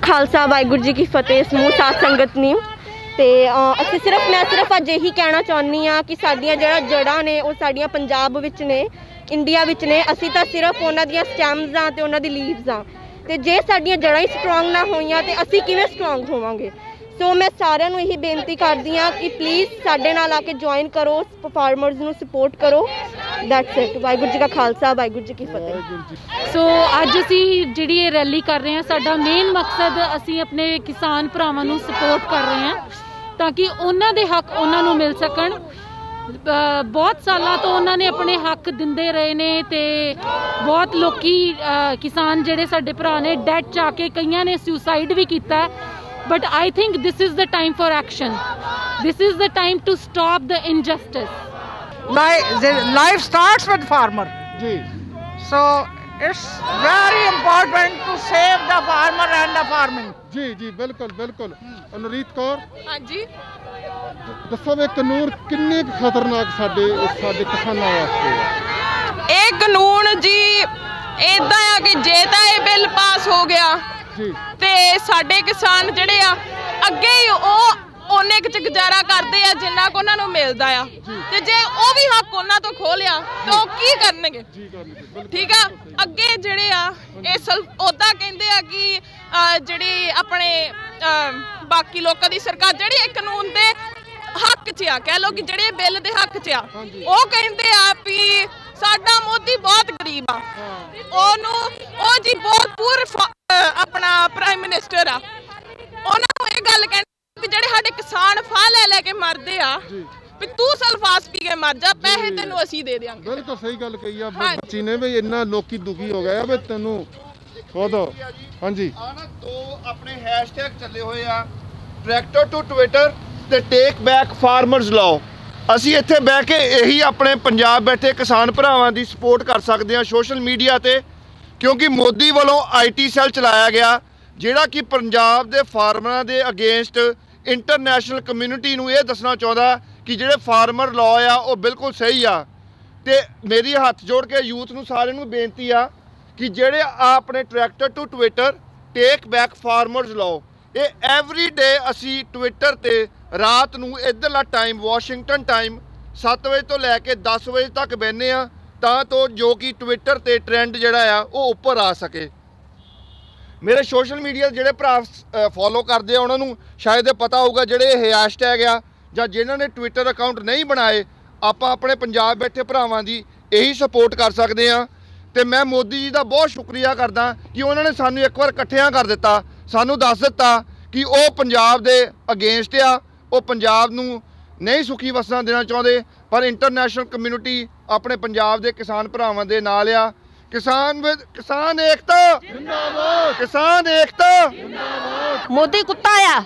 ਖਾਲਸਾ ਵਾਹਿਗੁਰੂ ਜੀ ਕੀ ਫਤਿਹ। ਸਮੂਹ ਸਾਧ ਸੰਗਤ ਨੂੰ ਤੇ ਅਸੀਂ ਮੈਂ ਸਿਰਫ ਅੱਜ ਇਹੀ ਕਹਿਣਾ ਚਾਹੁੰਦੀ ਹਾਂ ਕਿ ਸਾਡੀਆਂ ਜਿਹੜਾ ਜੜ੍ਹਾਂ ਨੇ ਉਹ ਸਾਡੀਆਂ ਪੰਜਾਬ ਵਿੱਚ ਨੇ, ਇੰਡੀਆ ਵਿੱਚ ਨੇ। ਅਸੀਂ ਤਾਂ ਸਿਰਫ ਉਹਨਾਂ ਦੀਆਂ ਸਟੈਮਸ ਆ ਤੇ ਉਹਨਾਂ ਦੀ ਲੀਵਸ ਆ, ਤੇ ਜੇ ਸਾਡੀਆਂ ਜੜ੍ਹਾਂ ਹੀ ਸਟਰੋਂਗ ਨਾ ਹੋਈਆਂ ਤੇ ਅਸੀਂ ਕਿਵੇਂ ਸਟਰੋਂਗ ਹੋਵਾਂਗੇ। ਸੋ ਮੈਂ ਸਾਰਿਆਂ ਨੂੰ ਇਹੀ ਬੇਨਤੀ ਕਰਦੀ ਹਾਂ ਕਿ ਪਲੀਜ਼ ਸਾਡੇ ਨਾਲ ਆ ਕੇ ਜੁਆਇਨ ਕਰੋ, ਫਾਰਮਰਸ ਨੂੰ ਸਪੋਰਟ ਕਰੋ। That's it. ਵਾਹਿਗੁਰੂ ਜੀ ਕਾ ਖਾਲਸਾ, ਵਾਹਿਗੁਰੂ ਜੀ ਕੀ ਫਤਿਹ। ਸੋ ਅੱਜ ਅਸੀਂ ਜਿਹੜੀ ਇਹ ਰੈਲੀ ਕਰ ਰਹੇ ਹਾਂ, ਸਾਡਾ ਮੇਨ ਮਕਸਦ ਅਸੀਂ ਆਪਣੇ ਕਿਸਾਨ ਭਰਾਵਾਂ ਨੂੰ ਸਪੋਰਟ ਕਰ ਰਹੇ ਹਾਂ ਤਾਂ ਕਿ ਉਹਨਾਂ ਦੇ ਹੱਕ ਉਹਨਾਂ ਨੂੰ ਮਿਲ ਸਕਣ। ਬਹੁਤ ਸਾਲਾਂ ਤੋਂ ਉਹਨਾਂ ਨੇ ਆਪਣੇ ਹੱਕ ਦਿੰਦੇ ਰਹੇ ਨੇ ਤੇ ਬਹੁਤ ਲੋਕੀ ਕਿਸਾਨ ਜਿਹੜੇ ਸਾਡੇ ਭਰਾ ਨੇ ਡੈਟ 'ਚ ਆ ਕੇ ਕਈਆਂ ਨੇ ਸੁਸਾਈਡ ਵੀ ਕੀਤਾ। But I think this is the time for action. This is the time to stop the injustice. life starts with farmer. So it's very important to save the farmer and the farming. जी बिल्कुल बिल्कुल। ਅਨੁਰੀਤ ਕੌਰ, ਹਾਂਜੀ ਦੱਸੋ ਵੀ ਕਾਨੂੰਨ ਕਿੰਨੇ ਖਤਰਨਾਕ ਸਾਡੇ ਕਿਸਾਨਾਂ ਵਾਸਤੇ? ਇਹ ਕਾਨੂੰਨ ਜੀ ਇਦਾਂ ਆ ਕਿ ਜੇ ਤਾਂ ਇਹ ਬਿੱਲ ਪਾਸ ਹੋ ਗਿਆ ਤੇ ਸਾਡੇ ਕਿਸਾਨ ਜਿਹੜੇ ਆ ਅੱਗੇ ਹੀ ਉਹਨੇ ਕੁ ਚ ਗੁਜ਼ਾਰਾ ਕਰਦੇ ਆ ਜਿੰਨਾ ਕੁ ਉਹਨਾਂ ਨੂੰ ਮਿਲਦਾ ਆ, ਤੇ ਜੇ ਉਹ ਵੀ ਹੱਕ ਉਹਨਾਂ ਤੋਂ ਖੋਹ ਲਿਆ ਤਾਂ ਉਹ ਕੀ ਕਰਨਗੇ? ਠੀਕ ਆ, ਅੱਗੇ ਜਿਹੜੇ ਆ ਇਹ ਉਦਾਂ ਕਹਿੰਦੇ ਆ ਕਿ ਜਿਹੜੀ ਆਪਣੇ ਬਾਕੀ ਲੋਕਾਂ ਦੀ ਸਰਕਾਰ ਜਿਹੜੀ ਇਹ ਕਾਨੂੰਨ ਦੇ ਹੱਕ 'ਚ ਆ, ਕਹਿ ਲਓ ਕਿ ਜਿਹੜੇ ਬਿੱਲ ਦੇ ਹੱਕ 'ਚ ਆ, ਉਹ ਕਹਿੰਦੇ ਆ ਵੀ ਸਾਡਾ ਮੋਦੀ ਬਹੁਤ ਗਰੀਬ ਆ, ਉਹ ਜੀ ਬਹੁਤ ਪੂਰ ਆਪਣਾ ਪ੍ਰਾਈਮ ਮਿਨਿਸਟਰ ਆ, ਉਹਨਾਂ ਨੂੰ ਇਹ ਗੱਲ ਕਹਿੰਦੇ ਵੀ ਜਿਹੜੇ ਸਾਡੇ ਕਿਸਾਨ ਫਾਹ ਲੈ ਕੇ ਮਰਦੇ ਆ ਵੀ ਤੂੰ ਸਲਫਾਸ ਪੀ ਕੇ ਮਰ ਜਾ, ਪੈਸੇ ਤੈਨੂੰ ਅਸੀਂ ਦੇ ਦਿਆਂਗੇ। ਬਿਲਕੁਲ ਸਹੀ ਗੱਲ ਕਹੀ ਆ ਬੱਚੀ ਨੇ ਵੀ ਇੰਨਾ ਲੋਕੀ ਦੁਖੀ ਹੋ ਗਏ ਆ ਵੀ ਤੈਨੂੰ ਖੁਦ। ਹਾਂਜੀ ਦੋ ਆਪਣੇ ਹੈਸ਼ਟੈਗ ਚੱਲੇ ਹੋਏ ਆ, ਟਰੈਕਟਰ ਟੂ ਟਵਿੱਟਰ ਤੇ ਟੇਕ ਬੈਕ ਫਾਰਮਰਸ ਲਾਓ। ਅਸੀਂ ਇੱਥੇ ਬਹਿ ਕੇ ਇਹੀ ਆਪਣੇ ਪੰਜਾਬ ਬੈਠੇ ਕਿਸਾਨ ਭਰਾਵਾਂ ਦੀ ਸਪੋਰਟ ਕਰ ਸਕਦੇ ਹਾਂ ਸੋਸ਼ਲ ਮੀਡੀਆ ਤੇ, ਕਿਉਂਕਿ ਮੋਦੀ ਵੱਲੋਂ IT ਸੈੱਲ ਚਲਾਇਆ ਗਿਆ ਜਿਹੜਾ ਕਿ ਪੰਜਾਬ ਦੇ ਫਾਰਮਰਾਂ ਦੇ ਅਗੇਂਸਟ ਇੰਟਰਨੈਸ਼ਨਲ ਕਮਿਊਨਿਟੀ ਨੂੰ ਇਹ ਦੱਸਣਾ ਚਾਹੁੰਦਾ ਕਿ ਜਿਹੜੇ ਫਾਰਮਰ ਲਾਅ ਆ ਉਹ ਬਿਲਕੁਲ ਸਹੀ ਆ। ਤੇ ਮੇਰੀ ਹੱਥ ਜੋੜ ਕੇ ਯੂਥ ਨੂੰ ਸਾਰਿਆਂ ਨੂੰ ਬੇਨਤੀ ਆ ਕਿ ਜਿਹੜੇ ਆਪਣੇ tractor to twitter take back farmers ਲਾਓ, ਇਹ ਐਵਰੀ ਡੇ ਅਸੀਂ ਟਵਿੱਟਰ ਤੇ ਰਾਤ ਨੂੰ ਇੱਧਰਲਾ ਟਾਈਮ ਵਾਸ਼ਿੰਗਟਨ ਟਾਈਮ 7 ਵਜੇ ਤੋਂ ਲੈ ਕੇ 10 ਵਜੇ ਤੱਕ ਬਹਿੰਦੇ ਆ ਤਾਂ ਤੋਂ ਜੋ ਕਿ ਟਵਿੱਟਰ ਤੇ ਟ੍ਰੈਂਡ ਜਿਹੜਾ ਆ ਉਹ ਉੱਪਰ ਆ ਸਕੇ। ਮੇਰੇ ਸੋਸ਼ਲ ਮੀਡੀਆ ਜਿਹੜੇ ਭਰਾ ਫੋਲੋ ਕਰਦੇ ਆ ਉਹਨਾਂ ਨੂੰ ਸ਼ਾਇਦ ਇਹ ਪਤਾ ਹੋਊਗਾ ਜਿਹੜੇ ਇਹ ਹੈਸ਼ਟੈਗ ਆ ਜਾਂ ਜਿਨ੍ਹਾਂ ਨੇ ਟਵਿੱਟਰ ਅਕਾਊਂਟ ਨਹੀਂ ਬਣਾਏ, ਆਪਾਂ ਆਪਣੇ ਪੰਜਾਬ ਬੈਠੇ ਭਰਾਵਾਂ ਦੀ ਇਹੀ ਸਪੋਰਟ ਕਰ ਸਕਦੇ ਆ। ਤੇ ਮੈਂ ਮੋਦੀ ਜੀ ਦਾ ਬਹੁਤ ਸ਼ੁਕਰੀਆ ਕਰਦਾ ਕਿ ਉਹਨਾਂ ਨੇ ਸਾਨੂੰ ਇੱਕ ਵਾਰ ਇਕੱਠਿਆਂ ਕਰ ਦਿੱਤਾ, ਸਾਨੂੰ ਦੱਸ ਦਿੱਤਾ ਕਿ ਉਹ ਪੰਜਾਬ ਦੇ ਅਗੇਂਸਟ ਆ, ਉਹ ਪੰਜਾਬ ਨੂੰ ਨਹੀਂ ਸੁਖੀ ਵਸਣਾ ਦੇਣਾ ਚਾਹੁੰਦੇ, ਪਰ ਇੰਟਰਨੈਸ਼ਨਲ ਕਮਿਊਨਿਟੀ ਆਪਣੇ ਪੰਜਾਬ ਦੇ ਕਿਸਾਨ ਭਰਾਵਾਂ ਦੇ ਨਾਲ ਆ। ਕਿਸਾਨ ਏਕਤਾ ਜਿੰਦਾਬਾਦ, ਕਿਸਾਨ ਏਕਤਾ ਜਿੰਦਾਬਾਦ। ਮੋਦੀ ਕੁੱਤਾ ਆ,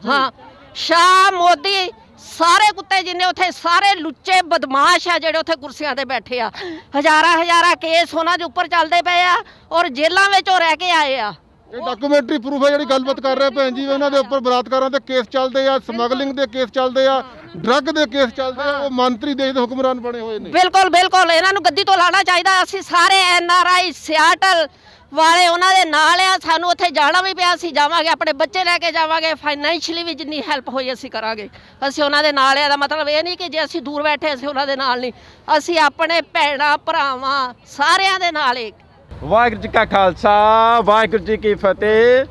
ਹਾਂ ਸ਼ਾਹ ਮੋਦੀ ਸਾਰੇ ਕੁੱਤੇ ਜਿੰਨੇ ਉੱਥੇ ਸਾਰੇ ਲੁੱਚੇ ਬਦਮਾਸ਼ ਆ ਜਿਹੜੇ ਉੱਥੇ ਕੁਰਸੀਆਂ ਤੇ ਬੈਠੇ ਆ, ਹਜ਼ਾਰਾਂ ਕੇਸ ਉਹਨਾਂ ਦੇ ਉੱਪਰ ਚੱਲਦੇ ਪਏ ਆ ਔਰ ਜੇਲ੍ਹਾਂ ਵਿੱਚ ਉਹ ਰਹਿ ਕੇ ਆਏ ਆ। ਇਹ ਡਾਕੂਮੈਂਟਰੀ ਪ੍ਰੂਫ ਹੈ ਜਿਹੜੀ ਗੱਲਬਾਤ ਕਰ ਰਹੇ ਭੈਣ ਜੀ, ਇਹਨਾਂ ਦੇ ਉੱਪਰ ਬਲਾਤਕਾਰਾਂ ਦੇ ਕੇਸ ਚੱਲਦੇ ਆ, ਸਮਗਲਿੰਗ ਦੇ ਕੇਸ ਚੱਲਦੇ ਆ, ਡਰੱਗ ਦੇ ਕੇਸ ਚੱਲਦੇ ਆ, ਉਹ ਮੰਤਰੀ ਦੇਸ਼ ਦੇ ਹੁਕਮਰਾਨ ਬਣੇ ਹੋਏ ਨੇ। ਬਿਲਕੁਲ ਇਹਨਾਂ ਨੂੰ ਗੱਦੀ ਤੋਂ ਲਾਣਾ ਚਾਹੀਦਾ। ਅਸੀਂ ਸਾਰੇ NRI ਸਿਆਟਲ ਵਾਲੇ ਉਹਨਾਂ ਦੇ ਨਾਲ ਆ, ਸਾਨੂੰ ਉੱਥੇ ਜਾਣਾ ਵੀ ਪਿਆ, ਅਸੀਂ ਜਾਵਾਂਗੇ, ਆਪਣੇ ਬੱਚੇ ਲੈ ਕੇ ਜਾਵਾਂਗੇ, ਫਾਈਨੈਂਸ਼ੀਅਲੀ ਵੀ ਜਿੰਨੀ ਹੈਲਪ ਹੋਈ ਅਸੀਂ ਕਰਾਂਗੇ, ਅਸੀਂ ਉਹਨਾਂ ਦੇ ਨਾਲ ਆ। ਦਾ ਮਤਲਬ ਇਹ ਨਹੀਂ ਕਿ ਜੇ ਅਸੀਂ ਦੂਰ ਬੈਠੇ ਅਸੀਂ ਉਹਨਾਂ ਦੇ ਨਾਲ ਨਹੀਂ, ਅਸੀਂ ਆਪਣੇ ਭੈਣਾਂ ਭਰਾਵਾਂ ਸਾਰਿਆਂ ਦੇ ਨਾਲ ਏ। ਵਾਹਿਗੁਰੂ ਜੀ ਕਾ ਖਾਲਸਾ, ਵਾਹਿਗੁਰੂ ਜੀ ਕੀ ਫਤਿਹ।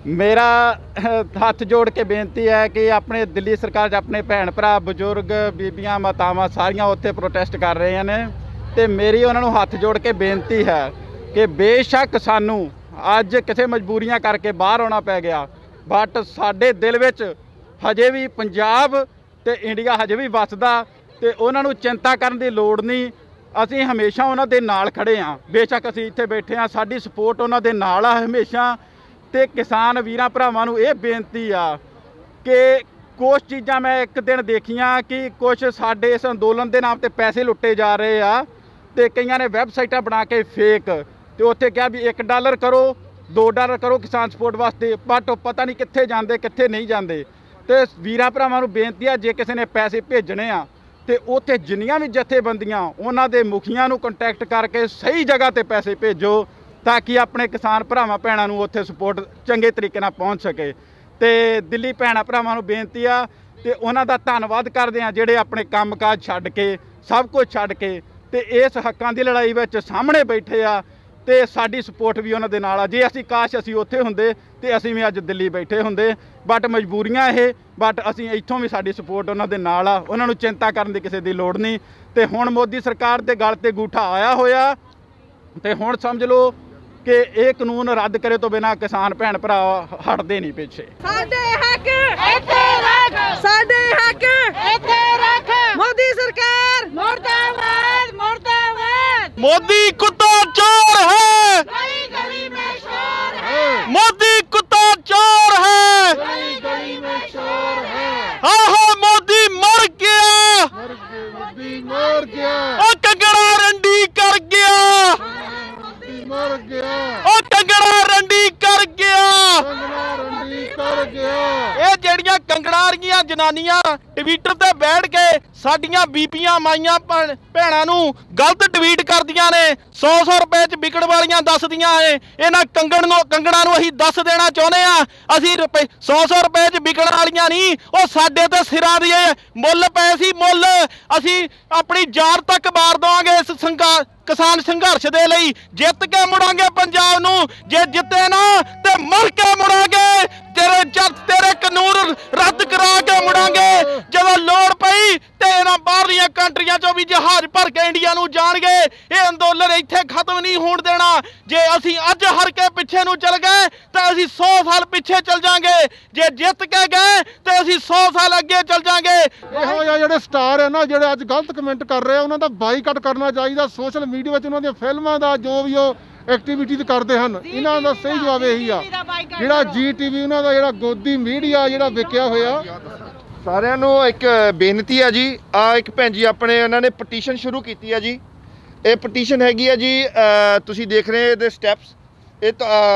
ਮੇਰਾ ਹੱਥ ਜੋੜ ਕੇ ਬੇਨਤੀ ਹੈ ਕਿ ਆਪਣੇ ਦਿੱਲੀ ਸਰਕਾਰ 'ਚ ਆਪਣੇ ਭੈਣ ਭਰਾ ਬਜ਼ੁਰਗ ਬੀਬੀਆਂ ਮਾਤਾਵਾਂ ਸਾਰੀਆਂ ਉੱਥੇ ਪ੍ਰੋਟੈਸਟ ਕਰ ਰਹੇ ਨੇ, ਤੇ ਮੇਰੀ ਉਹਨਾਂ ਨੂੰ ਹੱਥ ਜੋੜ ਕੇ ਬੇਨਤੀ ਹੈ ਕਿ ਬੇਸ਼ੱਕ ਸਾਨੂੰ ਅੱਜ ਕਿਸੇ ਮਜਬੂਰੀਆਂ ਕਰਕੇ ਬਾਹਰ ਆਉਣਾ ਪੈ ਗਿਆ, ਬਟ ਸਾਡੇ ਦਿਲ ਵਿੱਚ ਹਜੇ ਵੀ ਪੰਜਾਬ ਤੇ ਇੰਡੀਆ ਹਜੇ ਵੀ ਵੱਸਦਾ, ਤੇ ਉਹਨਾਂ ਨੂੰ ਚਿੰਤਾ ਕਰਨ ਦੀ ਲੋੜ ਨਹੀਂ। ਅਸੀਂ ਹਮੇਸ਼ਾ ਉਹਨਾਂ ਦੇ ਨਾਲ ਖੜੇ ਹਾਂ, ਬੇਸ਼ੱਕ ਅਸੀਂ ਇੱਥੇ ਬੈਠੇ ਹਾਂ, ਸਾਡੀ ਸਪੋਰਟ ਉਹਨਾਂ ਦੇ ਨਾਲ ਆ ਹਮੇਸ਼ਾ। ਤੇ ਕਿਸਾਨ ਵੀਰਾਂ ਭਰਾਵਾਂ ਨੂੰ ਇਹ ਬੇਨਤੀ ਆ ਕਿ ਕੁਛ ਚੀਜ਼ਾਂ ਮੈਂ ਇੱਕ ਦਿਨ ਦੇਖੀਆਂ ਕਿ ਕੁਛ ਸਾਡੇ ਇਸ ਅੰਦੋਲਨ ਦੇ ਨਾਮ ਤੇ ਪੈਸੇ ਲੁੱਟੇ ਜਾ ਰਹੇ ਆ, ਤੇ ਕਈਆਂ ਨੇ ਵੈਬਸਾਈਟਾਂ ਬਣਾ ਕੇ ਫੇਕ, ਤੇ ਉੱਥੇ ਕਿਹਾ ਵੀ $1 ਕਰੋ $2 ਕਰੋ ਕਿਸਾਨ ਸਪੋਰਟ ਵਾਸਤੇ, ਬਟ ਪਤਾ ਨਹੀਂ ਕਿੱਥੇ ਜਾਂਦੇ ਕਿੱਥੇ ਨਹੀਂ ਜਾਂਦੇ। ਤੇ ਵੀਰਾਂ ਭਰਾਵਾਂ ਨੂੰ ਬੇਨਤੀ ਆ ਜੇ ਕਿਸੇ ਨੇ ਪੈਸੇ ਭੇਜਣੇ ਆ ਤੇ ਉੱਥੇ ਜਿੰਨੀਆਂ ਵੀ ਜਥੇਬੰਦੀਆਂ ਉਹਨਾਂ ਦੇ ਮੁਖੀਆਂ ਨੂੰ ਕੰਟੈਕਟ ਕਰਕੇ ਸਹੀ ਜਗ੍ਹਾ ਤੇ ਪੈਸੇ ਭੇਜੋ ਤਾਂ ਕਿ ਆਪਣੇ ਕਿਸਾਨ ਭਰਾਵਾਂ ਭੈਣਾਂ ਨੂੰ ਉੱਥੇ ਸਪੋਰਟ ਚੰਗੇ ਤਰੀਕੇ ਨਾਲ ਪਹੁੰਚ ਸਕੇ। ਤੇ ਦਿੱਲੀ ਭੈਣਾਂ ਭਰਾਵਾਂ ਨੂੰ ਬੇਨਤੀ ਆ ਤੇ ਉਹਨਾਂ ਦਾ ਧੰਨਵਾਦ ਕਰਦੇ ਆ ਜਿਹੜੇ ਆਪਣੇ ਕੰਮਕਾਜ ਛੱਡ ਕੇ ਸਭ ਕੁਝ ਛੱਡ ਕੇ ਤੇ ਇਸ ਹੱਕਾਂ ਦੀ ਲੜਾਈ ਵਿੱਚ ਸਾਹਮਣੇ ਬੈਠੇ ਆ, ਤੇ ਸਾਡੀ ਸਪੋਰਟ ਵੀ ਉਹਨਾਂ ਦੇ ਨਾਲ ਆ। ਜੇ ਅਸੀਂ ਕਾਸ਼ ਅਸੀਂ ਉੱਥੇ ਹੁੰਦੇ ਤੇ ਅਸੀਂ ਵੀ ਅੱਜ ਦਿੱਲੀ ਬੈਠੇ ਹੁੰਦੇ, ਬਟ ਮਜਬੂਰੀਆਂ ਇਹ, ਬਟ ਅਸੀਂ ਇੱਥੋਂ ਵੀ ਸਾਡੀ ਸਪੋਰਟ ਉਹਨਾਂ ਦੇ ਨਾਲ ਆ, ਉਹਨਾਂ ਨੂੰ ਚਿੰਤਾ ਕਰਨ ਦੀ ਕਿਸੇ ਦੀ ਲੋੜ ਨਹੀਂ। ਤੇ ਹੁਣ ਮੋਦੀ ਸਰਕਾਰ ਦੇ ਗਲ ਤੇ ਗੂਠਾ ਆਇਆ ਹੋਇਆ, ਤੇ ਹੁਣ ਸਮਝ ਲਓ ਕਿ ਇਹ ਕਾਨੂੰਨ ਰੱਦ ਕਰੇ ਤੋਂ ਬਿਨਾਂ ਕਿਸਾਨ ਭੈਣ ਭਰਾ ਹਟਦੇ ਨਹੀਂ ਪਿੱਛੇ। ਸਾਡੇ ਹੱਕ ਇੱਥੇ ਰੱਖ, ਸਾਡੇ ਹੱਕ ਇੱਥੇ ਰੱਖ, ਮੋਦੀ ਸਰਕਾਰ ਮੁਰਦਾਬਾਦ ਮੁਰਦਾਬਾਦ। मोदी कुत्ता चोर है, गली गली में शोर है, मोदी कुत्ता चोर है, गली गली में शोर है। हाँ मोदी मर गया, मोदी ਇਹ ਜਿਹੜੀਆਂ ਕੰਗਣਾ ਰਹੀਆਂ ਜਨਾਨੀਆਂ ਟਵਿੱਟਰ ਤੇ ਬੈਠ ਕੇ ਸਾਡੀਆਂ ਬੀਬੀਆਂ ਮਾਈਆਂ ਭੈਣਾਂ ਨੂੰ ਗਲਤ ਟਵੀਟ ਕਰਦੀਆਂ ਨੇ, 100 ਰੁਪਏ 'ਚ ਵਿਕਣ ਵਾਲੀਆਂ ਦੱਸਦੀਆਂ ਏ। ਇਹਨਾਂ ਕੰਗਣਾ ਨੂੰ ਅਸੀਂ ਦੱਸ ਦੇਣਾ ਚਾਹੁੰਦੇ ਆ, ਅਸੀਂ 100 ਰੁਪਏ 'ਚ ਵਿਕਣ ਵਾਲੀਆਂ ਨਹੀਂ, ਉਹ ਸਾਡੇ ਤੇ ਸਿਰਾਂ ਦੀ ਮੁੱਲ ਪਏ ਸੀ ਮੁੱਲ। ਅਸੀਂ ਆਪਣੀ ਜਾਨ ਤੱਕ ਵਾਰ ਦੇਵਾਂਗੇ ਇਸ ਕਿਸਾਨ ਸੰਘਰਸ਼ ਦੇ ਲਈ। ਜਿੱਤ ਕੇ ਮੁੜਾਂਗੇ ਪੰਜਾਬ ਨੂੰ, ਜੇ ਜਿੱਤੇ ਨਾ ਤੇ ਮਰ ਕੇ ਮੁੜਾਂਗੇ। ਤੇਰੇ ਕਾਨੂੰਨ ਰੱਦ ਕਰਾ ਕੇ ਮੁੜਾਂਗੇ। ਜਦੋਂ ਲੋੜ ਪਈ ਤੇ ਇਹਨਾਂ ਬਾਹਰਲੀਆਂ ਕੰਟਰੀਆਂ ਚੋਂ ਵੀ ਜਹਾਜ਼ ਭਰ ਕੇ ਇੰਡੀਆ ਨੂੰ ਜਾਣਗੇ। ਇਹ ਅੰਦੋਲਨ ਇੱਥੇ ਖਤਮ ਨਹੀਂ ਹੋਣ ਦੇਣਾ। ਜੇ ਅਸੀਂ ਅੱਜ ਹਰ ਕੇ ਪਿੱਛੇ ਨੂੰ ਚੱਲ ਗਏ ਤਾਂ ਅਸੀਂ 100 ਸਾਲ ਪਿੱਛੇ ਚੱਲ ਜਾਾਂਗੇ। ਜੇ ਜਿੱਤ ਕੇ ਗਏ ਤੇ ਅਸੀਂ 100 ਸਾਲ ਅੱਗੇ ਚੱਲ ਜਾਾਂਗੇ। ਇਹੋ ਜਿਹੇ ਜਿਹੜੇ ਸਟਾਰ ਹੈ ਨਾ, ਜਿਹੜੇ ਅੱਜ ਗਲਤ ਕਮੈਂਟ ਕਰ ਰਹੇ ਆ, ਉਹਨਾਂ ਦਾ ਬਾਈਕਾਟ ਕਰਨਾ ਚਾਹੀਦਾ। ਸੋਸ਼ਲ ਮੀਡੀਆ ਵਿੱਚ ਉਹਨਾਂ ਦੀਆਂ ਫਿਲਮਾਂ ਦਾ ਜੋ ਵੀ ਉਹ ਐਕਟੀਵਿਟੀਜ਼ ਕਰਦੇ ਹਨ, ਇਹਨਾਂ ਦਾ ਸਹੀ ਜਵਾਬ ਇਹੀ ਆ। ਜਿਹੜਾ GTV ਉਹਨਾਂ ਦਾ ਜਿਹੜਾ ਗੋਦੀ ਮੀਡੀਆ ਜਿਹੜਾ ਵਿਕਿਆ ਹੋਇਆ। ਸਾਰਿਆਂ ਨੂੰ ਇੱਕ ਬੇਨਤੀ ਆ ਜੀ, ਇੱਕ ਭੈਣ ਜੀ ਆਪਣੇ ਉਹਨਾਂ ਨੇ ਪਟੀਸ਼ਨ ਸ਼ੁਰੂ ਕੀਤੀ ਆ ਜੀ। ਇਹ ਪਟੀਸ਼ਨ ਹੈਗੀ ਆ ਜੀ, ਤੁਸੀਂ ਦੇਖ ਰਹੇ ਇਹਦੇ ਸਟੈਪਸ। ਇਹ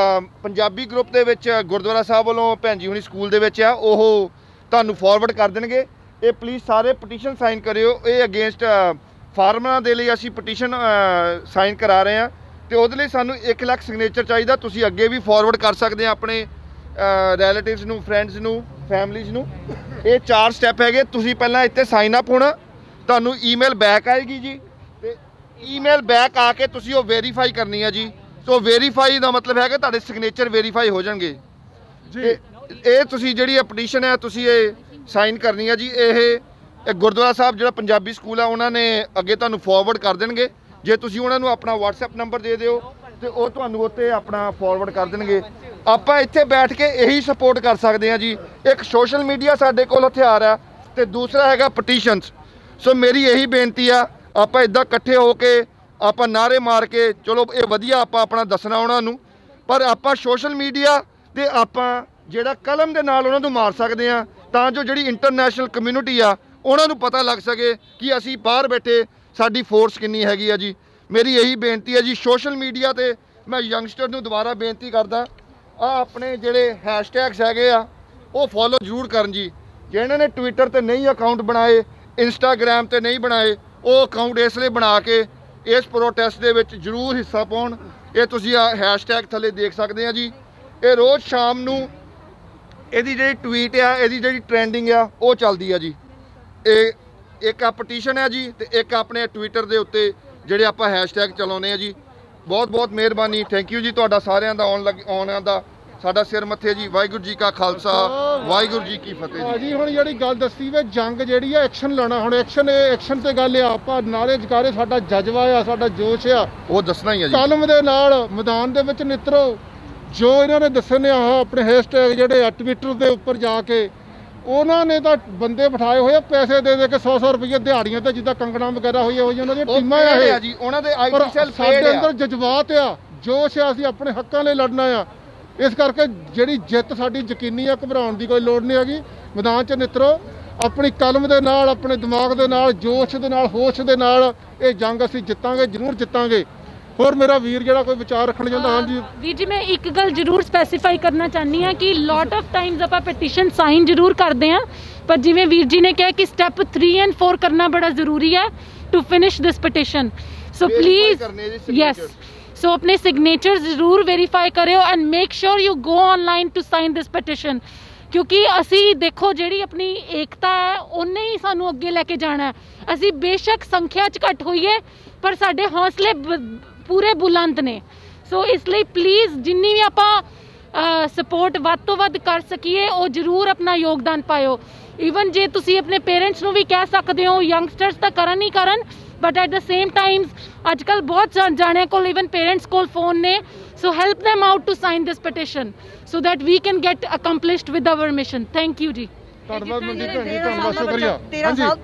ਪੰਜਾਬੀ ਗਰੁੱਪ ਦੇ ਵਿੱਚ ਗੁਰਦੁਆਰਾ ਸਾਹਿਬ ਵੱਲੋਂ ਭੈਣ ਜੀ ਹੁਣੀ ਸਕੂਲ ਦੇ ਵਿੱਚ ਆ, ਉਹ ਤੁਹਾਨੂੰ ਫਾਰਵਰਡ ਕਰ ਦੇਣਗੇ। ਇਹ ਪਲੀਜ਼ ਸਾਰੇ ਪਟੀਸ਼ਨ ਸਾਈਨ ਕਰਿਓ। ਇਹ ਅਗੇਂਸਟ ਫਾਰਮਰਾਂ ਦੇ ਲਈ ਅਸੀਂ ਪਟੀਸ਼ਨ ਸਾਈਨ ਕਰਾ ਰਹੇ ਹਾਂ ਤੇ ਉਹਦੇ ਲਈ ਸਾਨੂੰ 1 ਲੱਖ ਸਿਗਨੇਚਰ ਚਾਹੀਦਾ। ਤੁਸੀਂ ਅੱਗੇ ਵੀ ਫਾਰਵਰਡ ਕਰ ਸਕਦੇ ਆ ਆਪਣੇ ਰਿਲੇਟਿਵਸ ਨੂੰ, ਫਰੈਂਡਸ ਨੂੰ, ਫੈਮਲੀਜ਼ ਨੂੰ। ਇਹ 4 ਸਟੈਪ ਹੈਗੇ। ਤੁਸੀਂ ਪਹਿਲਾਂ ਇੱਥੇ ਸਾਈਨ ਅਪ ਹੋਣਾ, ਤੁਹਾਨੂੰ ਈਮੇਲ ਬੈਕ ਆਏਗੀ ਜੀ, ਤੇ ਈਮੇਲ ਬੈਕ ਆ ਕੇ ਤੁਸੀਂ ਉਹ ਵੈਰੀਫਾਈ ਕਰਨੀ ਹੈ ਜੀ। ਸੋ ਵੈਰੀਫਾਈ ਦਾ ਮਤਲਬ ਹੈ ਕਿ ਤੁਹਾਡੇ ਸਿਗਨੇਚਰ ਵੈਰੀਫਾਈ ਹੋ ਜਾਣਗੇ ਜੀ। ਇਹ ਤੁਸੀਂ ਜਿਹੜੀ ਪਟੀਸ਼ਨ ਹੈ ਤੁਸੀਂ ਇਹ ਸਾਈਨ ਕਰਨੀ ਹੈ ਜੀ। ਇਹ ਗੁਰਦੁਆਰਾ ਸਾਹਿਬ ਜਿਹੜਾ ਪੰਜਾਬੀ ਸਕੂਲ ਆ ਉਹਨਾਂ ਨੇ ਅੱਗੇ ਤੁਹਾਨੂੰ ਫਾਰਵਰਡ ਕਰ ਦੇਣਗੇ। ਜੇ ਤੁਸੀਂ ਉਹਨਾਂ ਨੂੰ ਆਪਣਾ WhatsApp ਨੰਬਰ ਦੇ ਦਿਓ ਤੇ ਉਹ ਤੁਹਾਨੂੰ ਉੱਤੇ ਆਪਣਾ ਫਾਰਵਰਡ ਕਰ ਦੇਣਗੇ। ਆਪਾਂ ਇੱਥੇ ਬੈਠ ਕੇ ਇਹੀ ਸਪੋਰਟ ਕਰ ਸਕਦੇ ਹਾਂ ਜੀ। ਇੱਕ ਸੋਸ਼ਲ ਮੀਡੀਆ ਸਾਡੇ ਕੋਲ ਹਥਿਆਰ ਆ ਤੇ ਦੂਸਰਾ ਹੈਗਾ ਪਟੀਸ਼ਨਸ। ਸੋ ਮੇਰੀ ਇਹੀ ਬੇਨਤੀ ਆ, ਆਪਾਂ ਇੱਦਾਂ ਇਕੱਠੇ ਹੋ ਕੇ ਆਪਾਂ ਨਾਅਰੇ ਮਾਰ ਕੇ ਚਲੋ ਇਹ ਵਧੀਆ ਆਪਾਂ ਆਪਣਾ ਦੱਸਣਾ ਉਹਨਾਂ ਨੂੰ, ਪਰ ਆਪਾਂ ਸੋਸ਼ਲ ਮੀਡੀਆ ਤੇ ਆਪਾਂ ਜਿਹੜਾ ਕਲਮ ਦੇ ਨਾਲ ਉਹਨਾਂ ਨੂੰ ਮਾਰ ਸਕਦੇ ਆ, ਤਾਂ ਜੋ ਜਿਹੜੀ ਇੰਟਰਨੈਸ਼ਨਲ ਕਮਿਊਨਿਟੀ ਆ ਉਹਨਾਂ ਨੂੰ ਪਤਾ ਲੱਗ ਸਕੇ ਕਿ ਅਸੀਂ ਬਾਹਰ ਬੈਠੇ ਸਾਡੀ ਫੋਰਸ ਕਿੰਨੀ ਹੈਗੀ ਆ ਜੀ। ਮੇਰੀ ਇਹੀ ਬੇਨਤੀ ਹੈ ਜੀ। ਸੋਸ਼ਲ ਮੀਡੀਆ ਤੇ ਮੈਂ ਯੰਗਸਟਰ ਨੂੰ ਦੁਬਾਰਾ ਬੇਨਤੀ ਕਰਦਾ, ਆਪਣੇ ਜਿਹੜੇ ਹੈਸ਼ਟੈਗਸ ਹੈਗੇ ਆ ਉਹ ਫੋਲੋ ਜ਼ਰੂਰ ਕਰਨ ਜੀ। ਜਿਹਨਾਂ ਨੇ ਟਵਿੱਟਰ ਤੇ ਨਹੀਂ ਅਕਾਊਂਟ ਬਣਾਏ, ਇੰਸਟਾਗ੍ਰਾਮ ਤੇ ਨਹੀਂ ਬਣਾਏ, ਉਹ ਅਕਾਊਂਟ ਇਸ ਲਈ ਬਣਾ ਕੇ ਇਸ ਪ੍ਰੋਟੈਸਟ ਦੇ ਵਿੱਚ ਜ਼ਰੂਰ ਹਿੱਸਾ ਪਾਉਣ। ਇਹ ਤੁਸੀਂ ਹੈਸ਼ਟੈਗ ਥੱਲੇ ਦੇਖ ਸਕਦੇ ਆ ਜੀ। ਇਹ ਰੋਜ਼ ਸ਼ਾਮ ਨੂੰ ਇਹਦੀ ਜਿਹੜੀ ਟਵੀਟ ਆ, ਇਹਦੀ ਜਿਹੜੀ ਟ੍ਰੈਂਡਿੰਗ ਆ ਉਹ ਚੱਲਦੀ ਆ ਜੀ। ਇਹ ਇੱਕ ਪਟੀਸ਼ਨ ਹੈ ਜੀ ਤੇ ਇੱਕ ਆਪਣੇ ਟਵਿੱਟਰ ਦੇ ਉੱਤੇ ਜਿਹੜੇ ਆਪਾਂ ਹੈਸ਼ਟੈਗ ਚਲਾਉਂਦੇ ਆ ਜੀ। ਬਹੁਤ ਬਹੁਤ ਮਿਹਰਬਾਨੀ, ਥੈਂਕ ਯੂ ਜੀ ਤੁਹਾਡਾ ਸਾਰਿਆਂ ਦਾ ਆਉਣ ਦਾ ਸਾਡਾ ਸਿਰ ਮੱਥੇ ਜੀ। ਵਾਹਿਗੁਰੂ ਜੀ ਕਾ ਖਾਲਸਾ, ਵਾਹਿਗੁਰੂ ਜੀ ਕੀ ਫਤਿਹ ਜੀ। ਹੁਣ ਜਿਹੜੀ ਗੱਲ ਦੱਸੀ ਵੇ ਜੰਗ ਜਿਹੜੀ ਆ, ਐਕਸ਼ਨ ਲੈਣਾ। ਹੁਣ ਐਕਸ਼ਨ ਤੇ ਗੱਲ ਆ, ਆਪਾਂ ਨਾਰੇ ਜਕਾਰੇ, ਸਾਡਾ ਜਜ਼ਬਾ ਆ, ਸਾਡਾ ਜੋਸ਼ ਆ, ਉਹ ਦੱਸਣਾ ਹੀ ਆ ਜੀ। ਕਲਮ ਦੇ ਨਾਲ ਮੈਦਾਨ ਦੇ ਵਿੱਚ ਨਿਤਰੋ। ਜੋ ਇਹਨਾਂ ਨੇ ਦੱਸਣੇ ਆ ਆਪਣੇ ਹੈਸ਼ਟੈਗ ਜਿਹੜੇ ਟਵਿੱਟਰ ਦੇ ਉੱਪਰ ਜਾ ਕੇ, ਉਹਨਾਂ ਨੇ ਤਾਂ ਬੰਦੇ ਬਿਠਾਏ ਹੋਏ ਆ ਪੈਸੇ ਦੇ ਕੇ 100 ਰੁਪਏ ਦਿਹਾੜੀਆਂ ਤੇ, ਜਿੱਦਾਂ ਕੰਗਣਾ ਵਗੈਰਾ ਹੋਈ ਉਹਨਾਂ ਦੀਆਂ ਟੀਮਾਂ ਆ ਜੀ। ਉਹਨਾਂ ਦੇ ਆਈਟੀ ਸੈੱਲ ਸਾਡੇ ਅੰਦਰ ਜਜ਼ਬਾਤ ਆ, ਜੋਸ਼ ਆ, ਅਸੀਂ ਆਪਣੇ ਹੱਕਾਂ ਲਈ ਲੜਨਾ ਆ। ਇਸ ਕਰਕੇ ਜਿਹੜੀ ਜਿੱਤ ਸਾਡੀ ਯਕੀਨੀ ਆ, ਘਬਰਾਉਣ ਦੀ ਕੋਈ ਲੋੜ ਨਹੀਂ ਹੈਗੀ। ਮੈਦਾਨ 'ਚ ਨਿਤਰੋ, ਆਪਣੀ ਕਲਮ ਦੇ ਨਾਲ, ਆਪਣੇ ਦਿਮਾਗ ਦੇ ਨਾਲ, ਜੋਸ਼ ਦੇ ਨਾਲ, ਹੋਸ਼ ਦੇ ਨਾਲ ਇਹ ਜੰਗ ਅਸੀਂ ਜਿੱਤਾਂਗੇ, ਜ਼ਰੂਰ ਜਿੱਤਾਂਗੇ। ਹੋਰ ਮੇਰਾ ਵੀਰ ਜਿਹੜਾ ਕੋਈ ਵਿਚਾਰ ਰੱਖਣਾ ਚਾਹੁੰਦਾ? ਹਾਂਜੀ ਵੀਰ ਜੀ, ਮੈਂ ਇੱਕ ਗੱਲ ਜ਼ਰੂਰ ਸਪੈਸੀਫਾਈ ਕਰਨਾ ਚਾਹੁੰਦੀ ਹਾਂ ਕਿ ਲੋਟ ਆਫ ਟਾਈਮਸ ਆਪਾਂ ਪਟੀਸ਼ਨ ਸਾਈਨ ਜ਼ਰੂਰ ਕਰਦੇ ਹਾਂ, ਪਰ ਜਿਵੇਂ ਵੀਰ ਜੀ ਨੇ ਕਿਹਾ ਕਿ ਸਟੈਪ 3 ਐਂਡ 4 ਕਰਨਾ ਬੜਾ ਜ਼ਰੂਰੀ ਹੈ to finish this petition. So please yes, so ਆਪਣੇ ਸਿਗਨੇਚਰ ਜ਼ਰੂਰ ਵੈਰੀਫਾਈ ਕਰਿਓ and make sure you go online to sign this petition. ਕਿਉਂਕਿ ਅਸੀਂ ਦੇਖੋ ਜਿਹੜੀ ਆਪਣੀ ਏਕਤਾ ਹੈ ਉਹਨੇ ਹੀ ਸਾਨੂੰ ਅੱਗੇ ਲੈ ਕੇ ਜਾਣਾ ਹੈ। ਅਸੀਂ ਬੇਸ਼ੱਕ ਸੰਖਿਆ 'ਚ ਘੱਟ ਹੋਈਏ ਪਰ ਸਾਡੇ ਹੌਸਲੇ ਪੂਰੇ ਬੁਲੰਦ ਨੇ। ਸੋ ਇਸ ਲਈ ਪਲੀਜ਼ ਜਿੰਨੀ ਵੀ ਆਪਾਂ ਸਪੋਰਟ ਵੱਧ ਤੋਂ ਵੱਧ ਕਰ ਸਕੀਏ ਉਹ ਜ਼ਰੂਰ ਆਪਣਾ ਯੋਗਦਾਨ ਪਾਇਓ। ਈਵਨ ਜੇ ਤੁਸੀਂ ਆਪਣੇ ਪੇਰੈਂਟਸ ਨੂੰ ਵੀ ਕਹਿ ਸਕਦੇ ਹੋ, ਯੰਗਸਟਰਸ ਤਾਂ ਕਰਨ ਹੀ ਕਰਨ, but at the same Times ਅੱਜ ਕੱਲ੍ਹ ਬਹੁਤ ਜਾਣਿਆਂ ਕੋਲ ਈਵਨ ਪੇਰੈਂਟਸ ਕੋਲ ਫੋਨ ਨੇ। ਸੋ help them out to sign this petition so that we can get accomplished with our mission. Thank you ਜੀ। ਧੰਨਵਾਦ ਮਨਦੀਪ ਭੈਣ ਜੀ, ਧੰਨਵਾਦ, ਸ਼ੁਕਰੀਆ।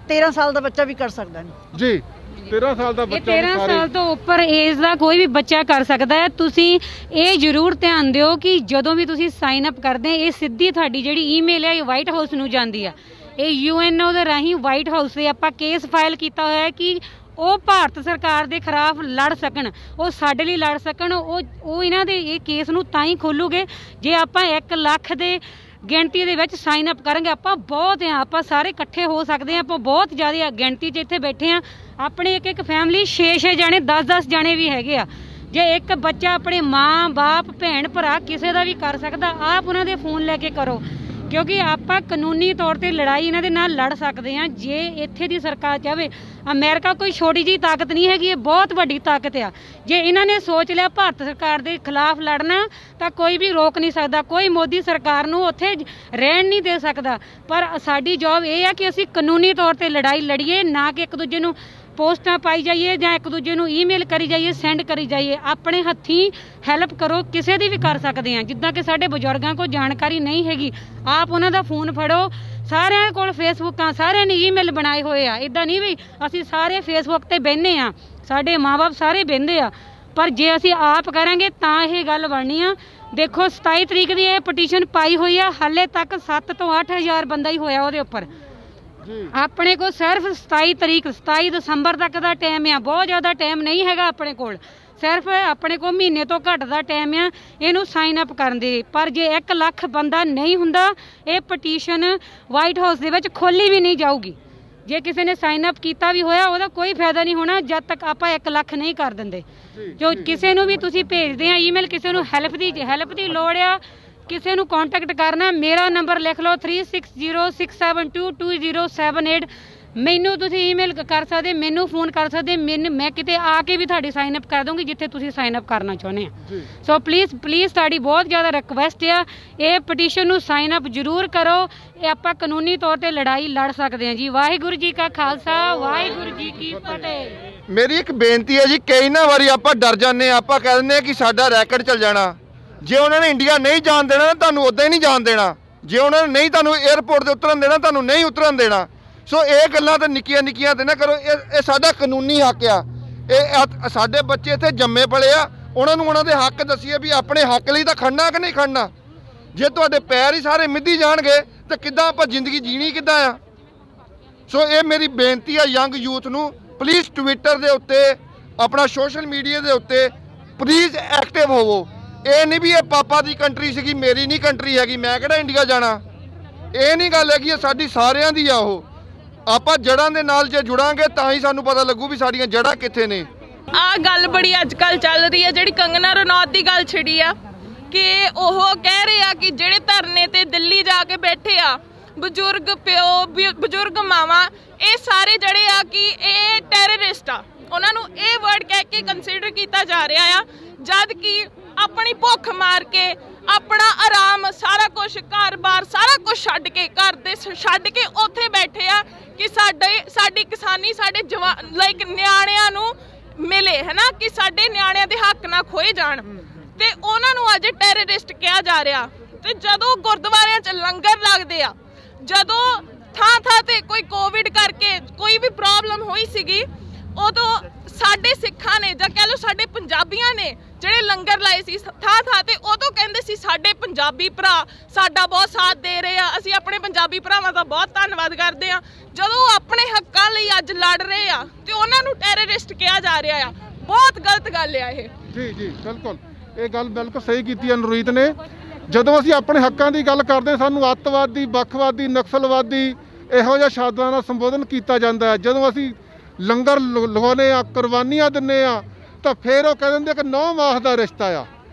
13 ਸਾਲ ਦਾ ਬੱਚਾ ਵੀ ਕਰ ਸਕਦਾ ਜੀ। 13 ਸਾਲ ਦਾ ਬੱਚਾ, 13 ਸਾਲ ਤੋਂ ਉੱਪਰ ਏਜ ਦਾ ਕੋਈ ਵੀ ਬੱਚਾ ਕਰ ਸਕਦਾ ਹੈ। ਤੁਸੀਂ ਇਹ ਜ਼ਰੂਰ ਧਿਆਨ ਦਿਓ ਕਿ ਜਦੋਂ ਵੀ ਤੁਸੀਂ ਸਾਈਨ ਅਪ ਕਰਦੇ ਇਹ ਸਿੱਧੀ ਤੁਹਾਡੀ ਜਿਹੜੀ ਈਮੇਲ ਹੈ ਇਹ ਵਾਈਟ ਹਾਊਸ ਨੂੰ ਜਾਂਦੀ ਆ। ਇਹ UNO ਦੇ ਰਾਹੀਂ ਵਾਈਟ ਹਾਊਸ 'ਤੇ ਆਪਾਂ ਕੇਸ ਫਾਈਲ ਕੀਤਾ ਹੋਇਆ ਹੈ ਕਿ ਉਹ ਭਾਰਤ ਸਰਕਾਰ ਦੇ ਖਿਲਾਫ ਲੜ ਸਕਣ, ਉਹ ਸਾਡੇ ਲਈ ਲੜ ਸਕਣ। ਉਹ ਇਹਨਾਂ ਦੇ ਇਹ ਕੇਸ ਨੂੰ ਤਾਂ ਹੀ ਖੋਲੂਗੇ ਜੇ ਆਪਾਂ 1 ਲੱਖ ਦੇ ਗਿਣਤੀ ਦੇ ਵਿੱਚ ਸਾਈਨ ਅਪ ਕਰਾਂਗੇ। ਆਪਾਂ ਬਹੁਤ ਆ, ਆਪਾਂ ਸਾਰੇ ਇਕੱਠੇ ਹੋ ਸਕਦੇ ਆ, ਆਪਾਂ ਬਹੁਤ ਜ਼ਿਆਦਾ ਗਿਣਤੀ 'ਚ ਇੱਥੇ ਬੈਠੇ ਆ। ਆਪਣੇ ਇੱਕ ਫੈਮਿਲੀ 6 ਜਾਣੇ 10 ਜਾਣੇ ਵੀ ਹੈਗੇ ਆ। ਜੇ ਇੱਕ ਬੱਚਾ ਆਪਣੇ ਮਾਂ ਬਾਪ ਭੈਣ ਭਰਾ ਕਿਸੇ ਦਾ ਵੀ ਕਰ ਸਕਦਾ, ਆਪ ਉਹਨਾਂ ਦੇ ਫੋਨ ਲੈ ਕੇ ਕਰੋ, ਕਿਉਂਕਿ ਆਪਾਂ ਕਾਨੂੰਨੀ ਤੌਰ ਤੇ ਲੜਾਈ ਇਹਨਾਂ ਦੇ ਨਾਲ ਲੜ ਸਕਦੇ ਹਾਂ ਜੇ ਇੱਥੇ ਦੀ ਸਰਕਾਰ ਚਾਹਵੇ। ਅਮਰੀਕਾ ਕੋਈ ਛੋਟੀ ਜਿਹੀ ਤਾਕਤ ਨਹੀਂ ਹੈਗੀ, ਇਹ ਬਹੁਤ ਵੱਡੀ ਤਾਕਤ ਆ। ਜੇ ਇਹਨਾਂ ਨੇ ਸੋਚ ਲਿਆ ਭਾਰਤ ਸਰਕਾਰ ਦੇ ਖਿਲਾਫ ਲੜਨਾ ਤਾਂ ਕੋਈ ਵੀ ਰੋਕ ਨਹੀਂ ਸਕਦਾ, ਕੋਈ ਮੋਦੀ ਸਰਕਾਰ ਨੂੰ ਉੱਥੇ ਰਹਿਣ ਨਹੀਂ ਦੇ ਸਕਦਾ। ਪਰ ਸਾਡੀ ਜੌਬ ਇਹ ਆ ਕਿ ਅਸੀਂ ਕਾਨੂੰਨੀ ਤੌਰ ਤੇ ਲੜਾਈ ਲੜੀਏ, ਨਾ ਕਿ ਇੱਕ ਦੂਜੇ ਨੂੰ ਪੋਸਟਾਂ ਪਾਈ ਜਾਈਏ ਜਾਂ ਇੱਕ ਦੂਜੇ ਨੂੰ ਈਮੇਲ ਕਰੀ ਜਾਈਏ, ਸੈਂਡ ਕਰੀ ਜਾਈਏ। ਆਪਣੇ ਹੱਥੀਂ ਹੈਲਪ ਕਰੋ, ਕਿਸੇ ਦੀ ਵੀ ਕਰ ਸਕਦੇ ਹਾਂ। ਜਿੱਦਾਂ ਕਿ ਸਾਡੇ ਬਜ਼ੁਰਗਾਂ ਕੋਲ ਜਾਣਕਾਰੀ ਨਹੀਂ ਹੈਗੀ, ਆਪ ਉਹਨਾਂ ਦਾ ਫੋਨ ਫੜੋ। ਸਾਰਿਆਂ ਕੋਲ ਫੇਸਬੁੱਕਾਂ, ਸਾਰਿਆਂ ਨੇ ਈਮੇਲ ਬਣਾਏ ਹੋਏ ਆ। ਇੱਦਾਂ ਨਹੀਂ ਵੀ ਅਸੀਂ ਸਾਰੇ ਫੇਸਬੁੱਕ ਤੇ ਬਹਿੰਦੇ ਆ, ਸਾਡੇ ਮਾਂ-ਬਾਪ ਸਾਰੇ ਬਹਿੰਦੇ ਆ, ਪਰ ਜੇ ਅਸੀਂ ਆਪ ਕਰਾਂਗੇ ਤਾਂ ਇਹ ਗੱਲ ਬਣਨੀ ਆ। ਦੇਖੋ 27 ਤਰੀਕ ਦੀ ਇਹ ਪਟੀਸ਼ਨ ਪਾਈ ਹੋਈ ਆ, ਹਾਲੇ ਤੱਕ 7 ਤੋਂ 8 ਹਜ਼ਾਰ ਬੰਦਾ ਹੀ ਹੋਇਆ ਉਹਦੇ ਉੱਪਰ। ਆਪਣੇ ਕੋਲ ਸਿਰਫ 27 ਦਸੰਬਰ ਤੱਕ ਦਾ ਟਾਈਮ ਆ, ਬਹੁਤ ਜ਼ਿਆਦਾ ਟਾਈਮ ਨਹੀਂ ਹੈਗਾ ਆਪਣੇ ਕੋਲ। ਸਿਰਫ ਆਪਣੇ ਕੋਲ ਮਹੀਨੇ ਤੋਂ ਘੱਟ ਦਾ ਟਾਈਮ ਆ ਇਹਨੂੰ ਸਾਈਨ ਅਪ ਕਰਨ ਦੇ। ਪਰ ਜੇ 1 ਲੱਖ ਬੰਦਾ ਨਹੀਂ ਹੁੰਦਾ, ਇਹ ਪਟੀਸ਼ਨ ਵਾਈਟ ਹਾਊਸ ਦੇ ਵਿੱਚ ਖੋਲੀ ਵੀ ਨਹੀਂ ਜਾਊਗੀ। ਜੇ ਕਿਸੇ ਨੇ ਸਾਈਨ ਅਪ ਕੀਤਾ ਵੀ ਹੋਇਆ, ਉਹਦਾ ਕੋਈ ਫਾਇਦਾ ਨਹੀਂ ਹੋਣਾ ਜਦ ਤੱਕ ਆਪਾਂ 1 ਲੱਖ ਨਹੀਂ ਕਰ ਦਿੰਦੇ। ਜੋ ਕਿਸੇ ਨੂੰ ਵੀ ਤੁਸੀਂ ਭੇਜਦੇ ਆ ਈਮੇਲ, ਕਿਸੇ ਨੂੰ ਹੈਲਪ ਦੀ ਲੋੜ ਆ, ਕਿਸੇ ਨੂੰ ਕੰਟੈਕਟ ਕਰਨਾ, ਮੇਰਾ ਨੰਬਰ ਲਿਖ ਲਓ 3606722078। ਮੈਨੂੰ ਤੁਸੀਂ ਈਮੇਲ ਕਰ ਸਕਦੇ, ਮੈਨੂੰ ਫੋਨ ਕਰ ਸਕਦੇ, ਮੈਂ ਕਿਤੇ ਆ ਕੇ ਵੀ ਤੁਹਾਡੀ ਸਾਈਨ ਅਪ ਕਰ ਦੂੰਗੀ ਜਿੱਥੇ ਤੁਸੀਂ ਸਾਈਨ ਅਪ ਕਰਨਾ ਚਾਹੁੰਦੇ ਆ। ਸੋ ਪਲੀਜ਼ ਤੁਹਾਡੀ ਬਹੁਤ ਜ਼ਿਆਦਾ ਰਿਕਵੈਸਟ ਆ, ਇਹ ਪਟੀਸ਼ਨ ਨੂੰ ਸਾਈਨ ਅਪ ਜ਼ਰੂਰ ਕਰੋ। ਇਹ ਆਪਾਂ ਕਾਨੂੰਨੀ ਤੌਰ ਤੇ ਲੜਾਈ ਲੜ ਸਕਦੇ ਹਾਂ ਜੀ। ਵਾਹਿਗੁਰੂ ਜੀ ਕਾ ਖਾਲਸਾ, ਵਾਹਿਗੁਰੂ ਜੀ ਕੀ ਫਤਿਹ। ਮੇਰੀ ਇੱਕ ਬੇਨਤੀ ਹੈ ਜੀ, ਕਈ ਨਾ ਵਾਰੀ ਆਪਾਂ ਡਰ ਜਾਂਦੇ ਆ, ਆਪਾਂ ਕਹਿ ਦਿੰਦੇ ਆ ਕਿ ਸਾਡਾ ਰੈਕਟ ਚੱਲ ਜਾਣਾ। ਜੇ ਉਹਨਾਂ ਨੇ ਇੰਡੀਆ ਨਹੀਂ ਜਾਣ ਦੇਣਾ, ਤੁਹਾਨੂੰ ਉੱਦਾਂ ਹੀ ਨਹੀਂ ਜਾਣ ਦੇਣਾ। ਜੇ ਉਹਨਾਂ ਨੇ ਨਹੀਂ ਤੁਹਾਨੂੰ 에ਅਰਪੋਰਟ ਤੇ ਉਤਰਨ ਦੇਣਾ, ਤੁਹਾਨੂੰ ਨਹੀਂ ਉਤਰਨ ਦੇਣਾ। ਸੋ ਇਹ ਗੱਲਾਂ ਤਾਂ ਨਿੱਕੀਆਂ ਤੇ ਨਾ ਕਰੋ। ਇਹ ਸਾਡਾ ਕਾਨੂੰਨੀ ਹੱਕ ਆ। ਇਹ ਸਾਡੇ ਬੱਚੇ ਇੱਥੇ ਜੰਮੇ ਪਲੇ ਆ, ਉਹਨਾਂ ਨੂੰ ਉਹਨਾਂ ਦੇ ਹੱਕ ਦੱਸੀਏ ਵੀ ਆਪਣੇ ਹੱਕ ਲਈ ਤਾਂ ਖੜਨਾ ਕਿ ਨਹੀਂ ਖੜਨਾ। ਜੇ ਤੁਹਾਡੇ ਪੈਰ ਹੀ ਸਾਰੇ ਮਿੱਧੀ ਜਾਣਗੇ ਤਾਂ ਕਿੱਦਾਂ ਆਪਾਂ ਜ਼ਿੰਦਗੀ ਜੀਣੀ ਕਿੱਦਾਂ ਆ। ਸੋ ਇਹ ਮੇਰੀ ਬੇਨਤੀ ਆ ਯੰਗ ਯੂਥ ਨੂੰ, ਪਲੀਜ਼ ਟਵਿੱਟਰ ਦੇ ਉੱਤੇ, ਆਪਣਾ ਸੋਸ਼ਲ ਮੀਡੀਆ ਦੇ ਉੱਤੇ ਪਲੀਜ਼ ਐਕਟਿਵ ਹੋਵੋ। ਇਹ ਨਹੀਂ ਵੀ ਇਹ ਪਾਪਾ ਦੀ ਕੰਟਰੀ ਸੀਗੀ, ਮੇਰੀ ਨਹੀਂ ਕੰਟਰੀ ਹੈਗੀ, ਮੈਂ ਕਿਹੜਾ ਇੰਡੀਆ ਜਾਣਾ। ਇਹ ਨਹੀਂ ਗੱਲ ਹੈਗੀ, ਇਹ ਸਾਡੀ ਸਾਰਿਆਂ ਦੀ ਆ। ਉਹ ਆਪਾਂ ਜੜ੍ਹਾਂ ਦੇ ਨਾਲ ਜੇ ਜੁੜਾਂਗੇ ਤਾਂ ਹੀ ਸਾਨੂੰ ਪਤਾ ਲੱਗੂ ਵੀ ਸਾਡੀਆਂ ਜੜ੍ਹਾਂ ਕਿੱਥੇ ਨੇ। ਆ ਗੱਲ ਬੜੀ ਅੱਜ ਕੱਲ ਚੱਲ ਰਹੀ ਹੈ, ਜਿਹੜੀ ਕੰਗਨਾ ਰਣੌਤ ਦੀ ਗੱਲ ਛਿੜੀ ਆ ਕਿ ਉਹ ਕਹਿ ਰਹੇ ਆ ਕਿ ਜਿਹੜੇ ਧਰਨੇ ਤੇ ਦਿੱਲੀ ਜਾ ਕੇ ਬੈਠੇ ਆ ਬਜ਼ੁਰਗ ਪਿਓ, ਬਜ਼ੁਰਗ ਮਾਵਾਂ, ਇਹ ਸਾਰੇ ਜਿਹੜੇ ਆ ਕਿ ਇਹ ਟੈਰਰਿਸਟ ਆ। ਉਹਨਾਂ ਨੂੰ ਇਹ ਵਰਡ ਕਹਿ ਕੇ ਕੰਸੀਡਰ ਕੀਤਾ ਜਾ ਰਿਹਾ ਆ, ਜਦ ਕਿ ਆਪਣੀ ਭੁੱਖ ਮਾਰ ਕੇ, ਆਪਣਾ ਆਰਾਮ, ਸਾਰਾ ਕੁਝ, ਘਰ-ਬਾਰ ਸਾਰਾ ਕੁਝ ਛੱਡ ਕੇ, ਘਰ ਦੇ ਛੱਡ ਕੇ ਉੱਥੇ ਬੈਠੇ ਆ ਕਿ ਸਾਡੀ ਕਿਸਾਨੀ ਸਾਡੇ ਲਾਈਕ ਨਿਆਣਿਆਂ ਨੂੰ ਮਿਲੇ, ਹੈ ਨਾ, ਕਿ ਸਾਡੇ ਨਿਆਣਿਆਂ ਦੇ ਹੱਕ ਨਾ ਖੋਏ ਜਾਣ। ਤੇ ਉਹਨਾਂ ਨੂੰ ਅੱਜ ਟੈਰਰਿਸਟ ਕਿਹਾ ਜਾ ਰਿਹਾ। ਤੇ ਜਦੋਂ ਗੁਰਦੁਆਰਿਆਂ 'ਚ ਲੰਗਰ ਲੱਗਦੇ ਆ, ਜਦੋਂ ਥਾਂ ਤੇ ਕੋਈ ਕੋਵਿਡ ਕਰਕੇ ਕੋਈ ਵੀ ਪ੍ਰੋਬਲਮ ਹੋਈ ਸੀਗੀ, ਉਦੋਂ ਸਾਡੇ ਸਿੱਖਾਂ ਨੇ ਜਾਂ ਕਹਿ ਲਓ ਸਾਡੇ ਪੰਜਾਬੀਆਂ ਨੇ ਜਿਹੜੇ ਲੰਗਰ ਲਾਏ ਸੀ ਥਾਂ ਤੇ, ਉਦੋਂ ਕਹਿੰਦੇ ਸੀ ਸਾਡੇ ਪੰਜਾਬੀ ਭਰਾ ਸਾਡਾ ਬਹੁਤ ਸਾਥ ਦੇ ਰਹੇ ਆ, ਅਸੀਂ ਆਪਣੇ ਪੰਜਾਬੀ ਭਰਾਵਾਂ ਦਾ ਬਹੁਤ ਧੰਨਵਾਦ ਕਰਦੇ ਆ। ਜਦੋਂ ਉਹ ਆਪਣੇ ਹੱਕਾਂ ਲਈ ਅੱਜ ਲੜ ਰਹੇ ਆ ਤੇ ਉਹਨਾਂ ਨੂੰ ਟੈਰਰਿਸਟ ਕਿਹਾ ਜਾ ਰਿਹਾ ਆ, ਬਹੁਤ ਗਲਤ ਗੱਲ ਆ ਇਹ। ਜੀ ਬਿਲਕੁਲ, ਇਹ ਗੱਲ ਬਿਲਕੁਲ ਸਹੀ ਕੀਤੀ ਹੈ ਨਵਰੀਤ ਨੇ। ਜਦੋਂ ਅਸੀਂ ਆਪਣੇ ਹੱਕਾਂ ਦੀ ਗੱਲ ਕਰਦੇ, ਸਾਨੂੰ ਅੱਤਵਾਦੀ, ਵੱਖਵਾਦੀ, ਨਕਸਲਵਾਦੀ ਇਹੋ ਜਿਹੇ ਸ਼ਬਦਾਂ ਨਾਲ ਸੰਬੋਧਨ ਕੀਤਾ ਜਾਂਦਾ ਹੈ। ਜਦੋਂ ਅਸੀਂ ਲੰਗਰ ਲਗਾਉਂਦੇ ਆ, ਕੁਰਬਾਨੀਆਂ ਦਿੰਦੇ ਆ, ਤਾਂ ਫਿਰ ਉਹ ਕਹਿ ਦਿੰਦੇ ਕਿ 9 ਮਾਸ ਦਾ ਰਿਸ਼ਤਾ ਆ।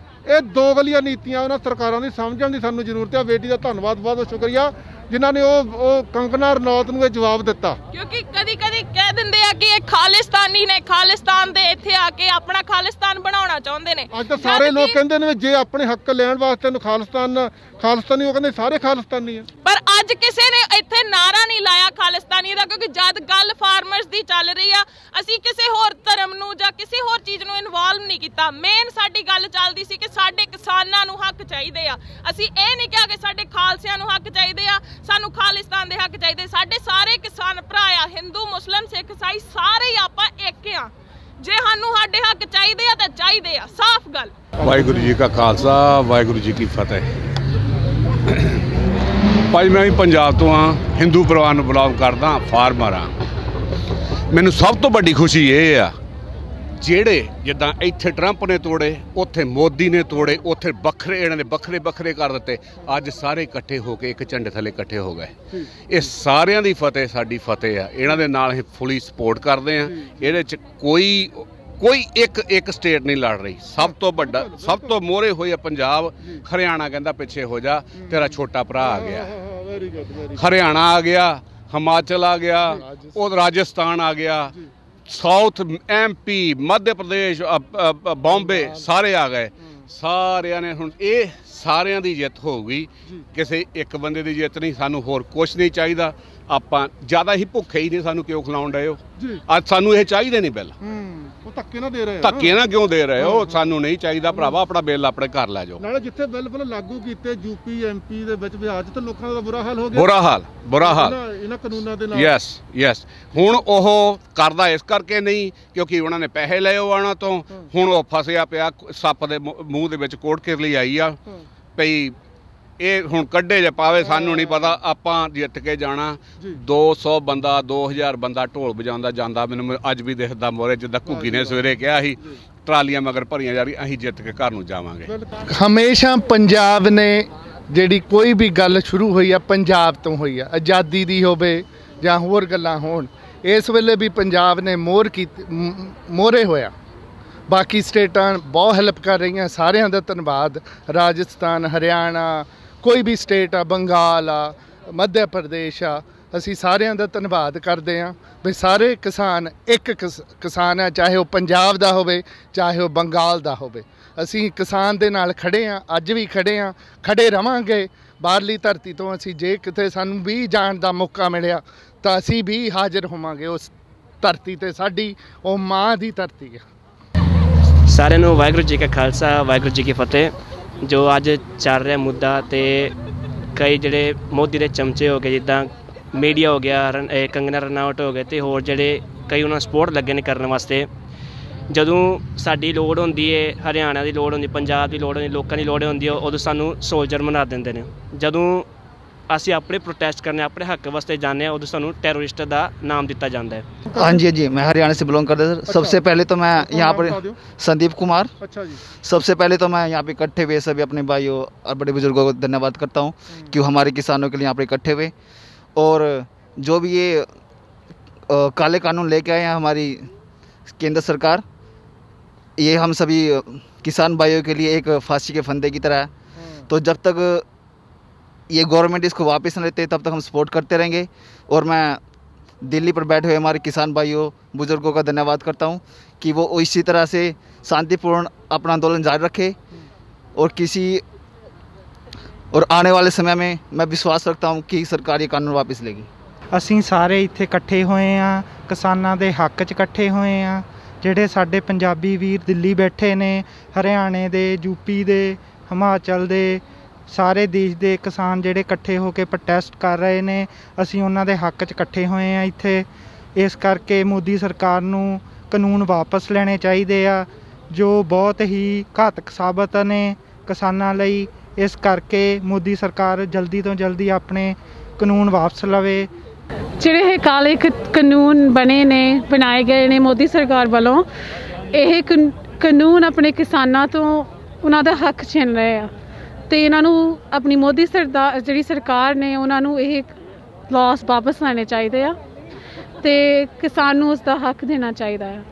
ਇਹ ਦੋਗਲੀਆਂ ਨੀਤੀਆਂ ਉਹਨਾਂ ਸਰਕਾਰਾਂ ਦੀ ਸਮਝਣ ਦੀ ਸਾਨੂੰ ਜ਼ਰੂਰਤ ਹੈ। ਬੇਟੀ ਦਾ ਧੰਨਵਾਦ, ਬਹੁਤ ਸ਼ੁਕਰੀਆ ਜਿਨ੍ਹਾਂ ਨੇ ਉਹ ਕੰਗਨਾ ਰਣੌਤ ਨੂੰ ਇਹ ਜਵਾਬ ਦਿੱਤਾ। ਕਿਉਂਕਿ ਕਦੀ ਕਹਿ ਦਿੰਦੇ ਆ ਕਿ ਇਹ ਖਾਲਿਸਤਾਨੀ ਨੇ, ਖਾਲਿਸਤਾਨ ਦੇ ਇੱਥੇ ਆ ਕੇ ਆਪਣਾ ਖਾਲਿਸਤਾਨ ਬਣਾਉਣਾ ਚਾਹੁੰਦੇ ਨੇ। ਅੱਜ ਤਾਂ ਸਾਰੇ ਲੋਕ ਕਹਿੰਦੇ ਨੇ ਜੇ ਆਪਣੇ ਹੱਕ ਲੈਣ ਵਾਸਤੇ ਨੂੰ ਖਾਲਿਸਤਾਨੀ, ਉਹ ਕਹਿੰਦੇ ਸਾਰੇ ਖਾਲਿਸਤਾਨੀ ਆ। ਪਰ ਅੱਜ ਕਿਸੇ ਨੇ ਇੱਥੇ ਨਾਰਾ ਨਹੀਂ ਲਾਇਆ ਖਾਲਿਸਤਾਨੀ ਦਾ, ਕਿਉਂਕਿ ਜਦ ਗੱਲ ਫਾਰਮਰਸ ਦੀ ਚੱਲ ਰਹੀ ਆ, ਅਸੀਂ ਕਿਸੇ ਹੋਰ ਧਰਮ ਨੂੰ ਜਾਂ ਕਿਸੇ ਹੋਰ ਚੀਜ਼ ਨੂੰ ਇਨਵੋਲਵ ਨਹੀਂ ਕੀਤਾ। ਮੇਨ ਸਾਡੀ ਗੱਲ ਚੱਲਦੀ ਸੀ ਕਿ ਸਾਡੇ ਕਿਸਾਨਾਂ ਨੂੰ ਹੱਕ ਚਾਹੀਦੇ ਆ। ਅਸੀਂ ਇਹ ਨਹੀਂ ਕਿਹਾ ਕਿ ਸਾਡੇ ਖਾਲਸਿਆਂ ਨੂੰ ਹੱਕ ਚਾਹੀਦੇ ਆ, ਸਾਨੂੰ ਖਾਲਿਸਤਾਨ ਦੇ ਹੱਕ ਚਾਹੀਦੇ। ਸਾਡੇ ਸਾਰੇ ਕਿਸਾਨ ਭਰਾ ਆ, ਹਿੰਦੂ, ਮੁਸਲਿਮ, ਸਿੱਖ, ਈਸਾਈ, ਸਾਰੇ ਆਪਾਂ ਇੱਕ ਆ। ਜੇ ਸਾਨੂੰ ਸਾਡੇ ਹੱਕ ਚਾਹੀਦੇ ਆ ਤਾਂ ਚਾਹੀਦੇ ਆ, ਸਾਫ਼ ਗੱਲ। ਵਾਹਿਗੁਰੂ ਜੀ ਕਾ ਖਾਲਸਾ, ਵਾਹਿਗੁਰੂ ਜੀ ਕੀ ਫਤਿਹ। ਭਾਈ ਮੈਂ ਵੀ ਪੰਜਾਬ ਤੋਂ ਹਾਂ, ਹਿੰਦੂ ਪਰਿਵਾਰ ਨੂੰ ਬਿਲੋਂਗ ਕਰਦਾ, ਫਾਰਮਰ ਹਾਂ। ਮੈਨੂੰ ਸਭ ਤੋਂ ਵੱਡੀ ਖੁਸ਼ੀ ਇਹ ਆ ਜਿਹੜੇ ਜਿੱਦਾਂ ਇੱਥੇ ਟਰੰਪ ਨੇ ਤੋੜੇ, ਉੱਥੇ ਮੋਦੀ ਨੇ ਤੋੜੇ, ਉੱਥੇ ਵੱਖਰੇ ਇਹਨਾਂ ਨੇ ਵੱਖਰੇ ਵੱਖਰੇ ਕਰ ਦਿੱਤੇ। ਅੱਜ ਸਾਰੇ ਇਕੱਠੇ ਹੋ ਕੇ ਇੱਕ ਝੰਡੇ ਥੱਲੇ ਇਕੱਠੇ ਹੋ ਗਏ। ਇਹ ਸਾਰਿਆਂ ਦੀ ਫਤਿਹ ਸਾਡੀ ਫਤਿਹ ਆ। ਇਹਨਾਂ ਦੇ ਨਾਲ ਅਸੀਂ ਫੁੱਲੀ ਸਪੋਰਟ ਕਰਦੇ ਆ। ਇਹਦੇ 'ਚ ਕੋਈ ਇੱਕ ਸਟੇਟ ਨਹੀਂ ਲੜ ਰਹੀ। ਸਭ ਤੋਂ ਵੱਡਾ ਸਭ ਤੋਂ ਮੋਹਰੇ ਹੋਈ ਆ ਪੰਜਾਬ। ਹਰਿਆਣਾ ਕਹਿੰਦਾ ਪਿੱਛੇ ਹੋ ਜਾ, ਤੇਰਾ ਛੋਟਾ ਭਰਾ ਆ ਗਿਆ। ਹਰਿਆਣਾ ਆ ਗਿਆ, ਹਿਮਾਚਲ ਆ ਗਿਆ, ਉਹ ਰਾਜਸਥਾਨ ਆ ਗਿਆ, ਸਾਊਥ MP, ਮੱਧ ਪ੍ਰਦੇਸ਼, ਬੰਬੇ ਸਾਰੇ ਆ ਗਏ। ਸਾਰਿਆਂ ਨੇ ਹੁਣ ਇਹ ਸਾਰਿਆਂ ਦੀ ਜਿੱਤ ਹੋਊਗੀ, ਕਿਸੇ ਇੱਕ ਬੰਦੇ ਦੀ ਜਿੱਤ ਨਹੀਂ। ਸਾਨੂੰ ਹੋਰ ਕੁਛ ਨਹੀਂ ਚਾਹੀਦਾ। ਆਪਾਂ ਜ਼ਿਆਦਾ ਹੀ ਭੁੱਖੇ ਹੀ ਨਹੀਂ, ਸਾਨੂੰ ਕਿਉਂ ਖਿਲਾਉਣ ਡਏ ਹੋ? ਅੱਜ ਸਾਨੂੰ ਇਹ ਚਾਹੀਦੇ ਨਹੀਂ ਬਿੱਲ। ਉਹ ਧੱਕੇ ਨਾ ਦੇ ਰਹੇ ਧੱਕੇ ਨਾ ਕਿਉਂ ਦੇ ਰਹੇ ਹੋ? ਸਾਨੂੰ ਨਹੀਂ ਚਾਹੀਦਾ ਭਰਾਵਾ। ਆਪਣਾ ਬਿੱਲ ਆਪਣੇ ਘਰ ਲੈ ਜਾਓ। ਨਾਲੇ ਜਿੱਥੇ ਬਿੱਲ ਲਾਗੂ ਕੀਤੇ UP MP ਦੇ ਵਿੱਚ ਬਿਹਾਰ 'ਚ ਤਾਂ ਲੋਕਾਂ ਦਾ ਬੁਰਾ ਹਾਲ ਹੋ ਗਿਆ। ਬੁਰਾ ਹਾਲ ਇਹਨਾਂ ਕਾਨੂੰਨਾਂ ਦੇ ਨਾਲ। ਯੈਸ ਹੁਣ ਉਹ ਕਰਦਾ ਇਸ ਕਰਕੇ ਨਹੀਂ ਕਿਉਂਕਿ ਉਹਨਾਂ ਨੇ ਪੈਸੇ ਲਏ ਉਹਨਾਂ ਤੋਂ। ਹੁਣ ਉਹ ਫਸਿਆ ਪਿਆ ਸੱਪ ਦੇ ਮੂੰਹ ਦੇ ਵਿੱਚ ਕੋਟ ਕਿਰਲੀ ਆਈ ਆ ਪਈ। ਇਹ ਹੁਣ ਕੱਢੇ ਜੇ ਪਾਵੇ ਸਾਨੂੰ ਨਹੀਂ ਪਤਾ। ਆਪਾਂ ਜਿੱਤ ਕੇ ਜਾਣਾ। 200 ਬੰਦਾ 2000 ਬੰਦਾ ਢੋਲ ਵਜਾਉਂਦਾ ਜਾਂਦਾ। ਮੈਨੂੰ ਅੱਜ ਵੀ ਦਿਖਦਾ ਮੋਰੇ, ਜਿੱਦਾਂ ਘੁੱਗੀ ਨੇ ਸਵੇਰੇ ਕਿਹਾ ਸੀ, ਟਰਾਲੀਆਂ ਮਗਰ ਭਰੀਆਂ ਜਾ ਰਹੀਆਂ। ਅਸੀਂ ਜਿੱਤ ਕੇ ਘਰ ਨੂੰ ਜਾਵਾਂਗੇ। ਹਮੇਸ਼ਾ ਪੰਜਾਬ ਨੇ ਜਿਹੜੀ ਕੋਈ ਵੀ ਗੱਲ ਸ਼ੁਰੂ ਹੋਈ ਆ ਪੰਜਾਬ ਤੋਂ ਹੋਈ ਆ। ਆਜ਼ਾਦੀ ਦੀ ਹੋਵੇ ਜਾਂ ਹੋਰ ਗੱਲਾਂ ਹੋਣ, ਇਸ ਵੇਲੇ ਵੀ ਪੰਜਾਬ ਨੇ ਮੋਹਰੇ ਹੋਇਆ। ਬਾਕੀ ਸਟੇਟਾਂ ਬਹੁਤ ਹੈਲਪ ਕਰ ਰਹੀਆਂ, ਸਾਰਿਆਂ ਦਾ ਧੰਨਵਾਦ। ਰਾਜਸਥਾਨ, ਹਰਿਆਣਾ, ਕੋਈ ਵੀ ਸਟੇਟ ਆ, ਬੰਗਾਲ ਆ, ਮੱਧ ਪ੍ਰਦੇਸ਼ ਆ, ਅਸੀਂ ਸਾਰਿਆਂ ਦਾ ਧੰਨਵਾਦ ਕਰਦੇ ਹਾਂ ਵੀ ਸਾਰੇ ਕਿਸਾਨ ਇੱਕ ਕਿਸਾਨ ਆ, ਚਾਹੇ ਉਹ ਪੰਜਾਬ ਦਾ ਹੋਵੇ ਚਾਹੇ ਉਹ ਬੰਗਾਲ ਦਾ ਹੋਵੇ। ਅਸੀਂ ਕਿਸਾਨ ਦੇ ਨਾਲ ਖੜੇ ਹਾਂ, ਅੱਜ ਵੀ ਖੜੇ ਹਾਂ, ਖੜੇ ਰਵਾਂਗੇ। ਬਾਹਰਲੀ ਧਰਤੀ ਤੋਂ ਅਸੀਂ ਜੇ ਕਿਤੇ ਸਾਨੂੰ ਵੀ ਜਾਣ ਦਾ ਮੌਕਾ ਮਿਲਿਆ ਤਾਂ ਅਸੀਂ ਵੀ ਹਾਜ਼ਰ ਹੋਵਾਂਗੇ ਉਸ ਧਰਤੀ 'ਤੇ। ਸਾਡੀ ਉਹ ਮਾਂ ਦੀ ਧਰਤੀ ਆ। ਸਾਰਿਆਂ ਨੂੰ ਵਾਹਿਗੁਰੂ ਜੀ ਕਾ ਖਾਲਸਾ, ਵਾਹਿਗੁਰੂ ਜੀ ਕੀ ਫਤਿਹ। ਜੋ ਅੱਜ ਚੱਲ ਰਿਹਾ ਮੁੱਦਾ ਤੇ ਕਈ ਜਿਹੜੇ ਮੋਦੀ ਦੇ ਚਮਚੇ ਹੋ ਗਏ, ਜਿੱਦਾਂ ਮੀਡੀਆ ਹੋ ਗਿਆ, ਕੰਗਨਾ ਰਣਾਵਤ ਹੋ ਗਏ ਤੇ ਹੋਰ ਜਿਹੜੇ ਕਈ ਉਹਨਾਂ ਸਪੋਰਟ ਲੱਗੇ ਨੇ ਕਰਨ ਵਾਸਤੇ। ਜਦੋਂ ਸਾਡੀ ਲੋੜ ਹੁੰਦੀ ਹੈ, ਹਰਿਆਣਾ ਦੀ ਲੋੜ ਹੁੰਦੀ, ਪੰਜਾਬ ਦੀ ਲੋੜ ਹੁੰਦੀ, ਲੋਕਾਂ ਦੀ ਲੋੜ ਹੁੰਦੀ ਹੈ, ਉਦੋਂ ਸਾਨੂੰ ਸੋਲਜਰ ਬਣਾ ਦਿੰਦੇ ਨੇ। ਜਦੋਂ ਅਸੀਂ ਆਪਣੇ प्रोटेस्ट करने अपने हक वास्ते जाने हैं उधर सानू टेररिस्ट का नाम दिता जाता है। हाँ जी, मैं हरियाणा से बिलोंग करता हूँ। सबसे पहले तो मैं यहाँ पर संदीप कुमार। अच्छा जी। सबसे पहले तो मैं यहाँ पे इकट्ठे हुए सभी अपने भाइयों और बड़े बुजुर्गों को धन्यवाद करता हूँ कि हमारे किसानों के लिए यहाँ पर इकट्ठे हुए। और जो भी ये काले कानून लेके आए हैं हमारी केंद्र सरकार, ये हम सभी किसान भाइयों के लिए एक फांसी के फंदे की तरह है। तो जब तक ये गवर्नमेंट इसको वापस न लेते तब तक हम सपोर्ट करते रहेंगे। और मैं दिल्ली पर बैठे हुए हमारे किसान भाइयों बुजुर्गों का धन्यवाद करता हूँ कि वो इसी तरह से शांतिपूर्ण अपना आंदोलन जारी रखे। और आने वाले समय में मैं विश्वास रखता हूँ कि सरकार ये कानून वापस लेगी। ਅਸੀਂ ਸਾਰੇ ਇੱਥੇ ਇਕੱਠੇ ਹੋਏ ਆ, ਕਿਸਾਨਾਂ ਦੇ ਹੱਕ 'ਚ ਇਕੱਠੇ ਹੋਏ ਆ। ਜਿਹੜੇ ਸਾਡੇ ਪੰਜਾਬੀ ਵੀਰ ਦਿੱਲੀ ਬੈਠੇ ਨੇ, ਹਰਿਆਣੇ ਦੇ, ਯੂਪੀ ਦੇ, ਹਿਮਾਚਲ ਦੇ, ਸਾਰੇ ਦੇਸ਼ ਦੇ ਕਿਸਾਨ ਜਿਹੜੇ ਇਕੱਠੇ ਹੋ ਕੇ ਪ੍ਰੋਟੈਸਟ ਕਰ ਰਹੇ ਨੇ, ਅਸੀਂ ਉਹਨਾਂ ਦੇ ਹੱਕ 'ਚ ਇਕੱਠੇ ਹੋਏ ਆ ਇੱਥੇ। ਇਸ ਕਰਕੇ ਮੋਦੀ ਸਰਕਾਰ ਨੂੰ ਕਾਨੂੰਨ ਵਾਪਸ ਲੈਣੇ ਚਾਹੀਦੇ ਆ ਜੋ ਬਹੁਤ ਹੀ ਘਾਤਕ ਸਾਬਤ ਨੇ ਕਿਸਾਨਾਂ ਲਈ। ਇਸ ਕਰਕੇ ਮੋਦੀ ਸਰਕਾਰ ਜਲਦੀ ਤੋਂ ਜਲਦੀ ਆਪਣੇ ਕਾਨੂੰਨ ਵਾਪਸ ਲਵੇ। ਜਿਹੜੇ ਇਹ ਕਾਲੇ ਕਾਨੂੰਨ ਬਣਾਏ ਗਏ ਨੇ ਮੋਦੀ ਸਰਕਾਰ ਵੱਲੋਂ, ਇਹ ਕਾਨੂੰਨ ਆਪਣੇ ਕਿਸਾਨਾਂ ਤੋਂ ਉਹਨਾਂ ਦਾ ਹੱਕ ਛਿਨ ਰਹੇ ਆ ਤੇ ਇਹਨਾਂ ਨੂੰ ਆਪਣੀ ਮੋਦੀ ਜਿਹੜੀ ਸਰਕਾਰ ਨੇ ਉਹਨਾਂ ਨੂੰ ਇਹ ਲਾਸ ਵਾਪਸ ਲੈਣੇ ਚਾਹੀਦੇ ਆ ਤੇ ਕਿਸਾਨ ਨੂੰ ਉਸ ਦਾ ਹੱਕ ਦੇਣਾ ਚਾਹੀਦਾ ਹੈ।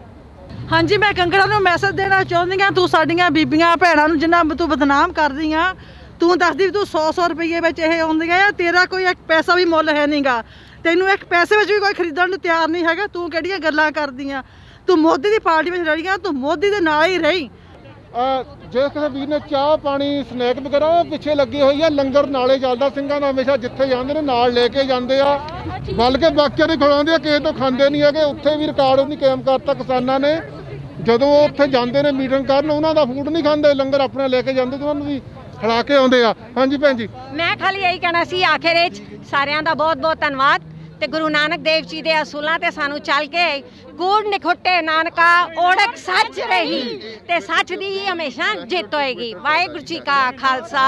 ਹਾਂਜੀ, ਮੈਂ ਕੰਗੜਾ ਨੂੰ ਮੈਸੇਜ ਦੇਣਾ ਚਾਹੁੰਦੀ ਹਾਂ, ਤੂੰ ਸਾਡੀਆਂ ਬੀਬੀਆਂ ਭੈਣਾਂ ਨੂੰ ਜਿੰਨਾ ਤੂੰ ਬਦਨਾਮ ਕਰਦੀ ਆ, ਤੂੰ ਦੱਸਦੀ ਤੂੰ 100 ਰੁਪਏ ਵਿੱਚ ਇਹ ਆਉਂਦੀਆਂ ਆ, ਤੇਰਾ ਕੋਈ ਇੱਕ ਪੈਸਾ ਵੀ ਮੁੱਲ ਹੈ ਨਹੀਂਗਾ, ਤੈਨੂੰ ਇੱਕ ਪੈਸੇ ਵਿੱਚ ਵੀ ਕੋਈ ਖਰੀਦਣ ਨੂੰ ਤਿਆਰ ਨਹੀਂ ਹੈਗਾ। ਤੂੰ ਕਿਹੜੀਆਂ ਗੱਲਾਂ ਕਰਦੀਆਂ? ਤੂੰ ਮੋਦੀ ਦੀ ਪਾਰਟੀ ਵਿੱਚ ਰਹੀ ਆ, ਤੂੰ ਮੋਦੀ ਦੇ ਨਾਲ ਹੀ ਰਹੀ। ਜੇ ਕਿਸੇ ਵੀਰ ਨੇ ਚਾਹ ਪਾਣੀ ਸਨੈਕ ਵਗੈਰਾ ਪਿੱਛੇ ਲੱਗੀ ਹੋਈ ਆ, ਲੰਗਰ ਨਾਲੇ ਚੱਲਦਾ ਸਿੰਘਾਂ ਦਾ, ਹਮੇਸ਼ਾ ਜਿੱਥੇ ਜਾਂਦੇ ਨੇ ਨਾਲ ਲੈ ਕੇ ਜਾਂਦੇ ਆ, ਬਲਕਿ ਬਾਕੀਆਂ ਦੇ ਖਿਲਾਉਂਦੇ ਆ, ਕਿਸੇ ਤੋਂ ਖਾਂਦੇ ਨਹੀਂ ਹੈਗੇ। ਉੱਥੇ ਵੀ ਰਿਕਾਰਡ ਨਹੀਂ ਕਾਇਮ ਕਰਤਾ ਕਿਸਾਨਾਂ ਨੇ, ਜਦੋਂ ਉੱਥੇ ਜਾਂਦੇ ਨੇ ਮੀਟਿੰਗ ਕਰਨ ਉਹਨਾਂ ਦਾ ਫੂਡ ਨਹੀਂ ਖਾਂਦੇ, ਲੰਗਰ ਆਪਣਾ ਲੈ ਕੇ ਜਾਂਦੇ ਤੇ ਉਹਨਾਂ ਨੂੰ ਵੀ ਖਿਲਾ ਕੇ ਆਉਂਦੇ ਆ। ਹਾਂਜੀ ਭੈਣ ਜੀ, ਮੈਂ ਖਾਲੀ ਇਹੀ ਕਹਿਣਾ ਸੀ ਆਖਿਰ ਵਿੱਚ ਸਾਰਿਆਂ ਦਾ ਬਹੁਤ ਬਹੁਤ ਧੰਨਵਾਦ ਤੇ ਗੁਰੂ ਨਾਨਕ ਦੇਵ ਜੀ ਦੇ ਅਸੂਲਾਂ ਤੇ ਸਾਨੂੰ ਚੱਲ ਕੇ ਕੂੜ ਨਿਖੁੱਟੇ ਨਾਨਕਾ ਓੜਕ ਸੱਚ ਰਹੀ ਤੇ ਸੱਚ ਦੀ ਹੀ ਹਮੇਸ਼ਾ ਜਿੱਤ ਹੋਏਗੀ। ਵਾਹਿਗੁਰੂ ਜੀ ਕਾ ਖਾਲਸਾ,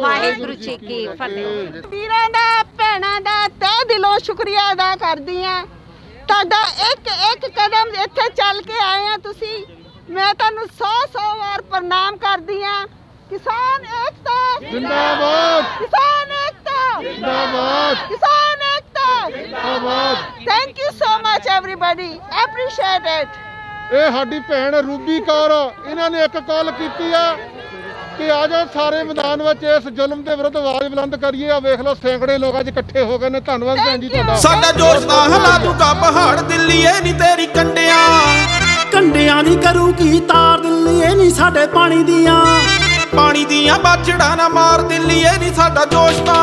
ਵਾਹਿਗੁਰੂ ਜੀ ਕੀ ਫਤਿਹ। ਵੀਰਾਂ ਦਾ ਭੈਣਾਂ ਦਾ ਤਹਿ ਦਿਲੋਂ ਸ਼ੁਕਰੀਆ ਅਦਾ ਕਰਦੀ ਹਾਂ। ਤੁਹਾਡਾ ਇੱਕ ਇੱਕ ਕਦਮ ਇੱਥੇ ਚੱਲ ਕੇ ਆਏ ਆ ਤੁਸੀਂ, मैं तुहानू 100 वार प्रणाम करदी हां। किसान एकता जिंदाबाद, किसान एकता जिंदाबाद, किसान एकता जिंदाबाद। Thank you so much everybody, appreciate it. ਇਹ ਸਾਡੀ ਭੈਣ ਰੂਬੀ ਕੌਰ, ਇਹਨਾਂ ਨੇ ਇੱਕ ਕਾਲ ਕੀਤੀ ਆ ਕਿ ਆ ਜਾਓ ਸਾਰੇ ਮੈਦਾਨ ਵਿੱਚ ਇਸ ਜ਼ੁਲਮ ਦੇ ਵਿਰੁੱਧ ਆਵਾਜ਼ ਬੁਲੰਦ ਕਰੀਏ। ਆ ਵੇਖ ਲਓ ਸੈਂਕੜੇ ਲੋਕ ਅੱਜ ਇਕੱਠੇ ਹੋ ਗਏ ਨੇ। ਧੰਨਵਾਦ ਭੈਣ ਜੀ ਤੁਹਾਡਾ। ਸਾਡਾ ਜੋਸ਼ ਤਾਂ ਹਲਾ ਦੂਗਾ ਪਹਾੜ ਦਿੱਲੀ ਏ ਨਹੀਂ ਤੇਰੀ ਕੰਡਿਆਂ ਦੀ ਕਰੂਗੀ ਤਾਰ ਦਿੱਲੀ ਏ ਨਹੀਂ ਸਾਡੇ ਪਾਣੀ ਦੀਆਂ ਬਾਛੜਾਂ ਨਾ ਮਾਰ ਦਿੱਲੀ ਏ ਨਹੀਂ ਸਾਡਾ ਜੋਸ਼ ਤਾਂ